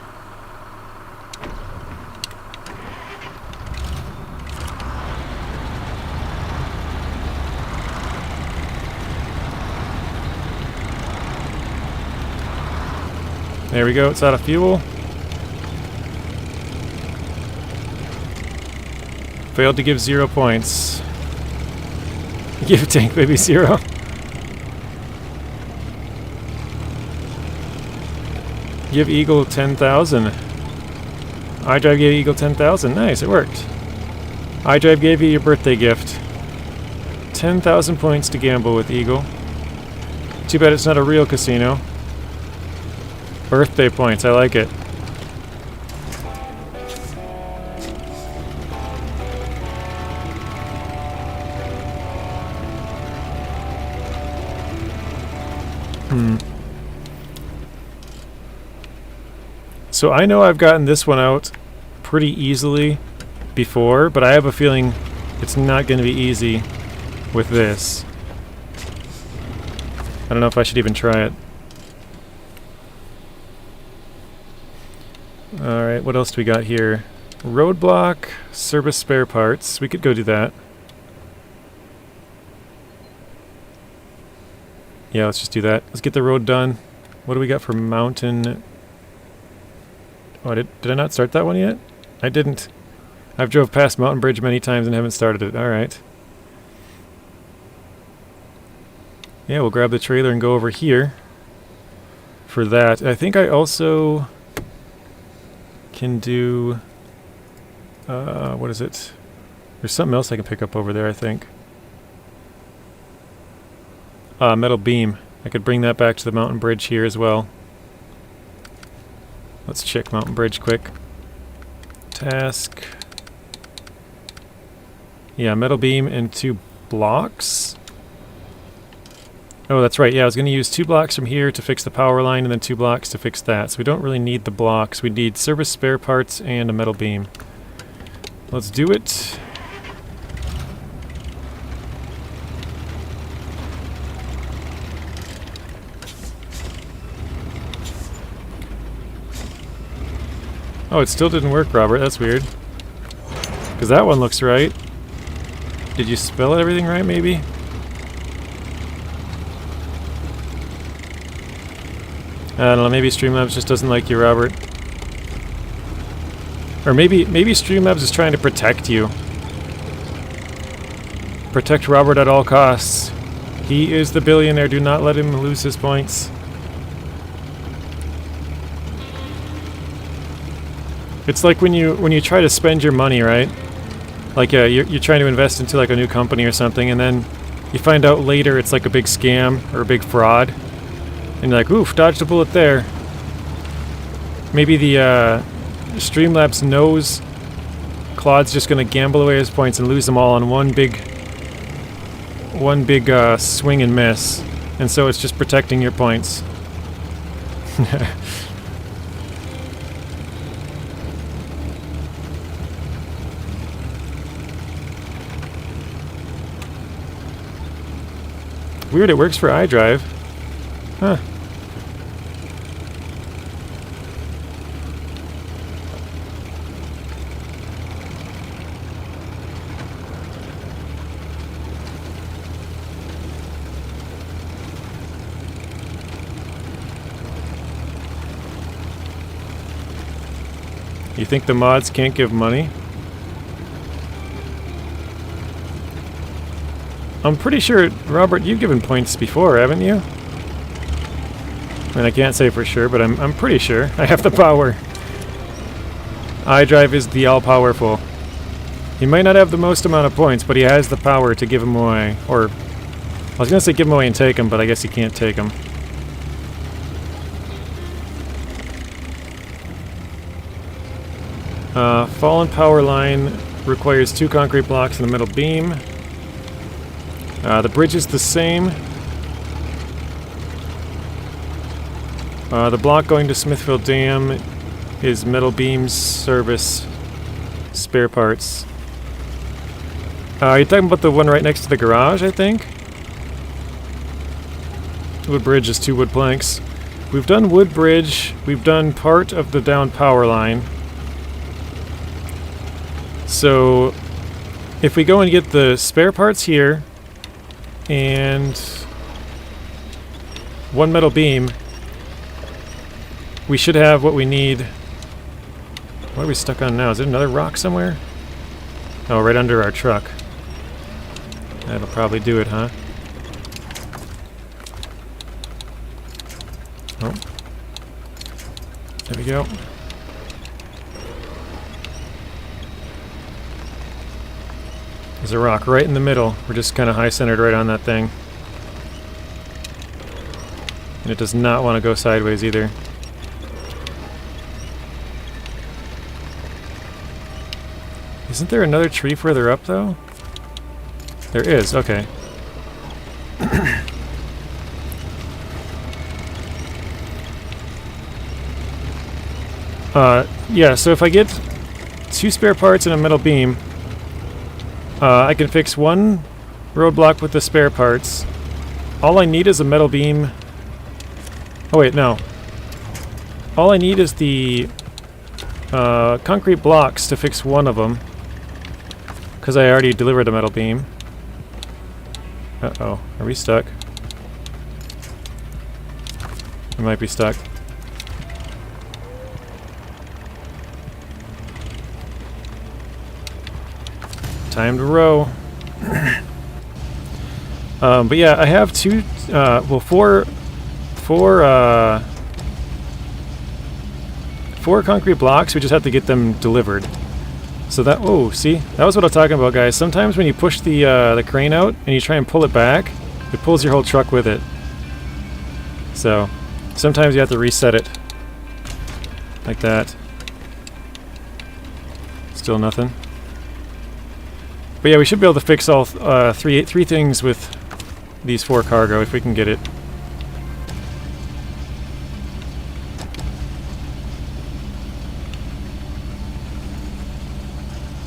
There we go, it's out of fuel. Failed to give 0 points. Give Tank Baby 0. Give Eagle 10,000. iDrive gave Eagle 10,000. Nice, it worked. iDrive gave you your birthday gift. 10,000 points to gamble with Eagle. Too bad it's not a real casino. Birthday points, I like it. So I know I've gotten this one out pretty easily before, but I have a feeling it's not going to be easy with this. I don't know if I should even try it. Alright, what else do we got here? Roadblock, service spare parts. We could go do that. Yeah, let's just do that. Let's get the road done. What do we got for mountain? Oh, did I not start that one yet? I didn't. I've drove past Mountain Bridge many times and haven't started it. Alright. Yeah, we'll grab the trailer and go over here for that. I think I also can do... what is it? There's something else I can pick up over there, I think. Metal beam. I could bring that back to the Mountain Bridge here as well. Let's check Mountain Bridge quick. Task. Yeah, metal beam and 2 blocks. Oh, that's right. Yeah, I was going to use 2 blocks from here to fix the power line and then 2 blocks to fix that. So we don't really need the blocks. We need service spare parts and a metal beam. Let's do it. Oh, it still didn't work, Robert. That's weird. Because that one looks right. Did you spell everything right, maybe? I don't know, maybe Streamlabs just doesn't like you, Robert. Or maybe Streamlabs is trying to protect you. Protect Robert at all costs. He is the billionaire. Do not let him lose his points. It's like when you try to spend your money, right? Like you're trying to invest into like a new company or something, and then you find out later it's like a big scam or a big fraud, and you're like, oof, dodged a bullet there. Maybe the Streamlabs knows Claude's just gonna gamble away his points and lose them all on one big swing and miss, and so it's just protecting your points. Weird, it works for iDrive. Huh. You think the mods can't give money? I'm pretty sure, Robert, you've given points before, haven't you? I mean, I can't say for sure, but I'm pretty sure. I have the power. iDrive is the all-powerful. He might not have the most amount of points, but he has the power to give them away. Or, I was going to say give them away and take them, but I guess he can't take them. Fallen power line requires 2 concrete blocks in the middle beam. The bridge is the same. The block going to Smithfield Dam is metal beams, service, spare parts. You're talking about the one right next to the garage, I think? Wood bridge is 2 wood planks. We've done wood bridge. We've done part of the down power line. So, if we go and get the spare parts here, and 1 metal beam, we should have what we need. What are we stuck on now? Is it another rock somewhere? Oh, right under our truck. That'll probably do it, huh? Oh. There we go. There's a rock right in the middle. We're just kind of high-centered right on that thing. And it does not want to go sideways either. Isn't there another tree further up, though? There is, okay. Yeah, so if I get 2 spare parts and a metal beam, I can fix 1 roadblock with the spare parts. All I need is a metal beam. Oh wait, no. All I need is the concrete blocks to fix 1 of them, because I already delivered a metal beam. Uh-oh, are we stuck? We might be stuck. Time to row. But yeah, I have 2, well, 4 concrete blocks. We just have to get them delivered. So that, oh, see, that was what I'm talking about, guys. Sometimes when you push the crane out and you try and pull it back, it pulls your whole truck with it. So sometimes you have to reset it like that. Still nothing. But yeah, we should be able to fix all three things with these 4 cargo if we can get it.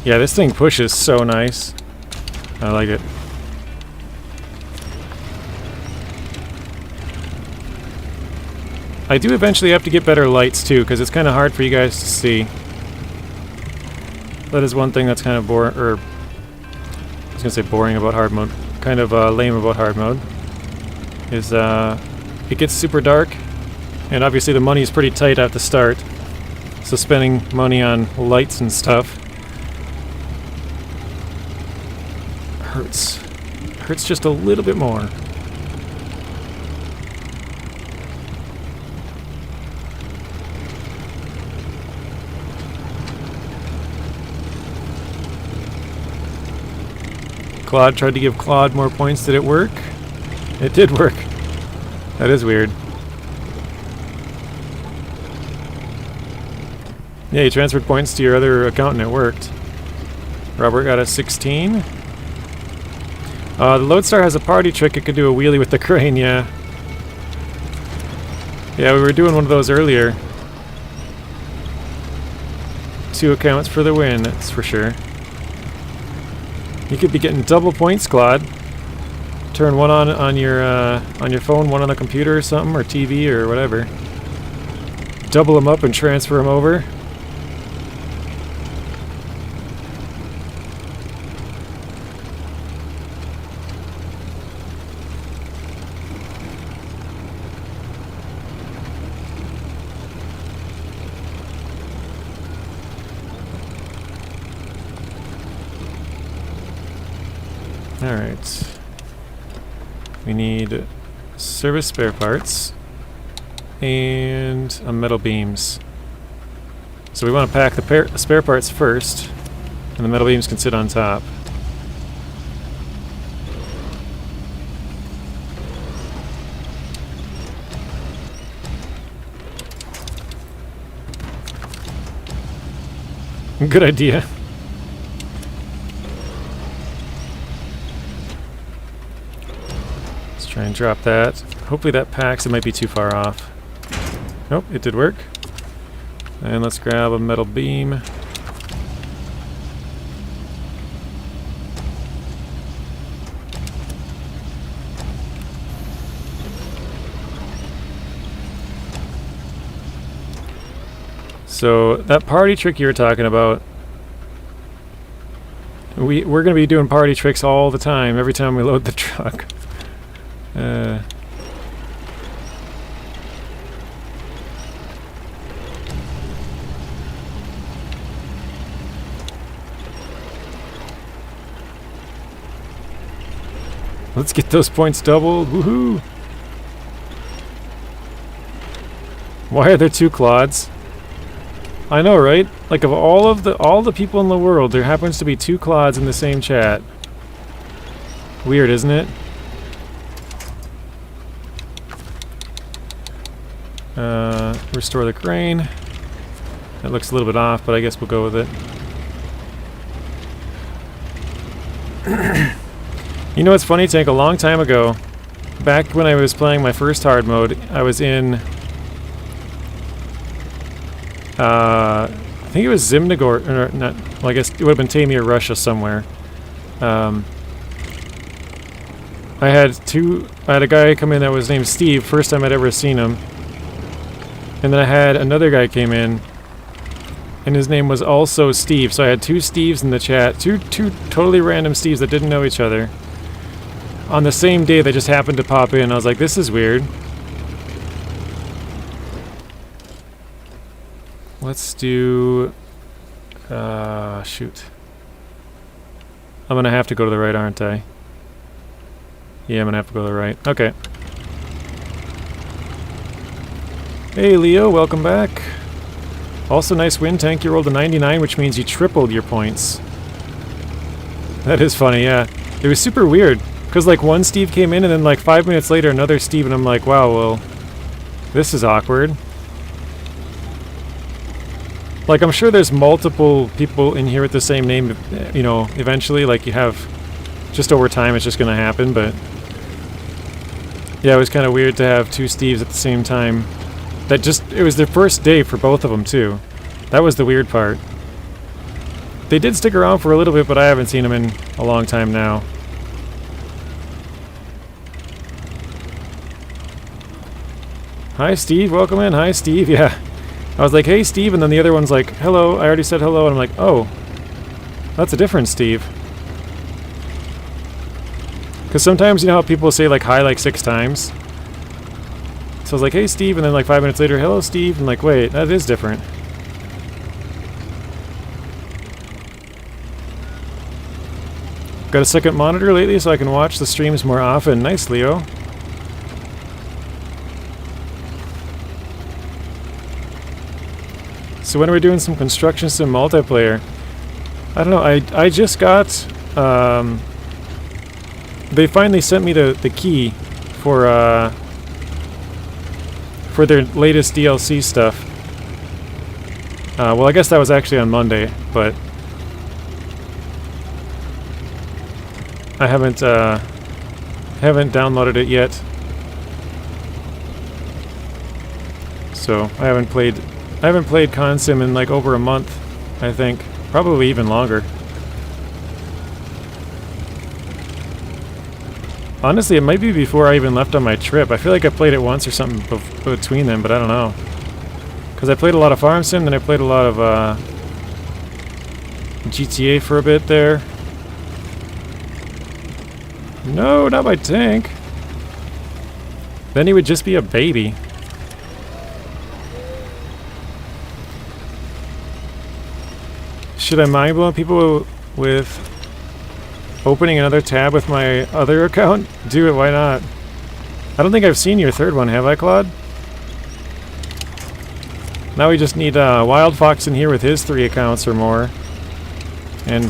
Yeah, this thing pushes so nice. I like it. I do eventually have to get better lights too, because it's kind of hard for you guys to see. That is one thing that's kind of boring, or I was gonna say boring about hard mode. Kind of lame about hard mode. Is it gets super dark, and obviously the money is pretty tight at the start. So spending money on lights and stuff hurts. Hurts just a little bit more. Claude tried to give Claude more points. Did it work? It did work. That is weird. Yeah, you transferred points to your other account and it worked. Robert got a 16. The Loadstar has a party trick. It could do a wheelie with the crane, yeah. Yeah, we were doing one of those earlier. 2 accounts for the win, that's for sure. You could be getting double points, Claude. Turn one on your phone, one on the computer or something, or TV or whatever. Double them up and transfer them over. Alright. We need service spare parts and metal beams. So we want to pack the spare parts first, and the metal beams can sit on top. Good idea. Try and drop that. Hopefully that packs. It might be too far off. Nope, it did work. And let's grab a metal beam. So that party trick you were talking about, we're going to be doing party tricks all the time, every time we load the truck. Let's get those points doubled. Woohoo! Why are there 2 Claudes? I know, right? Like of all the people in the world, there happens to be 2 Claudes in the same chat. Weird, isn't it? Restore the crane. That looks a little bit off, but I guess we'll go with it. You know what's funny, Tank? A long time ago, back when I was playing my first hard mode, I was in... I think it was Zimnagor, or not, well, I guess it would have been Tamir, Russia somewhere. I had a guy come in that was named Steve, first time I'd ever seen him. And then I had another guy came in, and his name was also Steve. So I had 2 Steves in the chat, two totally random Steves that didn't know each other. On the same day, they just happened to pop in. I was like, this is weird. Let's do... shoot. I'm gonna have to go to the right, aren't I? Yeah, I'm gonna have to go to the right. Okay. Hey Leo, welcome back. Also nice win, Tank. You rolled a 99, which means you tripled your points. That is funny, yeah. It was super weird, because like one Steve came in and then like 5 minutes later another Steve, and I'm like, wow, well, this is awkward. Like, I'm sure there's multiple people in here with the same name, you know, eventually, like you have, just over time it's just gonna happen, but yeah, it was kind of weird to have 2 Steves at the same time. It was their first day for both of them, too. That was the weird part. They did stick around for a little bit, but I haven't seen them in a long time now. Hi, Steve. Welcome in. Hi, Steve. Yeah. I was like, hey, Steve, and then the other one's like, hello. I already said hello, and I'm like, oh, that's a different Steve. Because sometimes, you know how people say, like, hi, like, 6 times? So I was like, hey, Steve, and then like 5 minutes later, hello, Steve. And like, wait, that is different. Got a second monitor lately so I can watch the streams more often. Nice, Leo. So when are we doing some construction sim multiplayer? I don't know, I just got they finally sent me the key for their latest DLC stuff. Well, I guess that was actually on Monday, but I haven't downloaded it yet. So I haven't played Consim in like over a month, I think. Probably even longer. Honestly, it might be before I even left on my trip. I feel like I played it once or something between them, but I don't know. Because I played a lot of Farm Sim, then I played a lot of GTA for a bit there. No, not my tank. Then he would just be a baby. Should I mind blowing people with opening another tab with my other account? Do it, why not? I don't think I've seen your third one, have I, Claude? Now we just need Wild Fox in here with his 3 accounts or more. And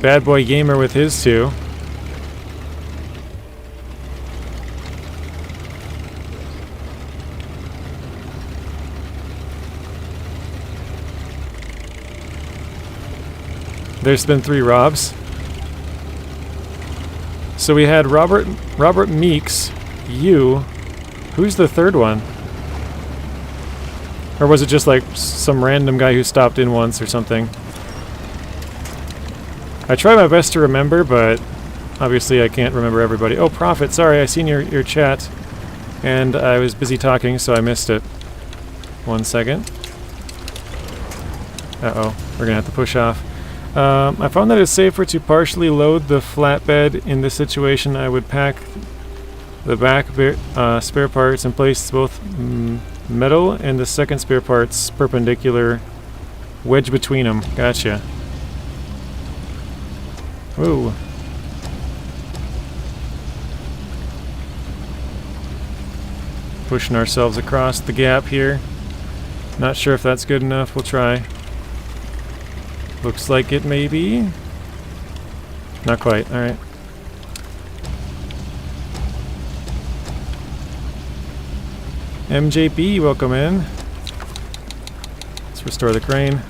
Bad Boy Gamer with his 2. There's been 3 Robs. So we had Robert Meeks, you. Who's the third one? Or was it just like some random guy who stopped in once or something? I try my best to remember, but obviously I can't remember everybody. Oh, Prophet, sorry, I seen your chat. And I was busy talking, so I missed it. 1 second. Uh-oh, we're gonna have to push off. I found that it's safer to partially load the flatbed. In this situation, I would pack the back spare parts and place both metal and the second spare parts perpendicular, wedge between them. Gotcha. Whoa. Pushing ourselves across the gap here. Not sure if that's good enough. We'll try. Looks like it may be. Not quite. Alright. MJB, welcome in. Let's restore the crane.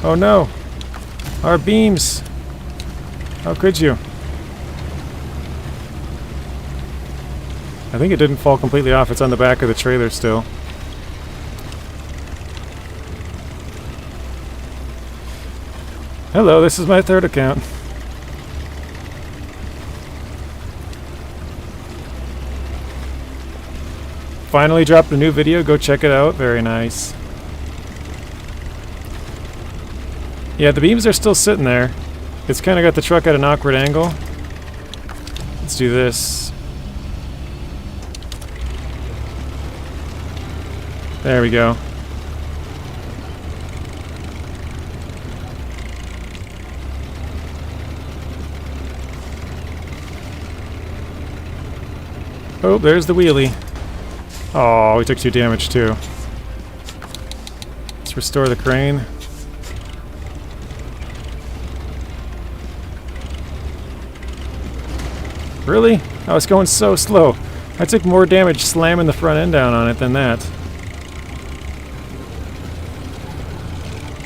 Oh no! Our beams! How could you? I think it didn't fall completely off. It's on the back of the trailer still. Hello, this is my third account. Finally dropped a new video, go check it out. Very nice. Yeah, the beams are still sitting there. It's kind of got the truck at an awkward angle. Let's do this. There we go. Oh, there's the wheelie. Oh, we took 2 damage too. Let's restore the crane. Really? I was going so slow. I took more damage slamming the front end down on it than that.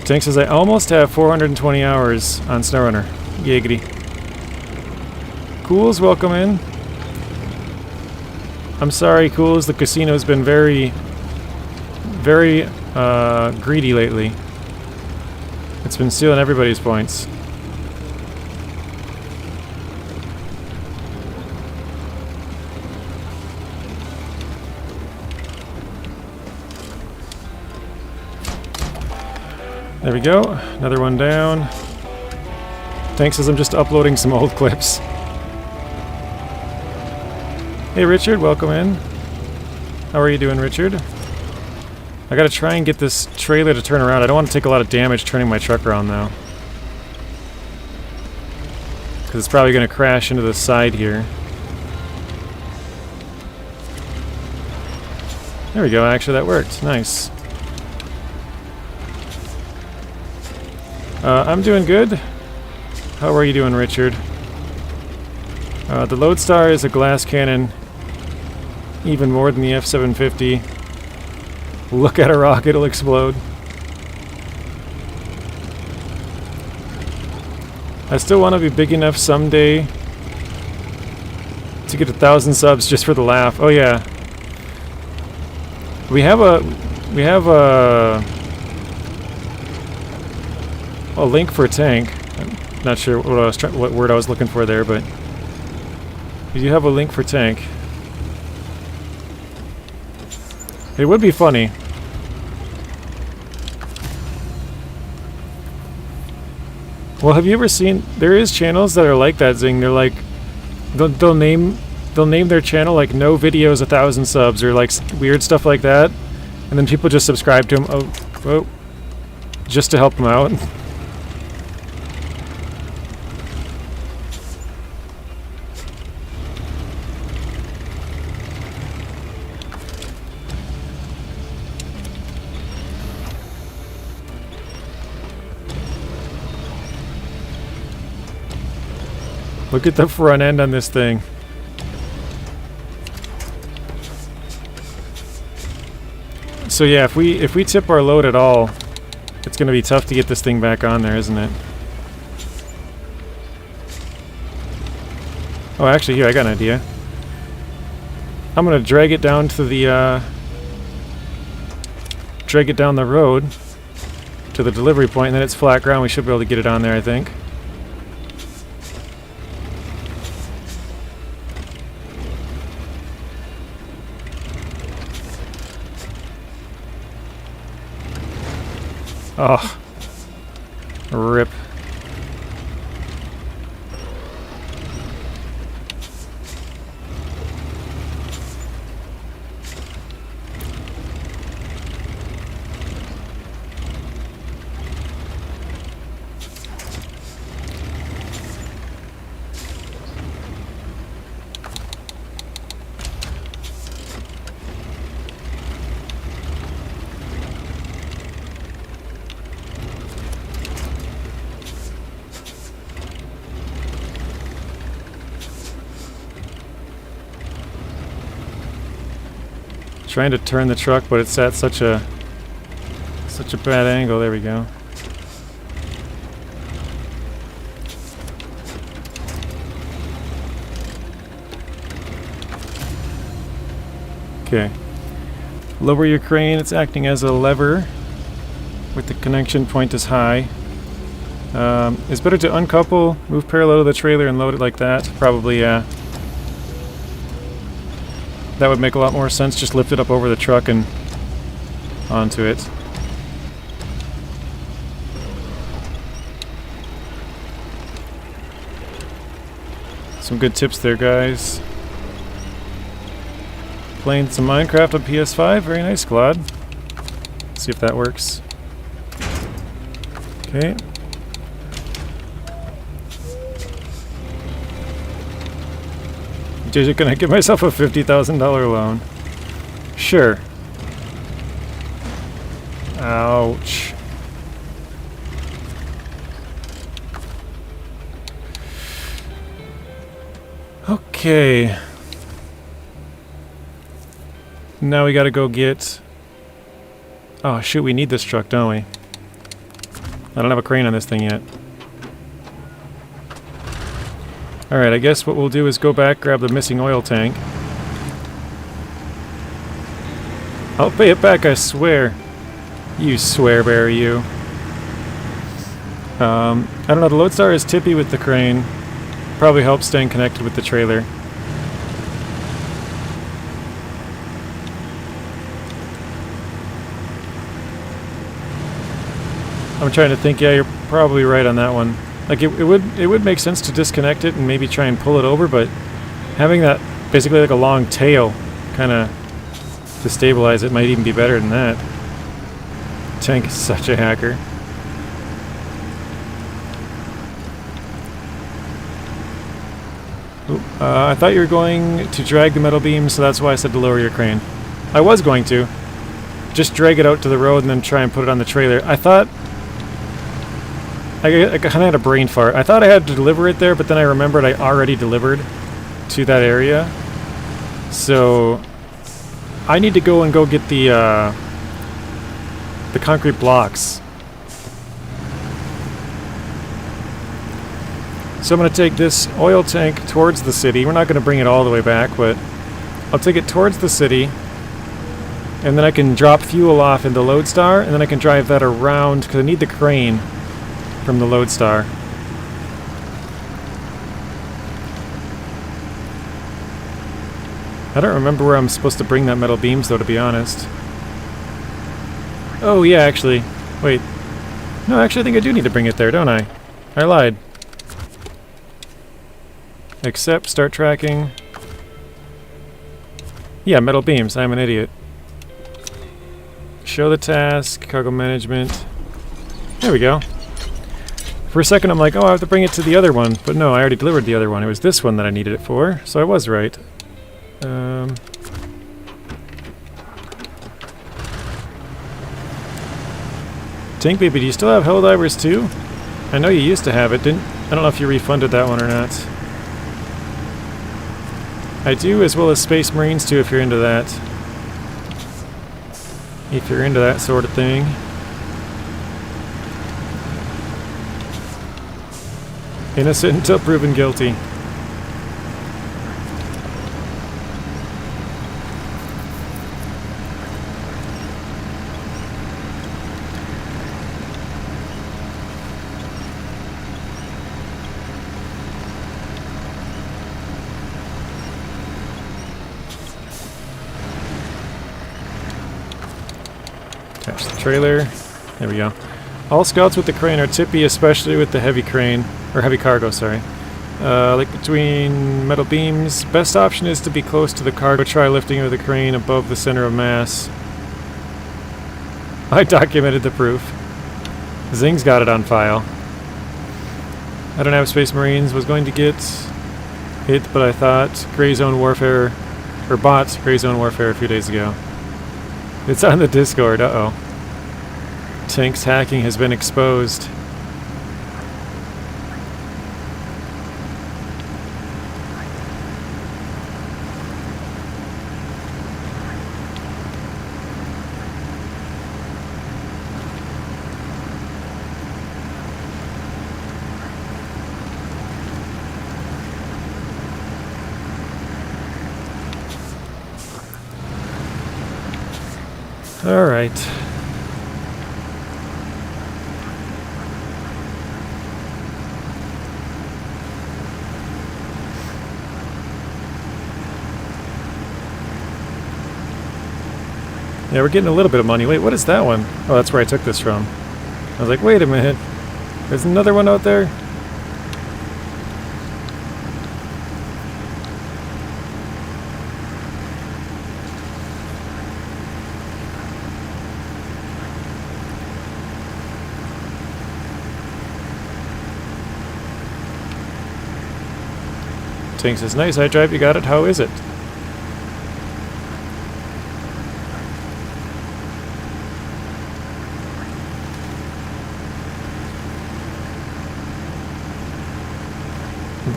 Tank says I almost have 420 hours on SnowRunner. Giggity. Cools, welcome in. I'm sorry, Cools, the casino's been very greedy lately. It's been stealing everybody's points. There we go, another one down. Tank says I'm just uploading some old clips. Hey Richard, welcome in. How are you doing, Richard? I gotta try and get this trailer to turn around. I don't want to take a lot of damage turning my truck around though. Because it's probably gonna crash into the side here. There we go, actually that worked. Nice. I'm doing good. How are you doing, Richard? The Loadstar is a glass cannon, even more than the F-750. Look at a rocket, it'll explode. I still want to be big enough someday to get 1,000 subs just for the laugh. Oh yeah. We have a link for a tank. I'm not sure what word I was looking for there, but we do have a link for tank. It would be funny. Well, have you ever seen? There is channels that are like that, Zing. They're like, they'll name their channel like no videos 1,000 subs or like weird stuff like that, and then people just subscribe to them. Oh, just to help them out. Look at the front end on this thing. So yeah, if we tip our load at all, it's going to be tough to get this thing back on there, isn't it? Oh, actually, here, I got an idea. I'm going to drag it down to the drag it down the road to the delivery point, and then it's flat ground. We should be able to get it on there, I think. Oh, rip. Trying to turn the truck, but it's at such a bad angle. There we go. Okay. Lower your crane. It's acting as a lever with the connection point is high. It's better to uncouple, move parallel to the trailer, and load it like that. Probably, yeah. That would make a lot more sense. Just lift it up over the truck and onto it. Some good tips there, guys. Playing some Minecraft on PS5. Very nice, Claude. Let's see if that works. Okay. Can I give myself a $50,000 loan? Sure. Ouch. Okay. Now we gotta go get... Oh shoot, we need this truck, don't we? I don't have a crane on this thing yet. Alright, I guess what we'll do is go back, grab the missing oil tank. I'll pay it back, I swear. You swear bear, you. I don't know, the Loadstar is tippy with the crane. Probably helps staying connected with the trailer. I'm trying to think, yeah, you're probably right on that one. Like it would make sense to disconnect it and maybe try and pull it over, but having that basically like a long tail kind of to stabilize it might even be better than that. Tank is such a hacker. I thought you were going to drag the metal beam, so that's why I said to lower your crane. I was going to. Just drag it out to the road and then try and put it on the trailer. I thought I kind of had a brain fart. I thought I had to deliver it there, but then I remembered I already delivered to that area. So I need to go get the concrete blocks. So I'm going to take this oil tank towards the city. We're not going to bring it all the way back, but I'll take it towards the city, and then I can drop fuel off in the Loadstar, and then I can drive that around, because I need the crane from the Loadstar. I don't remember where I'm supposed to bring that metal beams, though, to be honest. Oh, yeah, actually. Wait. No, actually, I think I do need to bring it there, don't I? I lied. Accept, start tracking. Yeah, metal beams. I'm an idiot. Show the task, cargo management. There we go. For a second I'm like, oh, I have to bring it to the other one. But no, I already delivered the other one. It was this one that I needed it for, so I was right. Tank Baby, do you still have Helldivers too? I know you used to have it, I don't know if you refunded that one or not. I do, as well as Space Marines too, if you're into that. If you're into that sort of thing. Innocent until proven guilty. Attach the trailer. There we go. All scouts with the crane are tippy, especially with the heavy crane. Or heavy cargo, sorry. Like between metal beams. Best option is to be close to the cargo. Try lifting with the crane above the center of mass. I documented the proof. Zing's got it on file. I don't have Space Marines. Was going to get hit, but I thought Gray Zone Warfare, or bought Gray Zone Warfare a few days ago. It's on the Discord, uh-oh. Tank's hacking has been exposed. All right. Yeah, we're getting a little bit of money. Wait, what is that one? Oh, that's where I took this from. I was like, wait a minute. There's another one out there? Tank says, nice, I drive, you got it, how is it?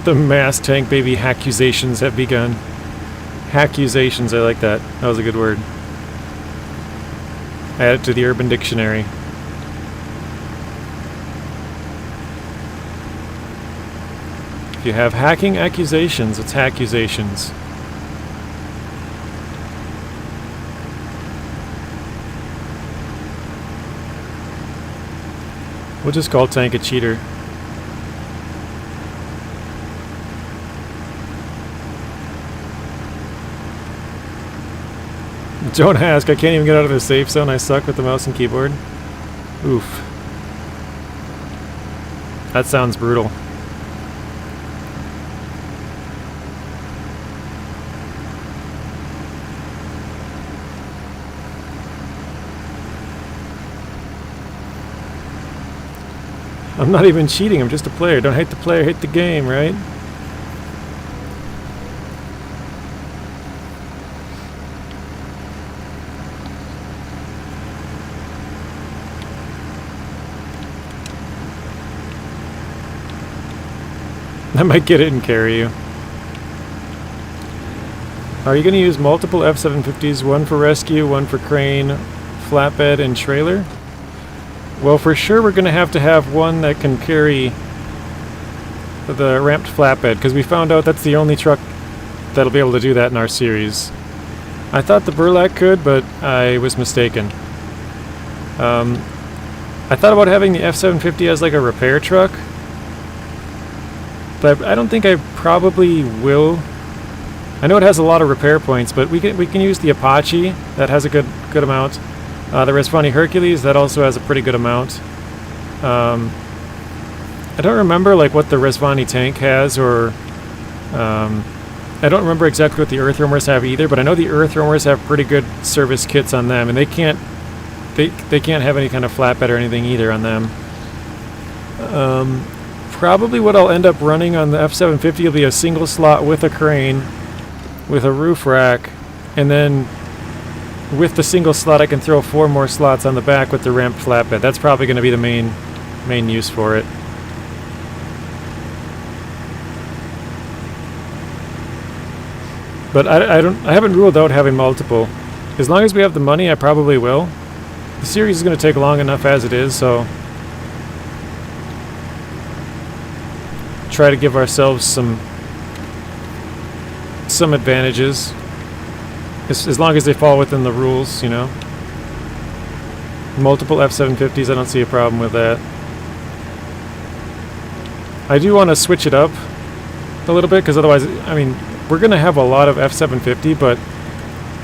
The mass Tank Baby haccusations have begun. Haccusations, I like that. That was a good word. Add it to the Urban Dictionary. If you have hacking accusations, it's hackusations. We'll just call Tank a cheater. Don't ask, I can't even get out of the safe zone. I suck with the mouse and keyboard. Oof. That sounds brutal. I'm not even cheating, I'm just a player. Don't hate the player, hate the game, right? I might get it and carry you. Are you going to use multiple F-750s, one for rescue, one for crane, flatbed, and trailer? Well, for sure we're going to have one that can carry the ramped flatbed, because we found out that's the only truck that'll be able to do that in our series. I thought the Burlak could, but I was mistaken. I thought about having the F-750 as like a repair truck, but I don't think I probably will. I know it has a lot of repair points, but we can use the Apache. That has a good amount. The Resvani Hercules, that also has a pretty good amount. I don't remember like what the Resvani tank has, or I don't remember exactly what the Earthroamers have either, but I know the Earthroamers have pretty good service kits on them, and they can't have any kind of flatbed or anything either on them. Probably what I'll end up running on the F-750 will be a single slot with a crane, with a roof rack, and then with the single slot I can throw 4 more slots on the back with the ramped flatbed. That's probably going to be the main use for it. But I haven't ruled out having multiple. As long as we have the money, I probably will. The series is going to take long enough as it is, so try to give ourselves some advantages, as long as they fall within the rules, you know. Multiple F-750s, I don't see a problem with that. I do want to switch it up a little bit, because otherwise, I mean, we're going to have a lot of F-750, but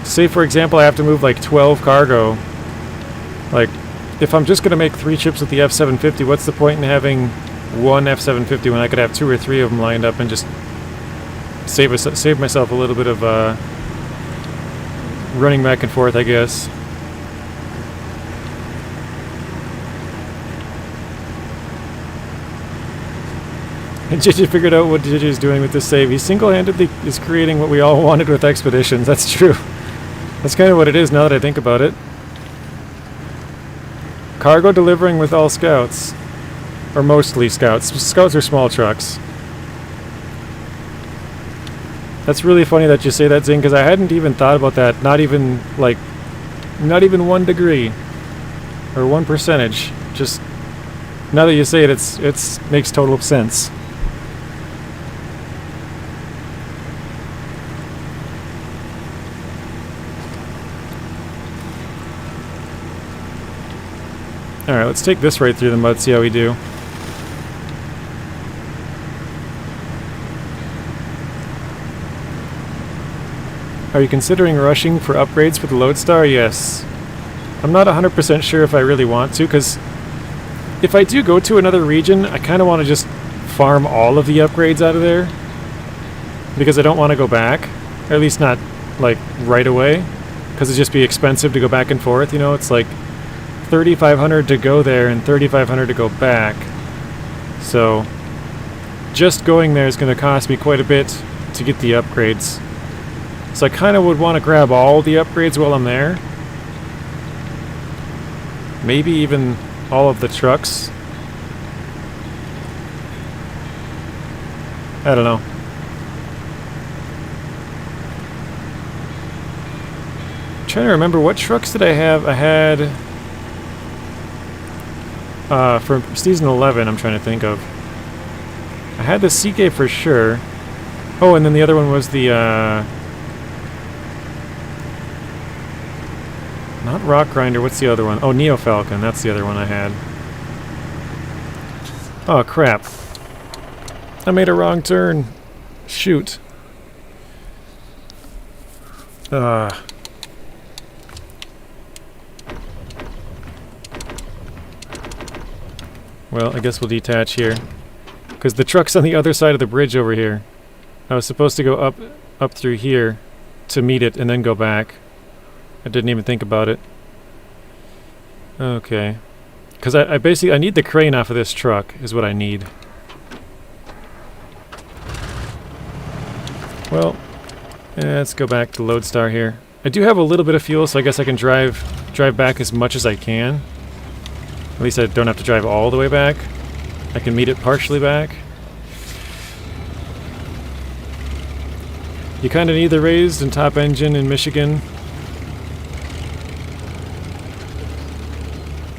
say, for example, I have to move like 12 cargo. Like, if I'm just going to make 3 trips with the F-750, what's the point in having one F-750 when I could have 2 or 3 of them lined up and just save myself a little bit of running back and forth, I guess. And JJ figured out what JJ is doing with this save. He single-handedly is creating what we all wanted with Expeditions. That's true. That's kind of what it is now that I think about it. Cargo delivering with all scouts. Or mostly scouts. Scouts are small trucks. That's really funny that you say that, Zing, because I hadn't even thought about that. Not even 1 degree. Or 1%. Just, now that you say it, it's makes total sense. Alright, let's take this right through the mud, see how we do. Are you considering rushing for upgrades for the Loadstar? Yes. I'm not 100% sure if I really want to, because if I do go to another region, I kind of want to just farm all of the upgrades out of there, because I don't want to go back, or at least not like right away, because it'd just be expensive to go back and forth, you know. It's like 3,500 to go there and 3,500 to go back. So just going there is going to cost me quite a bit to get the upgrades. So I kind of would want to grab all the upgrades while I'm there. Maybe even all of the trucks. I don't know. I'm trying to remember, what trucks did I have? I had for season 11, I'm trying to think of. I had the CK for sure. Oh, and then the other one was the not Rock Grinder, what's the other one? Oh, Neo Falcon, that's the other one I had. Oh, crap. I made a wrong turn. Shoot. Well, I guess we'll detach here, because the truck's on the other side of the bridge over here. I was supposed to go up through here to meet it and then go back. I didn't even think about it. Okay. Because I basically need the crane off of this truck, is what I need. Well, let's go back to Loadstar here. I do have a little bit of fuel, so I guess I can drive back as much as I can. At least I don't have to drive all the way back. I can meet it partially back. You kind of need the raised and top engine in Michigan.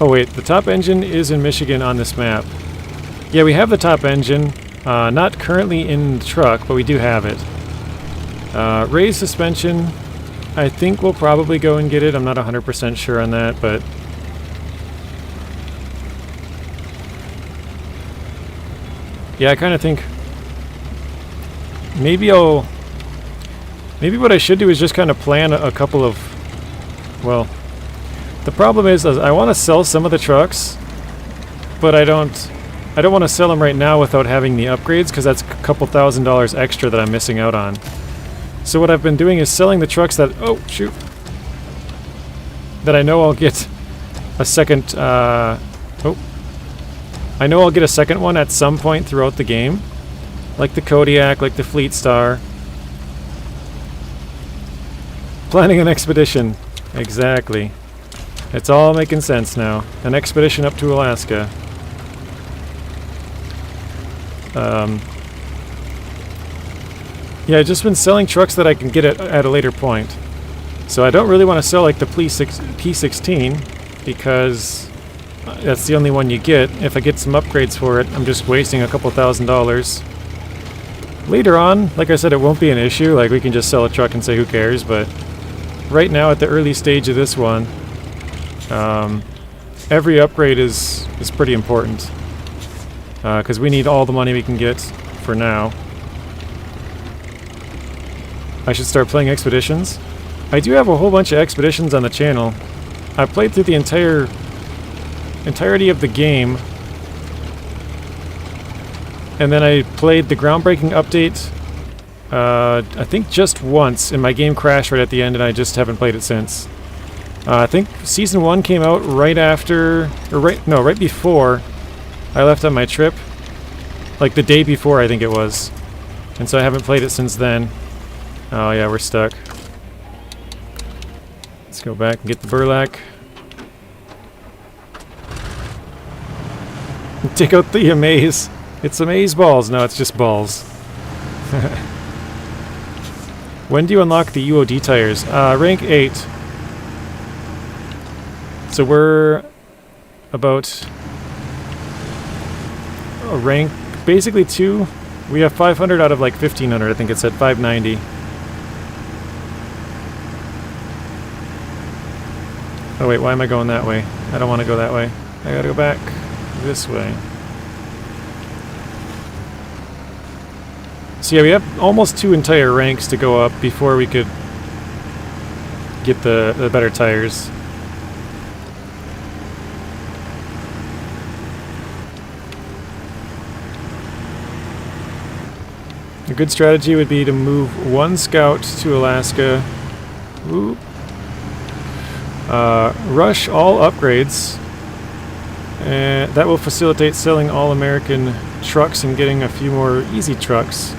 Oh wait, the top engine is in Michigan on this map. Yeah, we have the top engine. Not currently in the truck, but we do have it. Raised suspension, I think we'll probably go and get it. I'm not 100% sure on that, but... yeah, I kind of think... maybe what I should do is just kind of plan a couple of... well... the problem is I want to sell some of the trucks, but I don't want to sell them right now without having the upgrades, because that's a couple $1,000s extra that I'm missing out on. So what I've been doing is selling the trucks that... oh, shoot. That I know I'll get a second... oh. I know I'll get a second one at some point throughout the game. Like the Kodiak, like the Fleetstar. Planning an expedition. Exactly. It's all making sense now. An expedition up to Alaska. Yeah, I've just been selling trucks that I can get at a later point. So I don't really want to sell like the P16 because that's the only one you get. If I get some upgrades for it, I'm just wasting a couple $1,000s. Later on, like I said, it won't be an issue. Like, we can just sell a truck and say who cares, but right now at the early stage of this one, every upgrade is pretty important. Because we need all the money we can get for now. I should start playing expeditions. I do have a whole bunch of expeditions on the channel. I played through the entirety of the game, and then I played the groundbreaking update I think just once, and my game crashed right at the end, and I just haven't played it since. I think Season 1 came out right after, or right before I left on my trip. Like the day before, I think it was. And so I haven't played it since then. Oh yeah, we're stuck. Let's go back and get the Burlak. Take out the amaze. It's amaze balls. No, it's just balls. When do you unlock the UOD tires? Rank 8. So we're about a rank, basically 2. We have 500 out of like 1500. I think it said 590. Oh wait, why am I going that way? I don't want to go that way. I gotta go back this way. So yeah, we have almost 2 entire ranks to go up before we could get the better tires. A good strategy would be to move 1 scout to Alaska. Ooh. Rush all upgrades. And that will facilitate selling all American trucks and getting a few more easy trucks.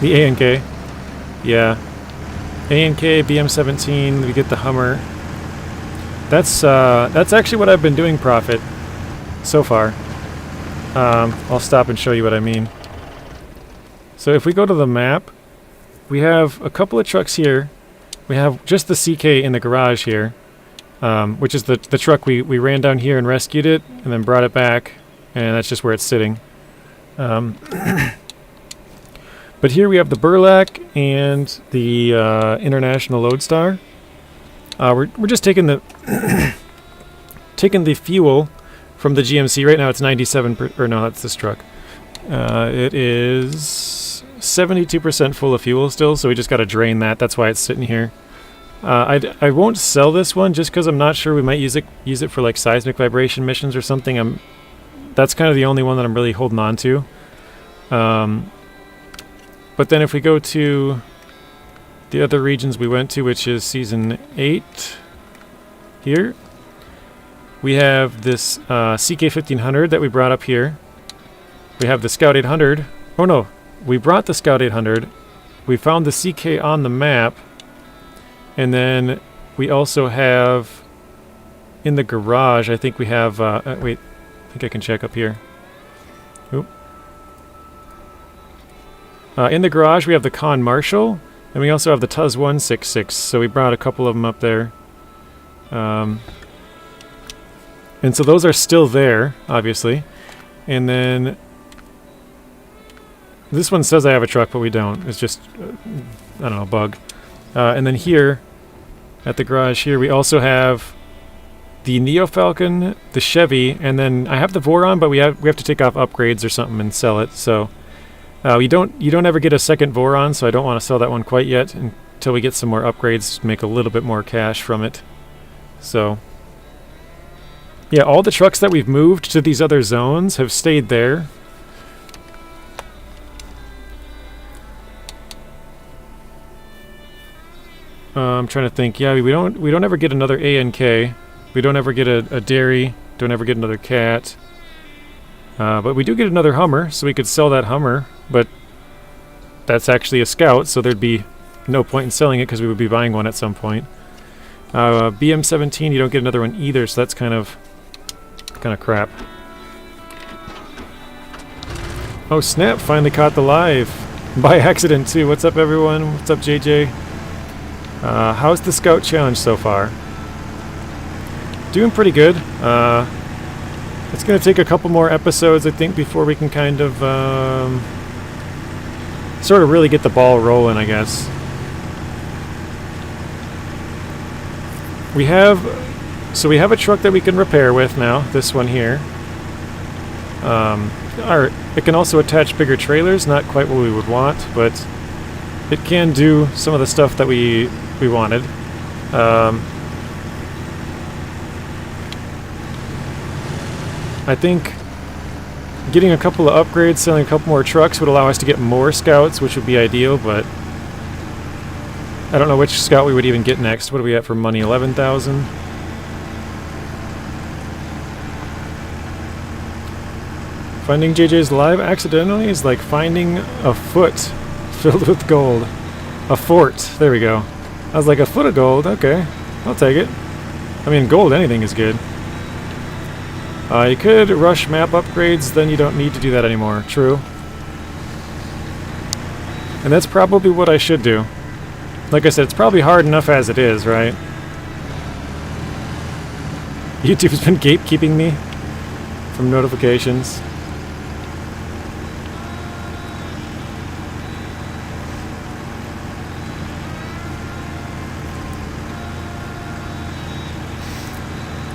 The A&K. Yeah. A&K, BM17, we get the Hummer. That's actually what I've been doing, Prophet, so far. I'll stop and show you what I mean. So if we go to the map, we have a couple of trucks here. We have just the CK in the garage here, which is the truck we ran down here and rescued it, and then brought it back, and that's just where it's sitting. But here we have the Burlak and the International Loadstar. We're just taking the taking the fuel from the GMC. Right now it's 97%, or no, that's this truck. It is 72% full of fuel still, so we just got to drain that. That's why it's sitting here. I won't sell this one just because I'm not sure. We might use it for like seismic vibration missions or something. That's kind of the only one that I'm really holding on to. But then if we go to the other regions we went to, which is Season 8 here, we have this CK1500 that we brought up here. We have the Scout 800. Oh no, we brought the Scout 800. We found the CK on the map. And then we also have, in the garage, I think we have, wait, I think I can check up here. Oop. In the garage, we have the Con Marshall, and we also have the Tuz 166, so we brought a couple of them up there. And so those are still there, obviously. And then this one says I have a truck, but we don't. It's just, I don't know, bug. And then here, at the garage here, we also have the Neo Falcon, the Chevy, and then I have the Voron, but we have to take off upgrades or something and sell it. So you don't ever get a second Voron, so I don't want to sell that one quite yet until we get some more upgrades to make a little bit more cash from it. So yeah, all the trucks that we've moved to these other zones have stayed there. I'm trying to think. Yeah, we don't ever get another A&K. We don't ever get a dairy. Don't ever get another cat. But we do get another Hummer, so we could sell that Hummer. But that's actually a Scout, so there'd be no point in selling it because we would be buying one at some point. BM17, you don't get another one either, so that's kind of crap. Oh snap! Finally caught the live by accident too. What's up, everyone? What's up, JJ? How's the Scout Challenge so far? Doing pretty good. It's going to take a couple more episodes, I think, before we can kind of sort of really get the ball rolling, I guess. We have a truck that we can repair with now, this one here. It can also attach bigger trailers, not quite what we would want, but it can do some of the stuff that we wanted. I think getting a couple of upgrades, selling a couple more trucks would allow us to get more Scouts, which would be ideal, but I don't know which Scout we would even get next. What are we at for money? 11,000? Finding JJ's live accidentally is like finding a foot filled with gold. A fort. There we go. I was like, a foot of gold? Okay. I'll take it. I mean, gold, anything is good. You could rush map upgrades, then you don't need to do that anymore. True. And that's probably what I should do. Like I said, it's probably hard enough as it is, right? YouTube's been gatekeeping me from notifications.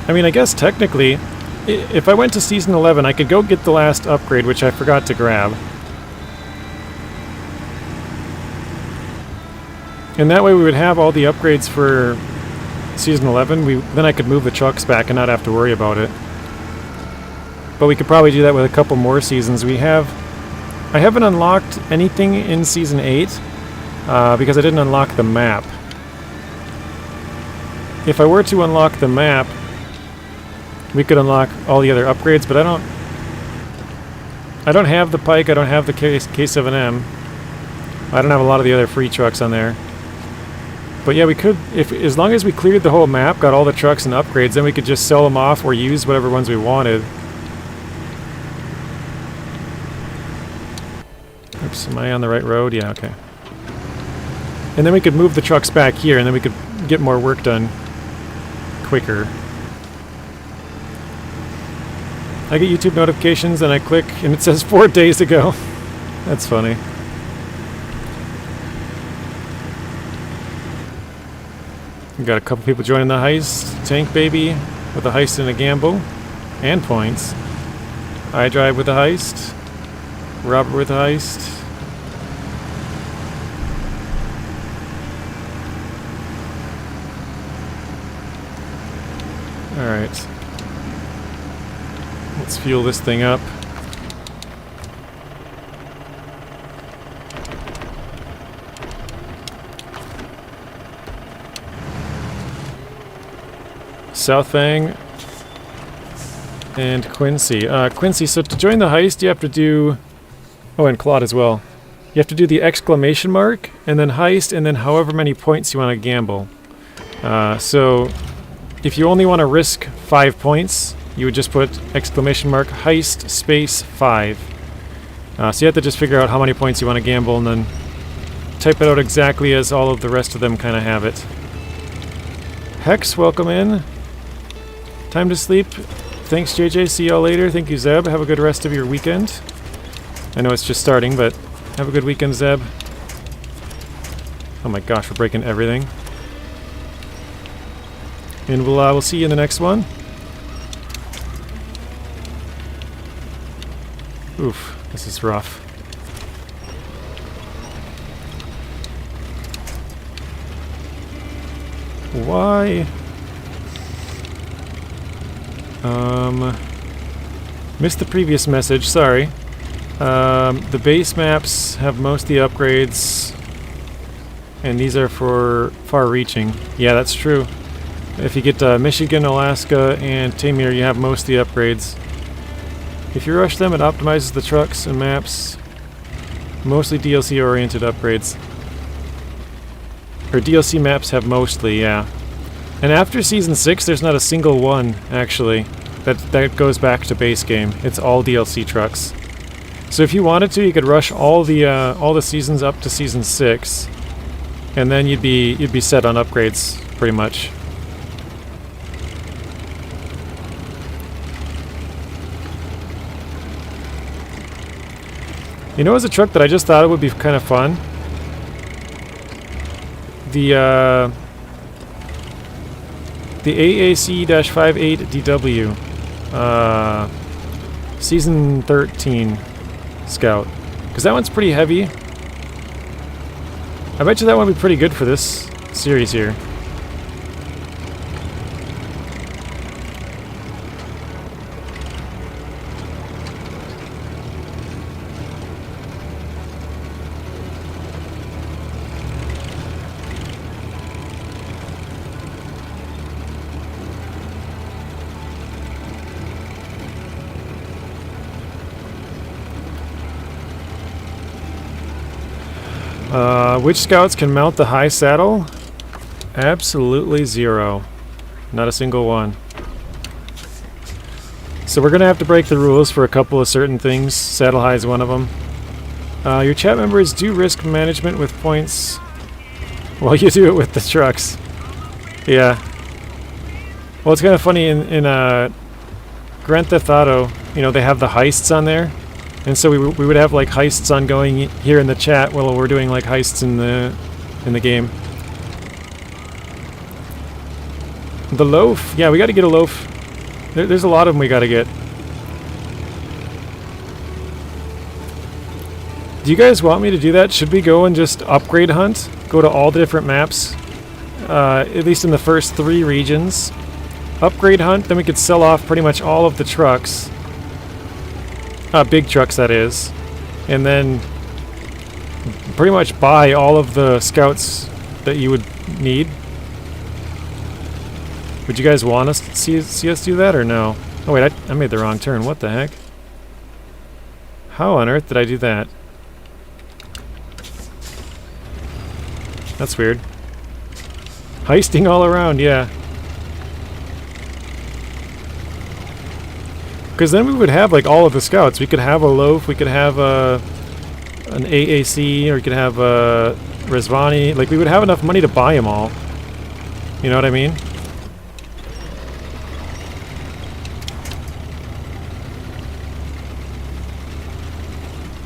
I mean, I guess technically, if I went to Season 11, I could go get the last upgrade, which I forgot to grab. And that way we would have all the upgrades for Season 11. Then I could move the trucks back and not have to worry about it. But we could probably do that with a couple more seasons. I haven't unlocked anything in Season 8 because I didn't unlock the map. If I were to unlock the map, we could unlock all the other upgrades, but I don't have the Pike, I don't have the K7M. I don't have a lot of the other free trucks on there. But yeah, we could, as long as we cleared the whole map, got all the trucks and upgrades, then we could just sell them off or use whatever ones we wanted. Oops, am I on the right road? Yeah, okay. And then we could move the trucks back here, and then we could get more work done quicker. I get YouTube notifications and I click and it says 4 days ago. That's funny. We got a couple people joining the heist. Tank Baby with a heist and a gamble. And points. I Drive with a heist. Robert with a heist. Alright. Let's fuel this thing up. South Fang and Quincy. Quincy, so to join the heist you have to do... Oh, and Claude as well. You have to do the exclamation mark, and then heist, and then however many points you want to gamble. So if you only want to risk 5 points, you would just put exclamation mark heist space 5. So you have to just figure out how many points you want to gamble and then type it out exactly as all of the rest of them kind of have it. Hex, welcome in. Time to sleep. Thanks, JJ. See y'all later. Thank you, Zeb. Have a good rest of your weekend. I know it's just starting, but have a good weekend, Zeb. Oh my gosh, we're breaking everything. And we'll see you in the next one. Oof, this is rough. Why? Missed the previous message, sorry. The base maps have most of the upgrades, and these are for far-reaching. Yeah, that's true. If you get Michigan, Alaska, and Tamir, you have most of the upgrades. If you rush them, it optimizes the trucks and maps. Mostly DLC-oriented upgrades. Or DLC maps have mostly, yeah. And after Season 6, there's not a single one, actually, that goes back to base game. It's all DLC trucks. So if you wanted to, you could rush all the seasons up to Season 6, and then you'd be set on upgrades, pretty much. You know, as a truck that I just thought it would be kind of fun? The AAC-58DW, Season 13 Scout. Because that one's pretty heavy. I bet you that one would be pretty good for this series here. Which scouts can mount the high saddle? Absolutely zero. Not a single one. So we're going to have to break the rules for a couple of certain things. Saddle high is one of them. Your chat members do risk management with points. Well, you do it with the trucks. Yeah. Well, it's kind of funny in Grand Theft Auto, you know, they have the heists on there. And so we would have like heists ongoing here in the chat while we're doing like heists in the game. The loaf, yeah, we got to get a loaf. There's a lot of them we got to get. Do you guys want me to do that? Should we go and just upgrade hunt? Go to all the different maps, at least in the first 3 regions. Upgrade hunt, then we could sell off pretty much all of the trucks. Big trucks, that is. And then pretty much buy all of the scouts that you would need. Would you guys want us to see us do that, or no? Oh wait, I made the wrong turn. What the heck? How on earth did I do that? That's weird. Heisting all around, yeah. Because then we would have like all of the scouts. We could have a loaf, we could have an AAC, or we could have a Rezvani. Like, we would have enough money to buy them all. You know what I mean?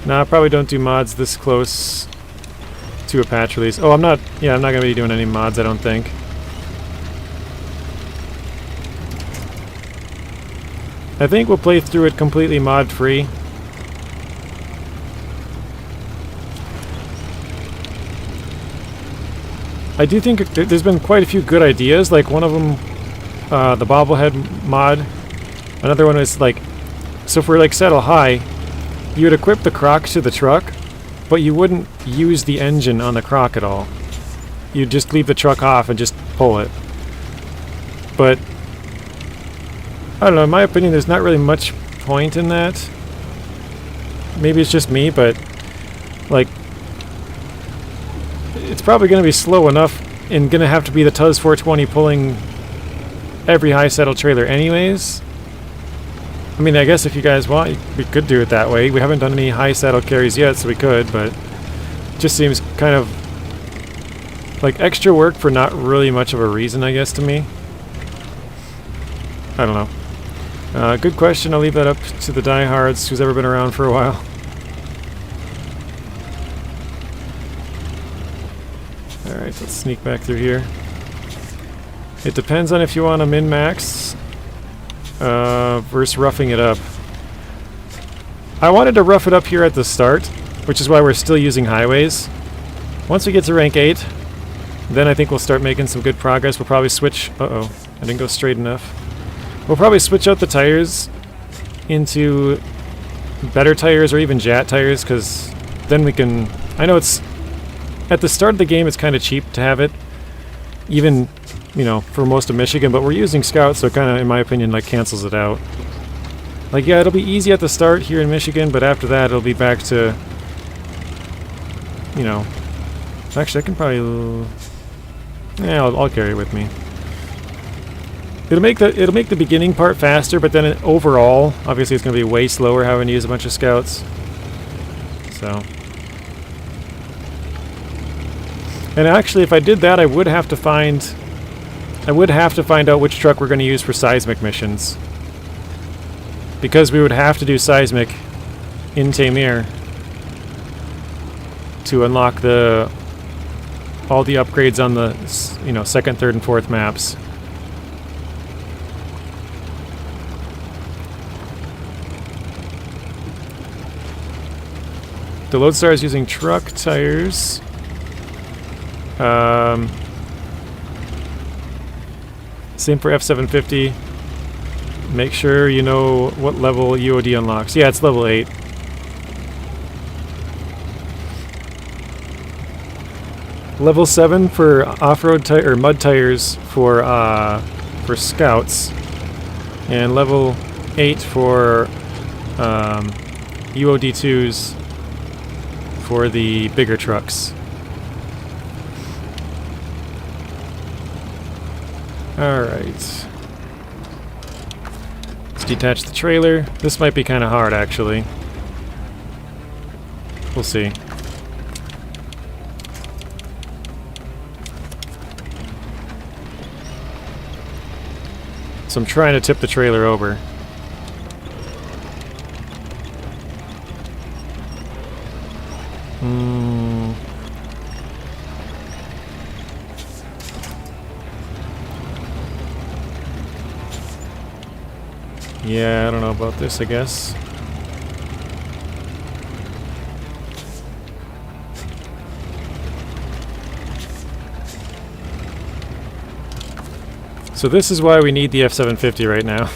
Nah, I probably don't do mods this close to a patch release. Oh, I'm not going to be doing any mods, I don't think. I think we'll play through it completely mod-free. I do think there's been quite a few good ideas, like one of them, the bobblehead mod. Another one is like, so for like saddle high, you would equip the croc to the truck, but you wouldn't use the engine on the croc at all. You'd just leave the truck off and just pull it. But I don't know, in my opinion, there's not really much point in that. Maybe it's just me, but like, it's probably going to be slow enough and going to have to be the Tuz 420 pulling every high saddle trailer anyways. I mean, I guess if you guys want, we could do it that way. We haven't done any high saddle carries yet, so we could, but it just seems kind of like extra work for not really much of a reason, I guess, to me. I don't know. Good question. I'll leave that up to the diehards who's ever been around for a while. Alright, let's sneak back through here. It depends on if you want to min-max versus roughing it up. I wanted to rough it up here at the start, which is why we're still using highways. Once we get to rank 8, then I think we'll start making some good progress. We'll probably switch... Uh-oh, I didn't go straight enough. We'll probably switch out the tires into better tires or even Jat tires, because then we can... I know it's... At the start of the game, it's kind of cheap to have it, even, you know, for most of Michigan, but we're using Scout, so it kind of, in my opinion, like, cancels it out. Like, yeah, it'll be easy at the start here in Michigan, but after that, it'll be back to, you know... Actually, I can probably... Yeah, I'll carry it with me. It'll make the beginning part faster, but then overall, obviously it's going to be way slower having to use a bunch of Scouts. So... And actually, if I did that, I would have to find out which truck we're going to use for seismic missions. Because we would have to do seismic in Tamir to unlock all the upgrades on the, you know, 2nd, 3rd, and 4th maps. The Loadstar is using truck tires. Same for F750. Make sure you know what level UOD unlocks. Yeah, it's level 8. Level 7 for off-road or mud tires for Scouts, and level 8 for UOD2s for the bigger trucks. Alright. Let's detach the trailer. This might be kind of hard, actually. We'll see. So I'm trying to tip the trailer over. Yeah, I don't know about this, I guess. So this is why we need the F750 right now.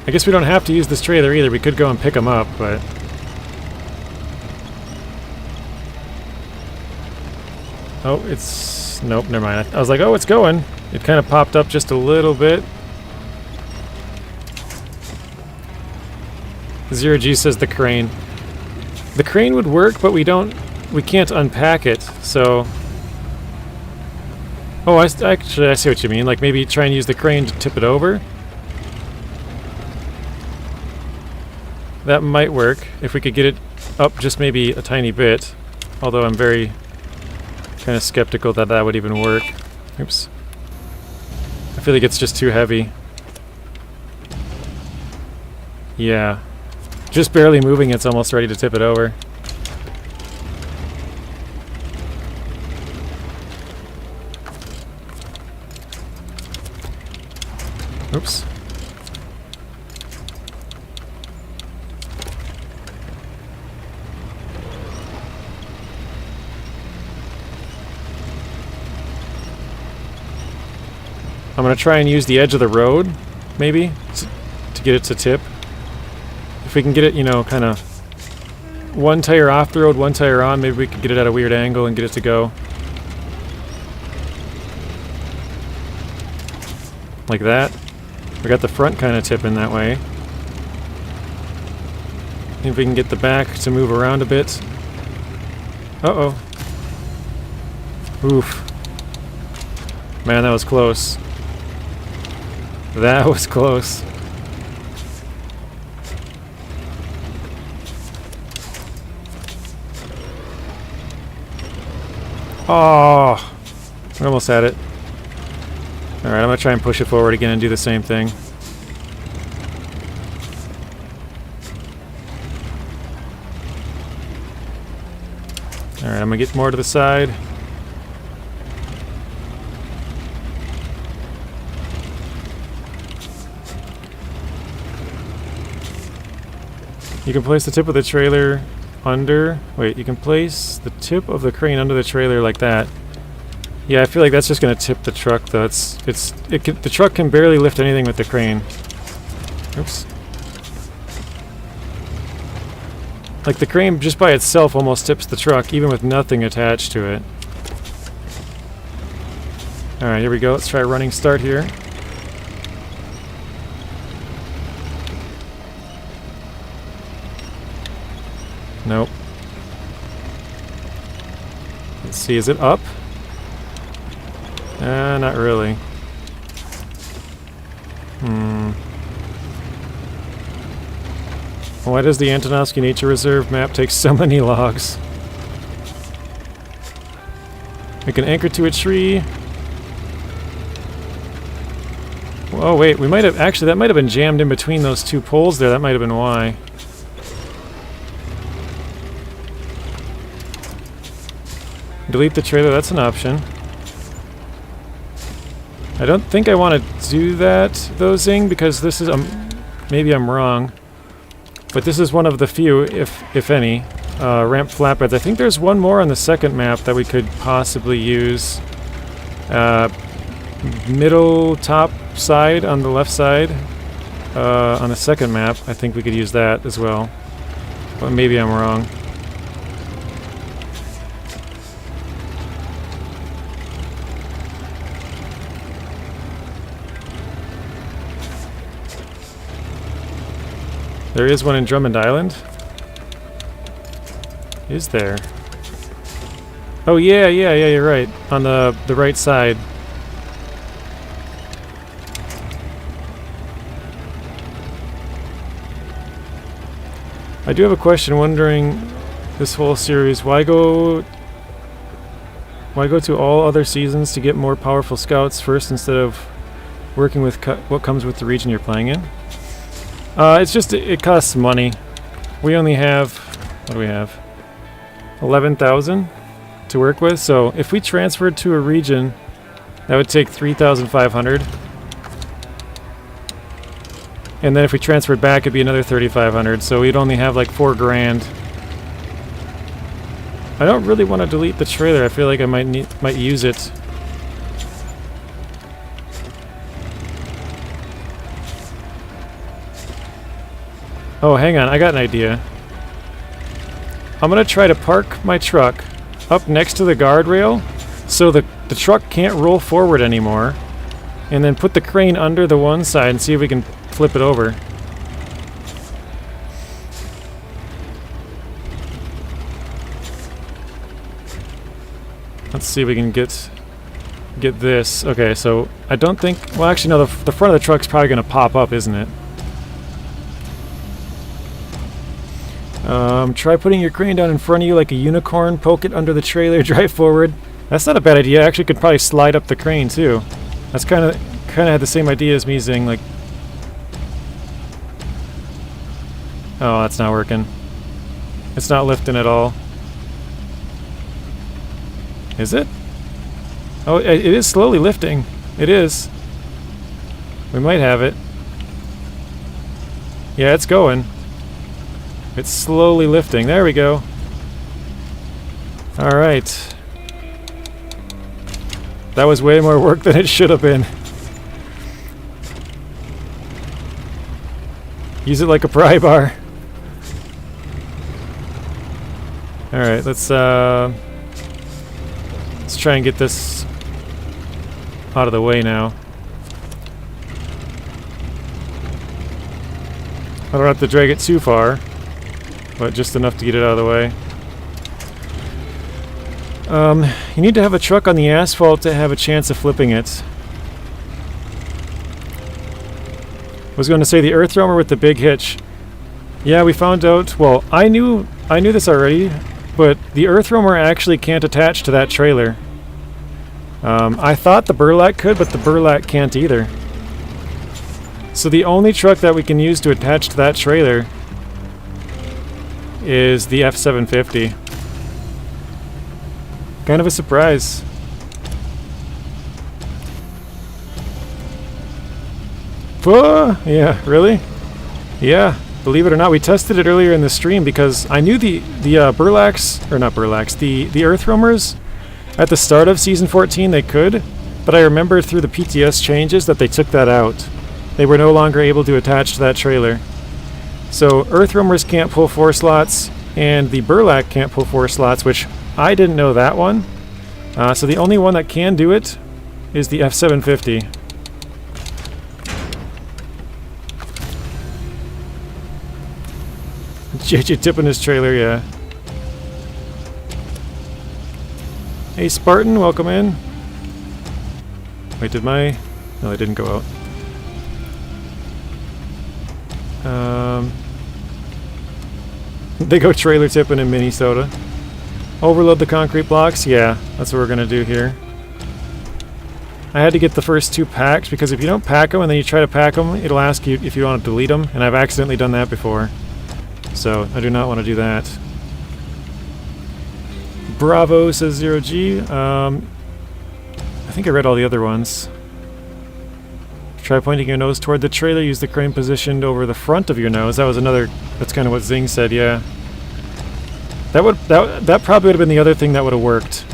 I guess we don't have to use this trailer either. We could go and pick them up, but... Oh, it's... Nope, never mind. I was like, oh, it's going. It kind of popped up just a little bit. Zero G says the crane. The crane would work, but we can't unpack it, so... Oh, actually, I see what you mean. Like, maybe try and use the crane to tip it over? That might work, if we could get it up just maybe a tiny bit. Although I'm very kind of skeptical that that would even work. Oops. I feel like it's just too heavy. Yeah. Just barely moving, it's almost ready to tip it over. Oops. I'm going to try and use the edge of the road, maybe, to get it to tip. If we can get it, you know, kind of one tire off the road, one tire on, maybe we could get it at a weird angle and get it to go. Like that. We got the front kind of tipping that way. If we can get the back to move around a bit. Uh-oh. Oof. Man, that was close. That was close. Oh, we almost had it. Alright, I'm going to try and push it forward again and do the same thing. Alright, I'm going to get more to the side. You can place the tip of the trailer under... Wait, you can place the tip of the crane under the trailer like that. Yeah, I feel like that's just going to tip the truck, though. The truck can barely lift anything with the crane. Oops. Like, the crane just by itself almost tips the truck, even with nothing attached to it. Alright, here we go. Let's try a running start here. Nope. Let's see, is it up? Not really. Why does the Antonovsky Nature Reserve map take so many logs? We can anchor to a tree. Oh wait, we might have... Actually, that might have been jammed in between those two poles there. That might have been why. Delete the trailer, that's an option. I don't think I want to do that, though, Zing, because this is... maybe I'm wrong. But this is one of the few, if any, ramp flatbeds. I think there's one more on the second map that we could possibly use. Middle top side on the left side. On the second map, I think we could use that as well. But maybe I'm wrong. There is one in Drummond Island. Is there? Oh yeah, you're right. On the right side. I do have a question wondering this whole series, why go to all other seasons to get more powerful scouts first instead of working with what comes with the region you're playing in? It's just, it costs money. We only have, what do we have? 11,000 to work with, so if we transferred to a region, that would take 3,500. And then if we transferred back, it'd be another 3,500, so we'd only have like 4 grand. I don't really want to delete the trailer. I feel like I might use it. Oh, hang on, I got an idea. I'm gonna try to park my truck up next to the guardrail so the truck can't roll forward anymore, and then put the crane under the one side and see if we can flip it over. Let's see if we can get this. Okay, so I don't think... Well, actually, no, the front of the truck's probably gonna pop up, isn't it? Try putting your crane down in front of you like a unicorn, poke it under the trailer, drive forward. That's not a bad idea. I actually could probably slide up the crane too. That's kind of had the same idea as me saying, like... Oh, that's not working. It's not lifting at all. Is it? Oh, it is slowly lifting. It is. We might have it. Yeah, it's going. It's slowly lifting. There we go. Alright. That was way more work than it should have been. Use it like a pry bar. Alright, let's try and get this out of the way now. I don't have to drag it too far, but just enough to get it out of the way. You need to have a truck on the asphalt to have a chance of flipping it. I was going to say the earth roamer with the big hitch. Yeah, we found out. Well, I knew this already. but the earth roamer actually can't attach to that trailer. I thought the Burlak could, but the Burlak can't either. So the only truck that we can use to attach to that trailer is the F750. Kind of a surprise. Yeah, really? Yeah, believe it or not, we tested it earlier in the stream because I knew the Burlaks, or not Burlaks, the Earth Roamers at the start of Season 14 they could, but I remember through the PTS changes that they took that out. They were no longer able to attach to that trailer. So Earth Roamers can't pull 4 slots, and the Burlak can't pull 4 slots, which I didn't know that one. So the only one that can do it is the F750. JJ tipping his trailer, yeah. Hey Spartan, welcome in. Wait, did my... No, they didn't go out. They go trailer tipping in Minnesota. Overload the concrete blocks? Yeah, that's what we're gonna do here. I had to get the first 2 packed because if you don't pack them and then you try to pack them, it'll ask you if you want to delete them, and I've accidentally done that before. So, I do not want to do that. Bravo, says 0G. I think I read all the other ones. Try pointing your nose toward the trailer. Use the crane positioned over the front of your nose. That was another... That's kind of what Zing said, yeah. That probably would have been the other thing that would have worked.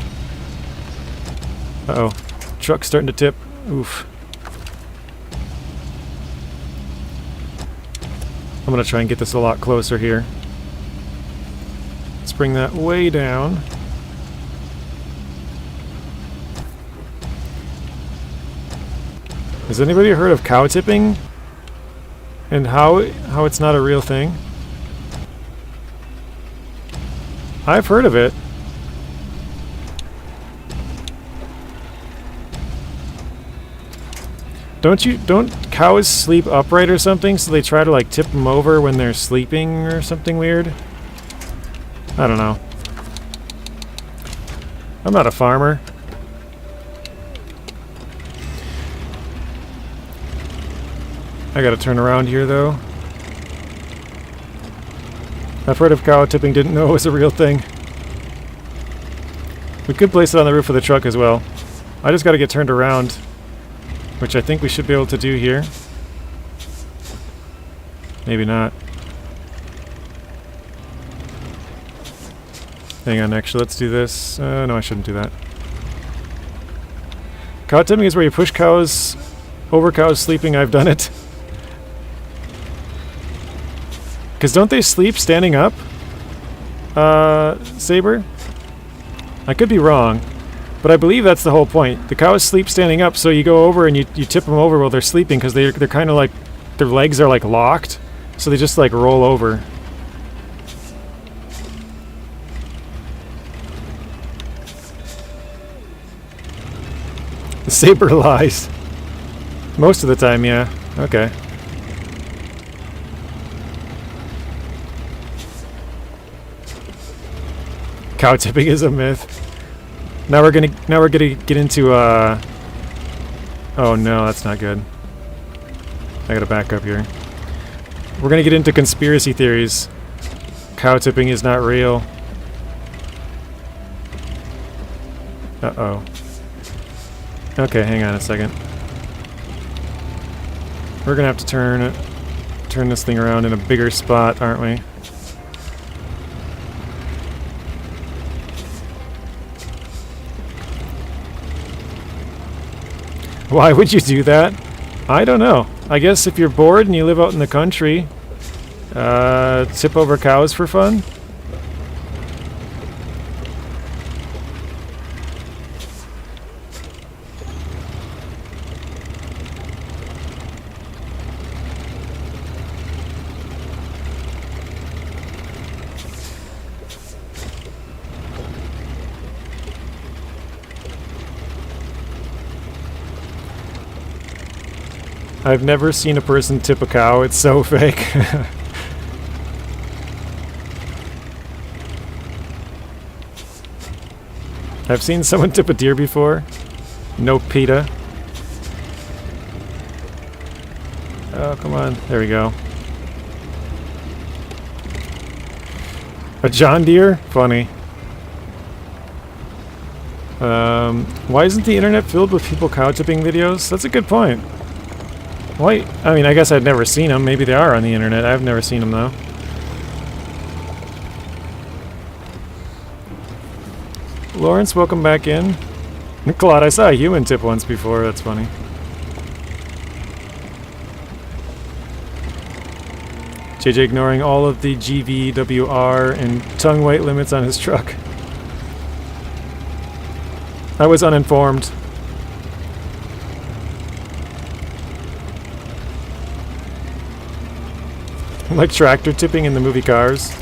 Uh-oh. Truck's starting to tip. Oof. I'm going to try and get this a lot closer here. Let's bring that way down. Has anybody heard of cow tipping? And how it's not a real thing? I've heard of it. Don't cows sleep upright or something, so they try to like tip them over when they're sleeping or something weird? I don't know. I'm not a farmer. I gotta turn around here though. I've heard of cow tipping, didn't know it was a real thing. We could place it on the roof of the truck as well. I just gotta get turned around, which I think we should be able to do here. Maybe not. Hang on, actually, let's do this. No, I shouldn't do that. Cow tipping is where you push cows over cows sleeping. I've done it. Because don't they sleep standing up? Saber? I could be wrong, but I believe that's the whole point. The cows sleep standing up, so you go over and you tip them over while they're sleeping because they're kind of like, their legs are like locked, so they just like roll over. The saber lies. Most of the time, yeah. Okay. Cow tipping is a myth. Now we're gonna get into oh no, that's not good. I gotta back up here. We're gonna get into conspiracy theories. Cow tipping is not real. Uh-oh. Okay, hang on a second. We're gonna have to turn this thing around in a bigger spot, aren't we? Why would you do that? I don't know. I guess if you're bored and you live out in the country, tip over cows for fun? I've never seen a person tip a cow. It's so fake. I've seen someone tip a deer before. No PETA. Oh, come on. There we go. A John Deere? Funny. Why isn't the internet filled with people cow tipping videos? That's a good point. Why? I mean, I guess I'd never seen them. Maybe they are on the internet. I've never seen them, though. Lawrence, welcome back in. Claude, I saw a human tip once before. That's funny. JJ ignoring all of the GVWR and tongue weight limits on his truck. I was uninformed. Like tractor tipping in the movie Cars.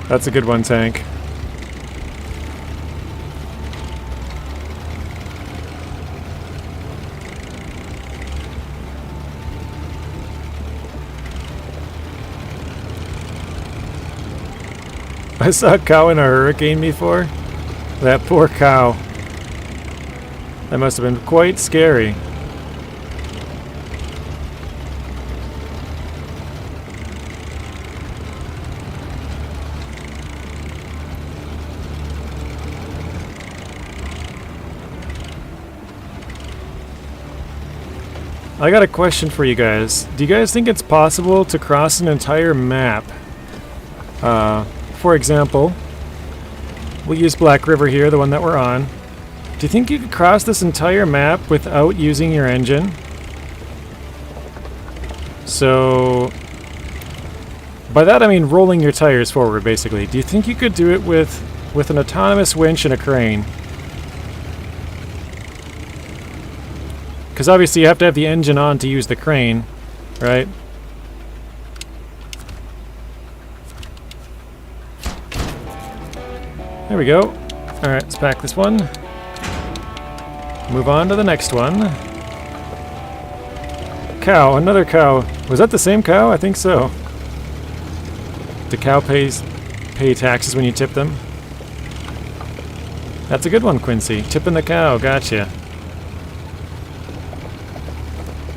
That's a good one, Tank. I saw a cow in a hurricane before. That poor cow. That must have been quite scary. I got a question for you guys. Do you guys think it's possible to cross an entire map? For example, we'll use Black River here, the one that we're on. Do you think you could cross this entire map without using your engine? So, by that I mean rolling your tires forward, basically. Do you think you could do it with an autonomous winch and a crane? Because obviously you have to have the engine on to use the crane, right? There we go. Alright, let's pack this one. Move on to the next one. Cow, another cow. Was that the same cow? I think so. The cow pay taxes when you tip them. That's a good one, Quincy. Tipping the cow, gotcha.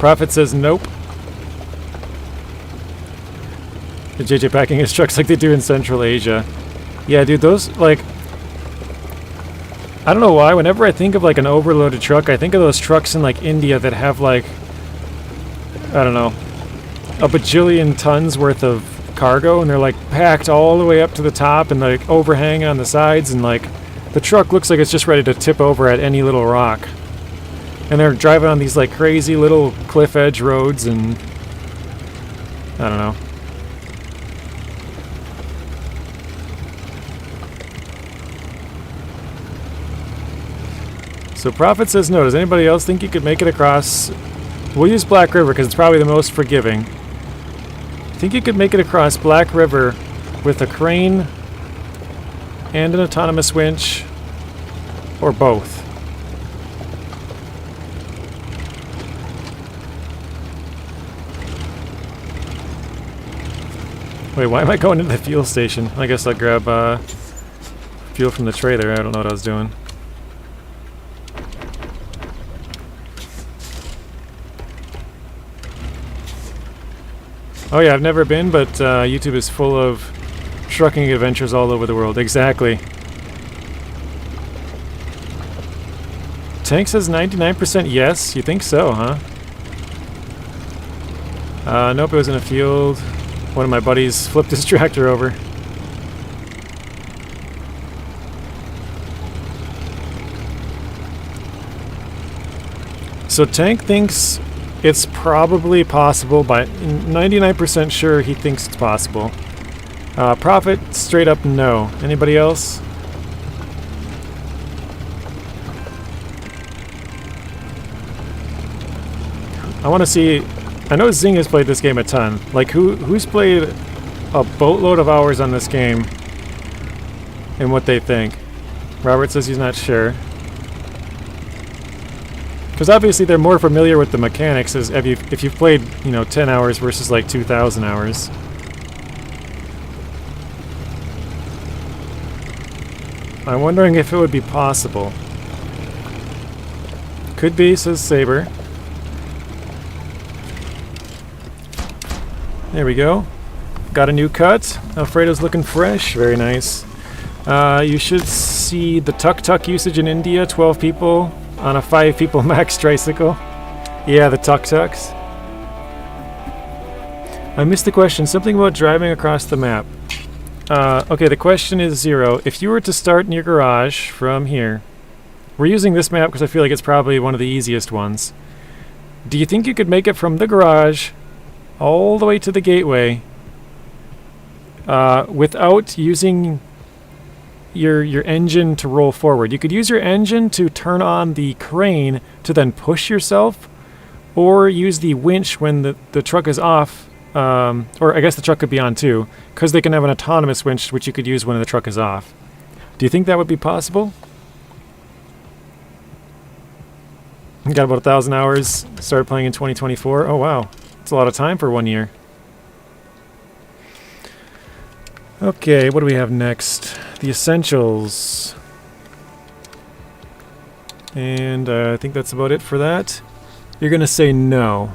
Prophet says nope. The JJ packing his trucks like they do in Central Asia. Yeah, dude, those, like... I don't know why, whenever I think of, like, an overloaded truck, I think of those trucks in, like, India that have, like... I don't know. A bajillion tons worth of cargo, and they're, like, packed all the way up to the top and, like, overhang on the sides, and, like, the truck looks like it's just ready to tip over at any little rock. And they're driving on these, like, crazy little cliff edge roads, and... I don't know. So Prophet says no. Does anybody else think you could make it across? We'll use Black River because it's probably the most forgiving. Think you could make it across Black River with a crane and an autonomous winch, or both? Wait, why am I going into the fuel station? I guess I'll grab fuel from the trailer. I don't know what I was doing. Oh yeah, I've never been, but YouTube is full of trucking adventures all over the world. Exactly. Tank says 99% yes. You think so, huh? Nope, it was in a field. One of my buddies flipped his tractor over. So Tank thinks it's probably possible, but 99% sure he thinks it's possible. Prophet, straight up no. Anybody else? I want to see... I know Zing has played this game a ton. Like, who's played a boatload of hours on this game and what they think? Robert says he's not sure. Because obviously they're more familiar with the mechanics as if you've played, you know, 10 hours versus like 2,000 hours. I'm wondering if it would be possible. Could be, says Saber. There we go. Got a new cut. Alfredo's looking fresh. Very nice. You should see the tuk-tuk usage in India. 12 people on a 5 people max tricycle. Yeah, the tuk-tuks. I missed the question. Something about driving across the map. Okay, the question is 0. If you were to start in your garage from here, we're using this map because I feel like it's probably one of the easiest ones. Do you think you could make it from the garage all the way to the gateway without using your engine to roll forward? You could use your engine to turn on the crane to then push yourself, or use the winch when the truck is off. Or I guess the truck could be on too, because they can have an autonomous winch which you could use when the truck is off. Do you think that would be possible? Got about 1,000 hours. Started playing in 2024. Oh wow, it's a lot of time for 1 year. Okay, what do we have next? The essentials. And I think that's about it for that. You're gonna say no.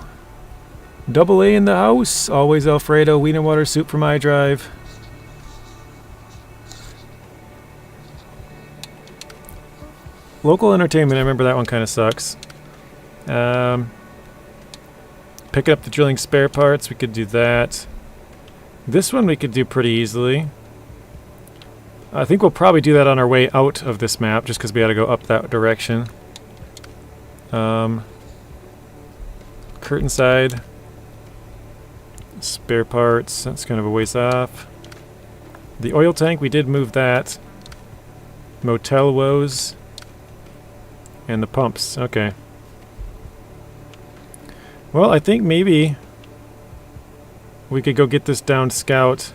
Double A in the house. Always Alfredo. Wiener water soup from iDrive. Local entertainment. I remember that one kind of sucks. Picking up the drilling spare parts. We could do that. This one we could do pretty easily. I think we'll probably do that on our way out of this map, just because we had to go up that direction. Curtain side. Spare parts, that's kind of a ways off. The oil tank, we did move that. Motel woes. And the pumps, okay. Well, I think maybe we could go get this downed Scout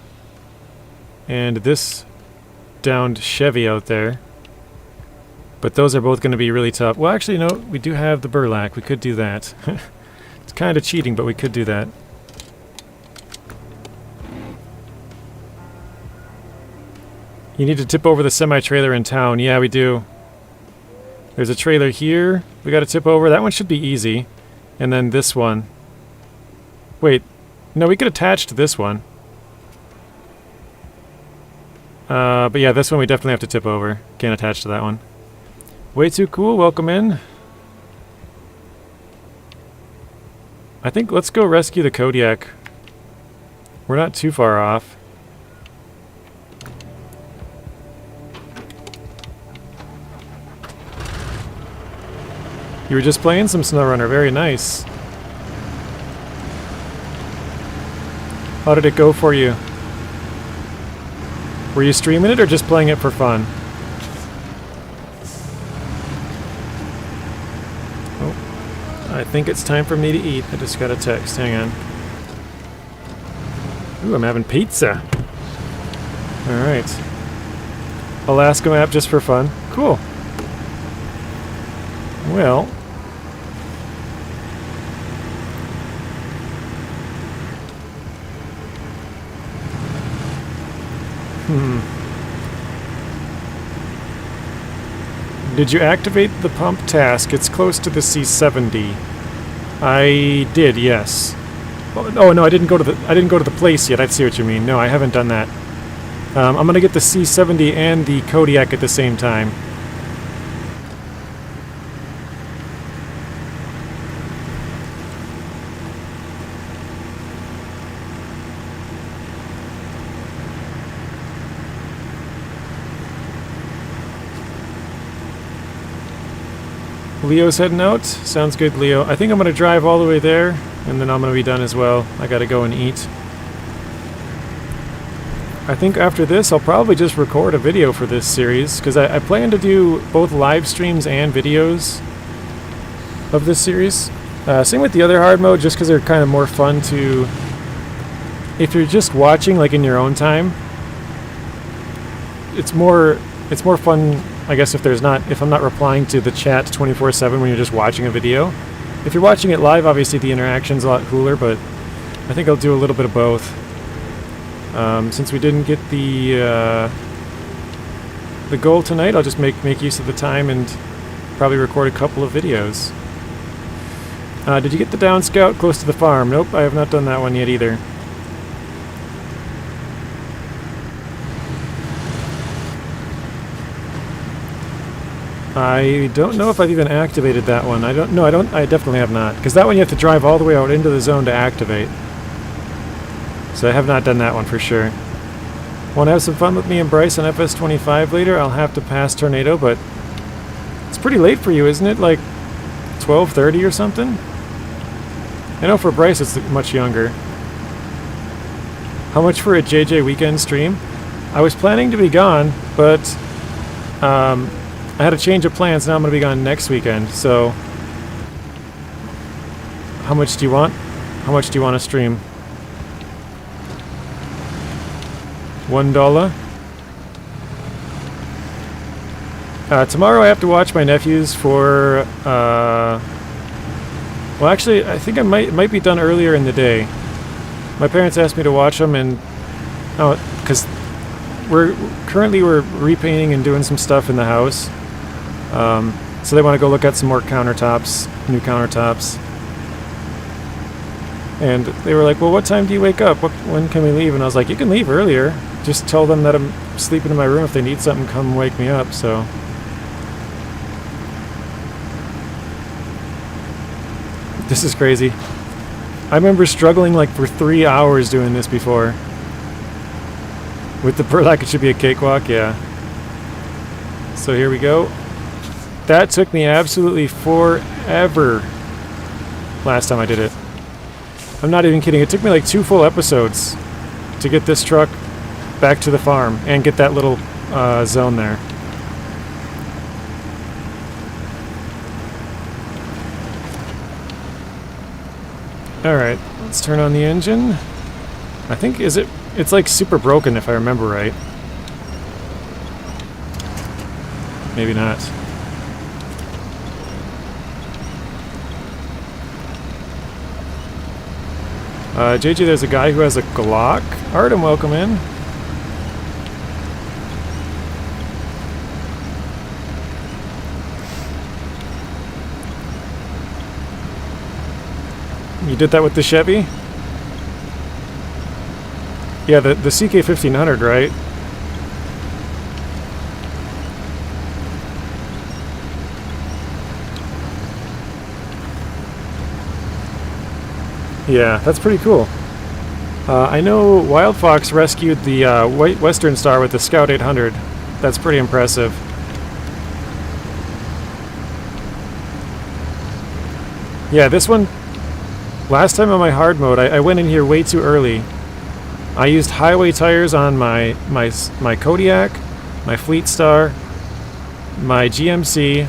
and this downed Chevy out there. But those are both going to be really tough. Well, actually, no, we do have the Burlak. We could do that. It's kind of cheating, but we could do that. You need to tip over the semi-trailer in town. Yeah, we do. There's a trailer here we got to tip over. That one should be easy. And then this one. Wait. No, we could attach to this one. But yeah, this one we definitely have to tip over. Can't attach to that one. Way too cool. Welcome in. I think let's go rescue the Kodiak. We're not too far off. You were just playing some SnowRunner. Very nice. How did it go for you? Were you streaming it or just playing it for fun? Oh, I think it's time for me to eat. I just got a text. Hang on. Ooh, I'm having pizza. Alright. Alaska map just for fun. Cool. Well... Did you activate the pump task? It's close to the C70. I did, yes. Oh no, I didn't go to the place yet. I see what you mean. No, I haven't done that. I'm gonna get the C70 and the Kodiak at the same time. Leo's heading out. Sounds good, Leo. I think I'm going to drive all the way there, and then I'm going to be done as well. I got to go and eat. I think after this, I'll probably just record a video for this series, because I plan to do both live streams and videos of this series. Same with the other hard mode, just because they're kind of more fun to... If you're just watching, like in your own time, it's more fun I guess if I'm not replying to the chat 24/7 when you're just watching a video. If you're watching it live, obviously the interaction's a lot cooler, but I think I'll do a little bit of both. Since we didn't get the goal tonight, I'll just make use of the time and probably record a couple of videos. Did you get the down scout close to the farm? Nope, I have not done that one yet either. I don't know if I've even activated that one. I definitely have not. Because that one you have to drive all the way out into the zone to activate. So I have not done that one for sure. Want to have some fun with me and Bryce on FS25 later? I'll have to pass Tornado, but it's pretty late for you, isn't it? Like 12:30 or something? I know for Bryce it's much younger. How much for a JJ weekend stream? I was planning to be gone, but I had a change of plans. Now I'm going to be gone next weekend, so how much do you want? How much do you want to stream? $1? Tomorrow I have to watch my nephews for, well actually I think it might be done earlier in the day. My parents asked me to watch them, and because we're repainting and doing some stuff in the house. So they want to go look at some more countertops, new countertops. And they were like, well, what time do you wake up? When can we leave? And I was like, you can leave earlier. Just tell them that I'm sleeping in my room. If they need something, come wake me up. So this is crazy. I remember struggling like for 3 hours doing this before. With the Burlak, it should be a cakewalk, yeah. So here we go. That took me absolutely forever last time I did it. I'm not even kidding. It took me like 2 full episodes to get this truck back to the farm and get that little zone there. Alright, let's turn on the engine. I think, it's like super broken if I remember right. Maybe not. JJ, there's a guy who has a Glock. Artem, welcome in. You did that with the Chevy? Yeah, the CK1500, right? Yeah, that's pretty cool. I know Wild Fox rescued the Western Star with the Scout 800. That's pretty impressive. Yeah, this one, last time on my hard mode, I went in here way too early. I used highway tires on my Kodiak, my Fleet Star, my GMC,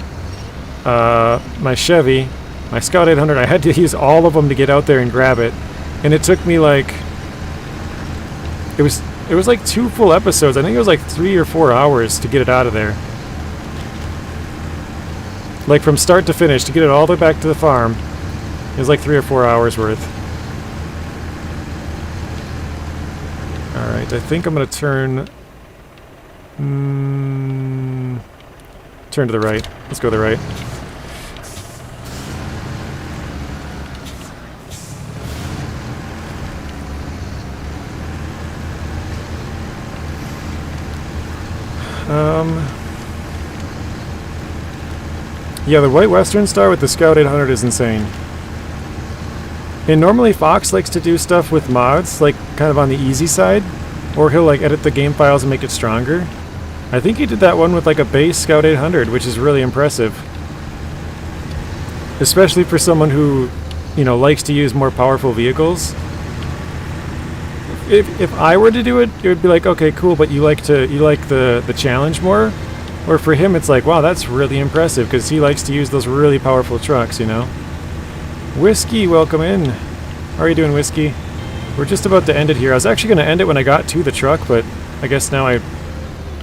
my Chevy, my Scout 800. I had to use all of them to get out there and grab it, and it took me like it was like 2 full episodes. I think it was like 3 or 4 hours to get it out of there, like from start to finish, to get it all the way back to the farm. It was like 3 or 4 hours worth. All right, I think I'm gonna turn to the right. Let's go to the right. Yeah, the White Western Star with the Scout 800 is insane. And normally Fox likes to do stuff with mods, like kind of on the easy side, or he'll like edit the game files and make it stronger. I think he did that one with like a base Scout 800, which is really impressive. Especially for someone who, you know, likes to use more powerful vehicles. If I were to do it, it would be like, okay, cool, but you like the challenge more. Or for him, it's like, wow, that's really impressive, because he likes to use those really powerful trucks, you know. Whiskey, welcome in. How are you doing, Whiskey? We're just about to end it here. I was actually going to end it when I got to the truck, but I guess now I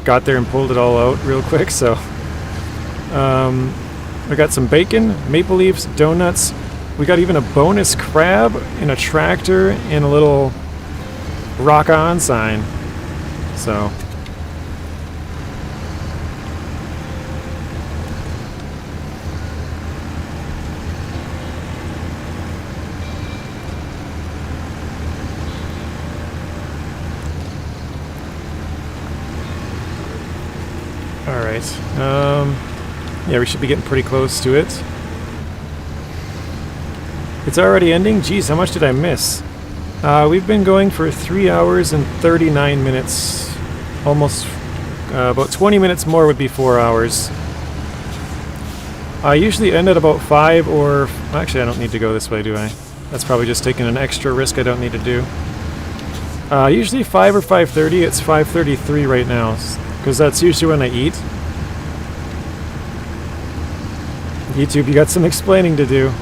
got there and pulled it all out real quick, so We got some bacon, maple leaves, donuts. We got even a bonus crab and a tractor and a little rock on sign. So. Alright. Yeah, we should be getting pretty close to it. It's already ending? Geez, how much did I miss? We've been going for 3 hours and 39 minutes. Almost, about 20 minutes more would be 4 hours. I usually end at about 5 or... Actually, I don't need to go this way, do I? That's probably just taking an extra risk I don't need to do. Usually 5 or 5:30. It's 5:33 right now, because that's usually when I eat. YouTube, you got some explaining to do.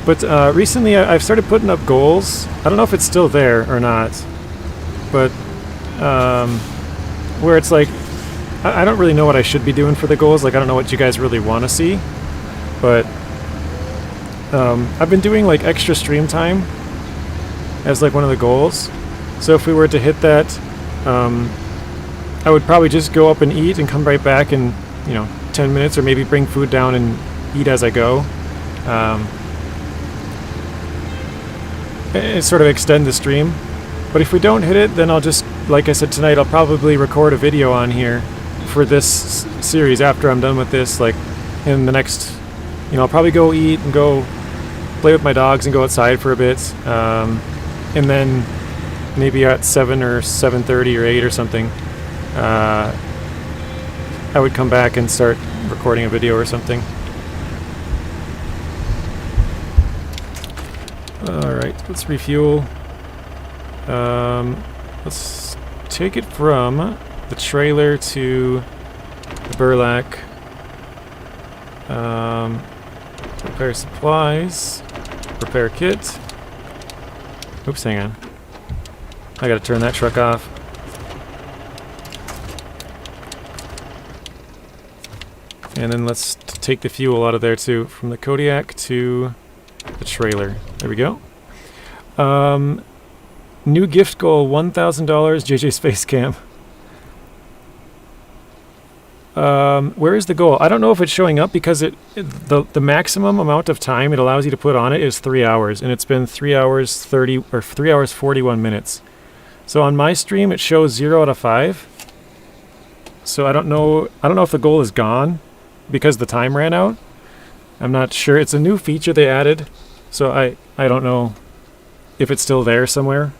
But recently I've started putting up goals. I don't know if it's still there or not. But where it's like, I don't really know what I should be doing for the goals. Like, I don't know what you guys really want to see. But I've been doing like extra stream time as like one of the goals. So if we were to hit that, I would probably just go up and eat and come right back in, 10 minutes, or maybe bring food down and eat as I go. And sort of extend the stream. But if we don't hit it, then I'll just, like I said tonight, I'll probably record a video on here for this series after I'm done with this, like in the next, I'll probably go eat and go play with my dogs and go outside for a bit. And then maybe at 7 or 7:30 or 8 or something, I would come back and start recording a video or something. Alright, let's refuel. Let's take it from the trailer to the Burlak. Repair supplies. Repair kit. Oops, hang on. I gotta turn that truck off. And then let's take the fuel out of there too, from the Kodiak to the trailer. There we go. New gift goal, $1,000, JJ Space Cam. Where is the goal? I don't know if it's showing up because the maximum amount of time it allows you to put on it is 3 hours, and it's been 3 hours 30 or 3 hours 41 minutes. So on my stream it shows 0 out of 5. So I don't know if the goal is gone because the time ran out. I'm not sure. It's a new feature they added, so I don't know if it's still there somewhere.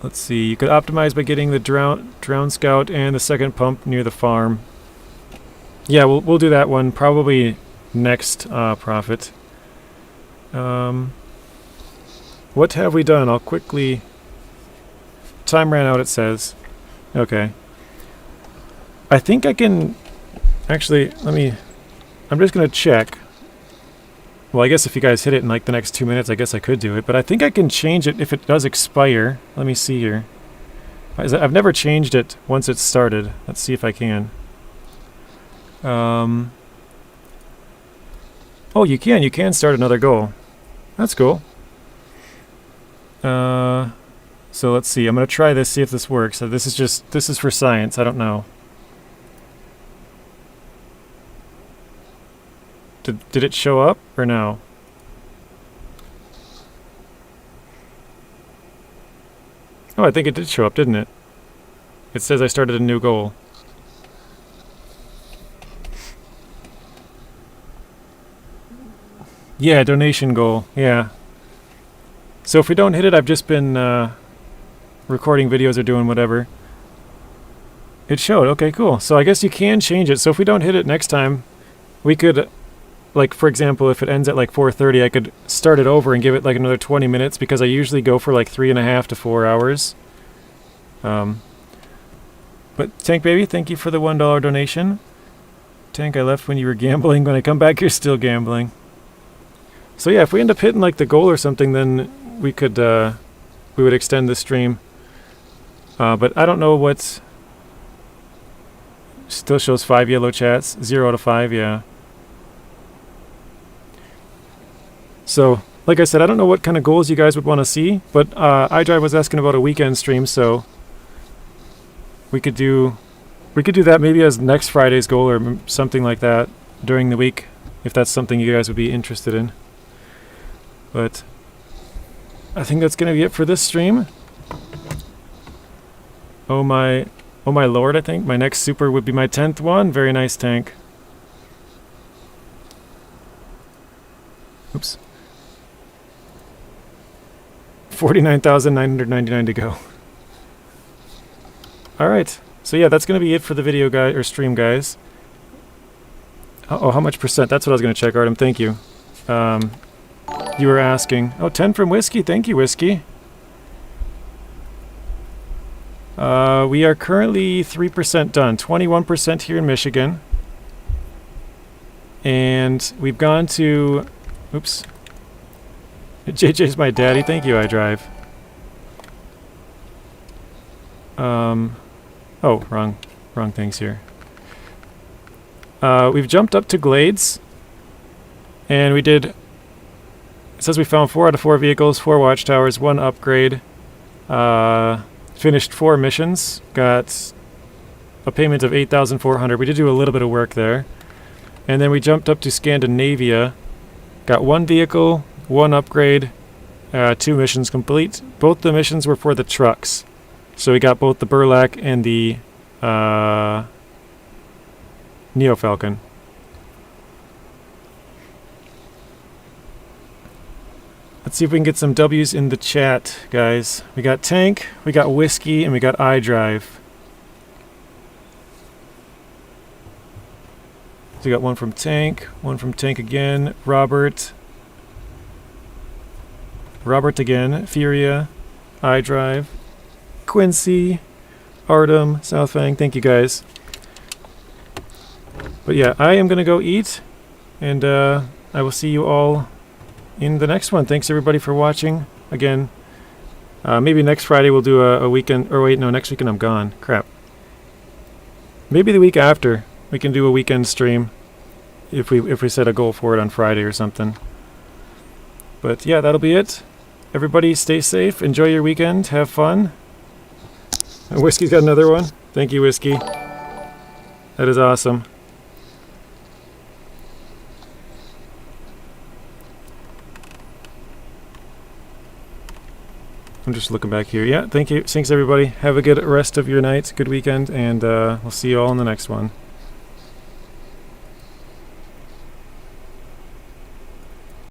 Let's see. You could optimize by getting the drown scout and the second pump near the farm. Yeah, we'll do that one probably next profit. What have we done? I'll quickly... Time ran out, it says. Okay. I think I can... Actually, I'm just going to check. Well, I guess if you guys hit it in like the next 2 minutes, I guess I could do it. But I think I can change it if it does expire. Let me see here. I've never changed it once it's started. Let's see if I can. Oh, you can. You can start another goal. That's cool. So let's see. I'm going to try this, see if this works. So this is for science. I don't know. Did it show up or no? Oh, I think it did show up, didn't it? It says I started a new goal. Yeah, donation goal. Yeah. So if we don't hit it, I've just been recording videos or doing whatever. It showed. Okay, cool. So I guess you can change it. So if we don't hit it next time, we could... Like, for example, if it ends at like 4:30, I could start it over and give it like another 20 minutes because I usually go for like 3.5 to 4 hours. But Tank Baby, thank you for the $1 donation. Tank, I left when you were gambling. When I come back, you're still gambling. So yeah, if we end up hitting like the goal or something, then we could, we would extend the stream. But I don't know what... Still shows 5 yellow chats. 0 out of 5, yeah. So, like I said, I don't know what kind of goals you guys would want to see, but iDrive was asking about a weekend stream, so we could do that maybe as next Friday's goal or something like that during the week, if that's something you guys would be interested in. But I think that's going to be it for this stream. Oh my lord, I think. My next super would be my 10th one. Very nice tank. Oops. 49,999 to go. Alright. So yeah, that's going to be it for the video, guys, or stream, guys. Oh, how much percent? That's what I was going to check, Artem. Thank you. You were asking. Oh, 10 from Whiskey. Thank you, Whiskey. We are currently 3% done. 21% here in Michigan. And we've gone to... Oops. JJ's my daddy. Thank you, iDrive. Oh, wrong things here. We've jumped up to Glades. And we did... It says we found 4 out of 4 vehicles, 4 watchtowers, 1 upgrade. Finished 4 missions. Got a payment of 8,400. We did do a little bit of work there. And then we jumped up to Scandinavia. Got 1 vehicle, 1 upgrade, 2 missions complete. Both the missions were for the trucks. So we got both the Burlak and the Neo Falcon. Let's see if we can get some W's in the chat, guys. We got Tank, we got Whiskey, and we got iDrive. So we got one from Tank again, Robert again, Furia, iDrive, Quincy, Artem, Southfang. Thank you, guys. But yeah, I am going to go eat, and I will see you all in the next one. Thanks everybody for watching. Again, maybe next Friday we'll do a weekend, or wait, no, next weekend I'm gone. Crap. Maybe the week after we can do a weekend stream if we set a goal for it on Friday or something. But yeah, that'll be it. Everybody stay safe, enjoy your weekend, have fun. And Whiskey's got another one. Thank you, Whiskey. That is awesome. I'm just looking back here. Yeah, thank you. Thanks, everybody. Have a good rest of your night, good weekend, and we'll see you all in the next one.